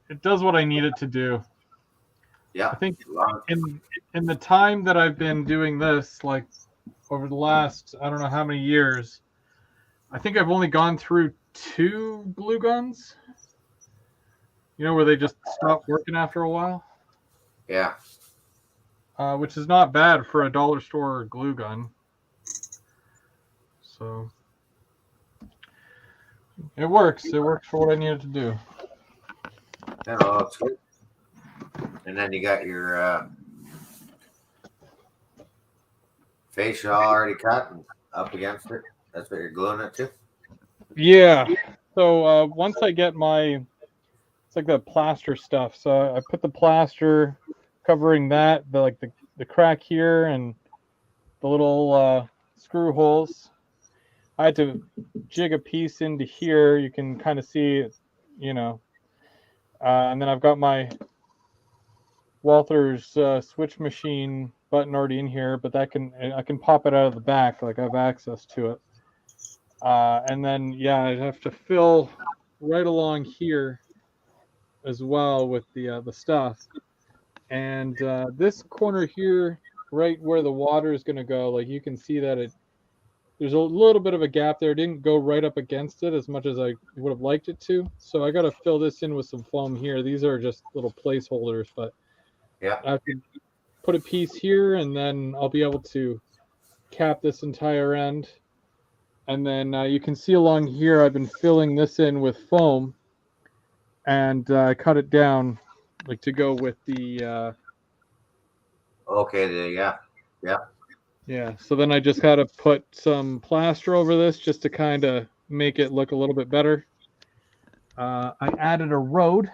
it does what I need it to do. Yeah. I think in the time that I've been doing this, like over the last I don't know how many years, I think I've only gone through 2 glue guns. You know, where they just stop working after a while. Yeah. Which is not bad for a dollar store glue gun. So it works. It works for what I needed to do. Yeah, well, that's good. And then you got your fascia already cut and up against it. That's what you're gluing it to. Yeah. So once I get it's like the plaster stuff. So I put the plaster covering that, the crack here and the little screw holes. I had to jig a piece into here. You can kind of see it, you know. And then I've got my Walther's switch machine button already in here, but I can pop it out of the back, like I have access to it. And then yeah, I have to fill right along here as well with the stuff. And this corner here, right where the water is going to go, like you can see that there's a little bit of a gap there. It didn't go right up against it as much as I would have liked it to. So I got to fill this in with some foam here. These are just little placeholders, but Yeah. I have to put a piece here, and then I'll be able to cap this entire end. And then you can see along here, I've been filling this in with foam, and I cut it down like to go with the Okay. Yeah. yeah. So then I just got to put some plaster over this just to kind of make it look a little bit better. I added a road.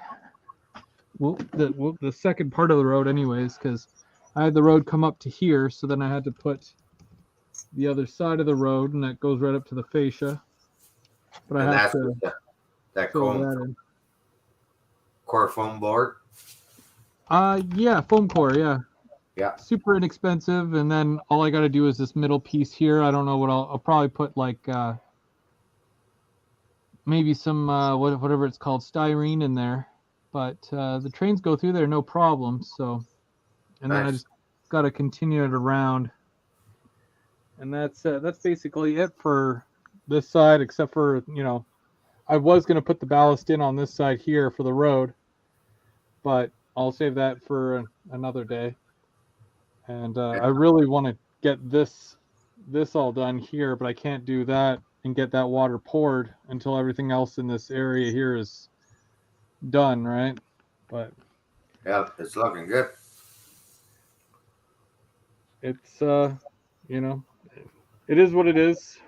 Well, the second part of the road, anyways, because I had the road come up to here, so then I had to put the other side of the road, and that goes right up to the fascia. But I And have that's to that fill that in. core foam board. Yeah, foam core, yeah. Yeah. Super inexpensive, and then all I got to do is this middle piece here. I don't know what I'll probably put like maybe some whatever it's called, styrene in there. But the trains go through there no problem. So, and then I Nice. just got to continue it around, and that's basically it for this side. Except for I was gonna put the ballast in on this side here for the road, but I'll save that for another day. And I really want to get this all done here, but I can't do that and get that water poured until everything else in this area here is done, right? But Yeah, it's looking good. it's it is what it is.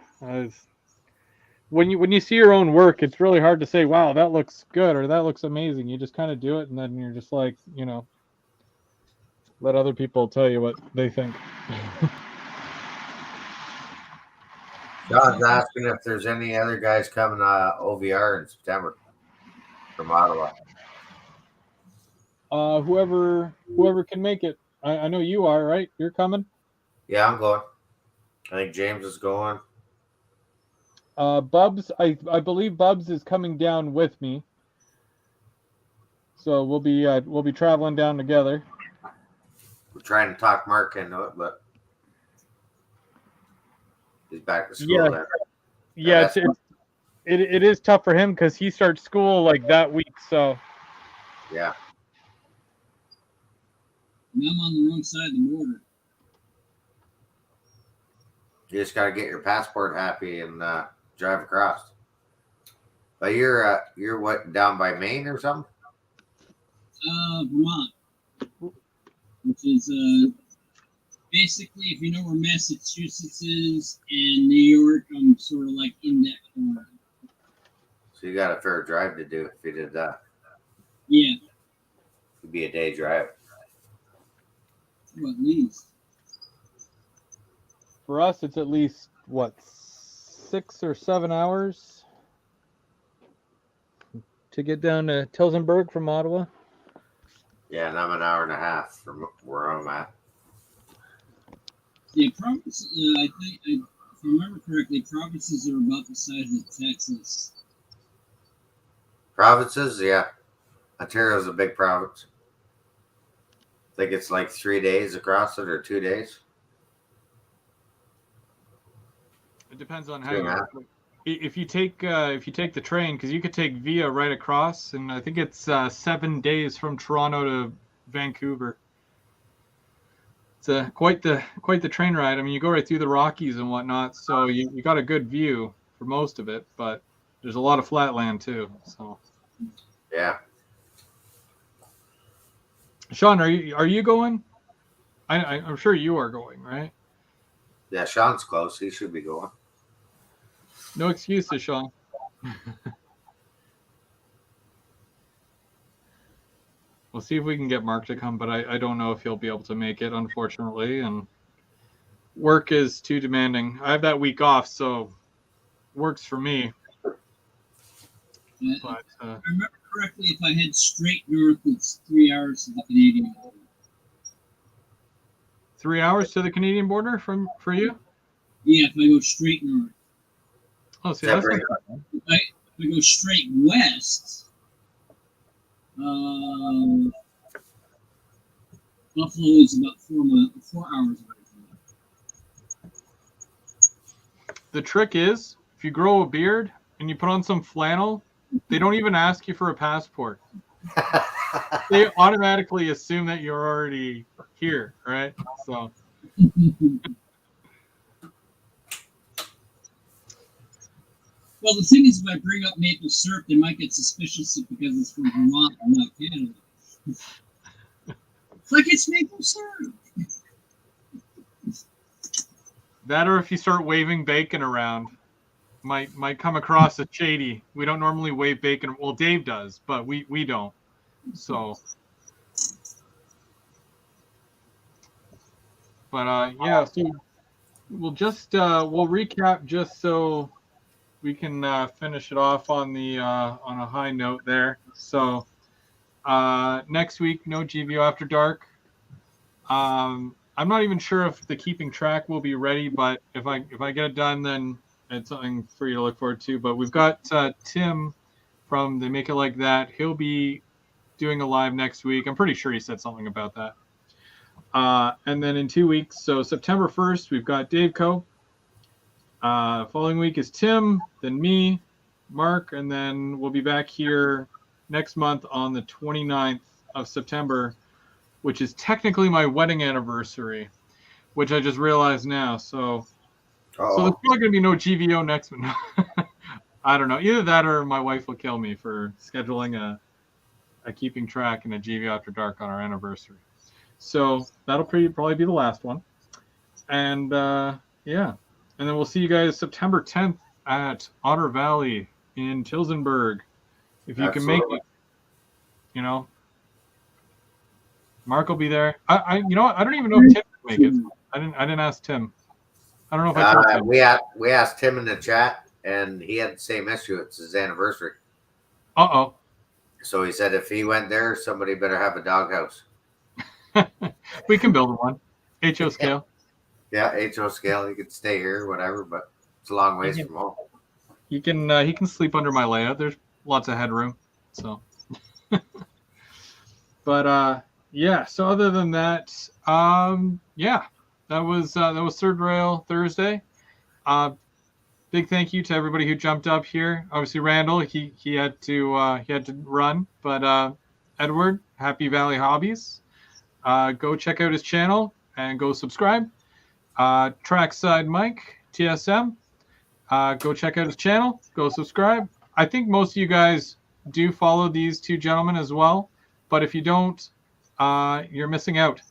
When you see your own work, it's really hard to say, wow, that looks good or that looks amazing. You just kind of do it, and then you're just like, let other people tell you what they think. John's asking if there's any other guys coming OVR in September from Ottawa. Whoever can make it. I know you are, right? You're coming. Yeah, I'm going. I think James is going. Bubs, I believe Bubs is coming down with me. So we'll be traveling down together. We're trying to talk Mark into it, but He's back to school Yeah. then. Yeah, that's- it is tough for him because he starts school like that week. So Yeah. And I'm on the wrong side of the border. You just got to get your passport happy and drive across. But you're what, down by Maine or something? Vermont, which is basically, if you know where Massachusetts is and New York, I'm sort of like in that corner. So you got a fair drive to do if you did that. Yeah, It'd be a day drive. well, at least. for us, it's at least what 6 or 7 hours to get down to Tilsonburg from Ottawa. Yeah, and I'm an hour and a half from where I'm at. Yeah, province. I think, if I remember correctly, provinces are about the size of Texas. Provinces, yeah. Ontario's a big province. I think it's like 3 days across it or 2 days. It depends on how Two you. and a half. If you take the train, because you could take Via right across, and I think it's 7 days from Toronto to Vancouver. It's quite the train ride. I mean, you go right through the Rockies and whatnot, so you got a good view for most of it, but there's a lot of flat land too. So, Yeah. Sean, are you going? I'm sure you are going, right? Yeah, Sean's close. He should be going. No excuses, Sean. We'll see if we can get Mark to come, but I don't know if he'll be able to make it, unfortunately. And work is too demanding. I have that week off, so works for me. But If I remember correctly, if I head straight north, it's 3 hours to the Canadian border. 3 hours to the Canadian border for you? Yeah, if I go straight north. Oh, see, that's Separate. If I go straight west, Buffalo is about 4 hours away from me. the trick is if you grow a beard and you put on some flannel, they don't even ask you for a passport. They automatically assume that you're already here, right? So Well, the thing is, if I bring up maple syrup, they might get suspicious because it's from Vermont and not Canada. It's like it's maple syrup. that, or if you start waving bacon around, might come across as shady. We don't normally wave bacon. Well, Dave does, but we don't. So, but yeah. So we'll recap just so we can finish it off on a high note there. So next week, no GVO After Dark. I'm not even sure if the keeping track will be ready, but if I get it done, then it's something for you to look forward to. But we've got Tim from They Make It Like That. He'll be doing a live next week. I'm pretty sure he said something about that. And then in 2 weeks, so September 1st, we've got Dave Co. Following week is Tim, then me, Mark, and then we'll be back here next month on the 29th of September, which is technically my wedding anniversary, which I just realized now. So there's probably going to be no GVO next month. I don't know. Either that or my wife will kill me for scheduling a keeping track and a GVO After Dark on our anniversary. So that'll probably be the last one. And yeah. And then we'll see you guys September 10th at Otter Valley in Tilsonburg. If you can make it, you know. Mark will be there. You know what? I don't even know if Tim can make it. I didn't ask Tim. I don't know if I told Tim. We asked Tim in the chat, and he had the same issue. It's his anniversary. Uh-oh. So he said if he went there, somebody better have a doghouse. We can build one. HO scale. Yeah, HO scale. He could stay here, whatever, but it's a long ways from home. He can sleep under my layout. There's lots of headroom. So but yeah, so other than that, yeah, that was Third Rail Thursday. Big thank you to everybody who jumped up here. Obviously, Randall, he had to run, but Edward, Happy Valley Hobbies, go check out his channel and go subscribe. Trackside Mike, TSM, go check out his channel, go subscribe. I think most of you guys do follow these two gentlemen as well, but if you don't, you're missing out.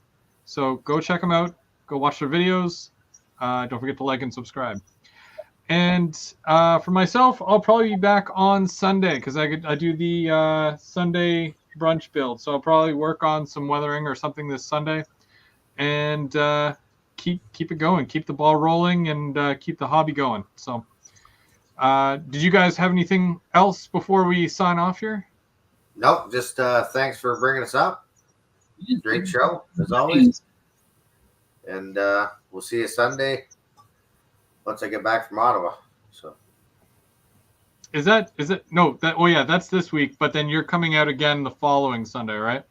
So go check them out, go watch their videos. Don't forget to like and subscribe. And for myself, I'll probably be back on Sunday because I do the Sunday brunch build. So I'll probably work on some weathering or something this Sunday, and keep it going, keep the ball rolling, and keep the hobby going. So, did you guys have anything else before we sign off here? Nope. Just thanks for bringing us up. Great show as always. And we'll see you Sunday once I get back from Ottawa. So is it no that oh yeah, that's this week, but then you're coming out again the following Sunday, right?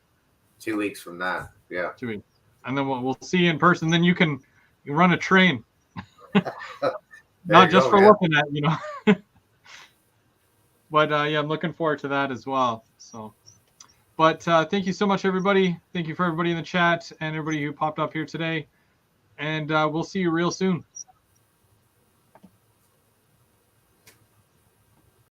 2 weeks from that. Yeah. 2 weeks. And then we'll see you in person. Then you can run a train. Not just for looking at, you know. But yeah, I'm looking forward to that as well. So but thank you so much, everybody. Thank you for everybody in the chat and everybody who popped up here today. And we'll see you real soon.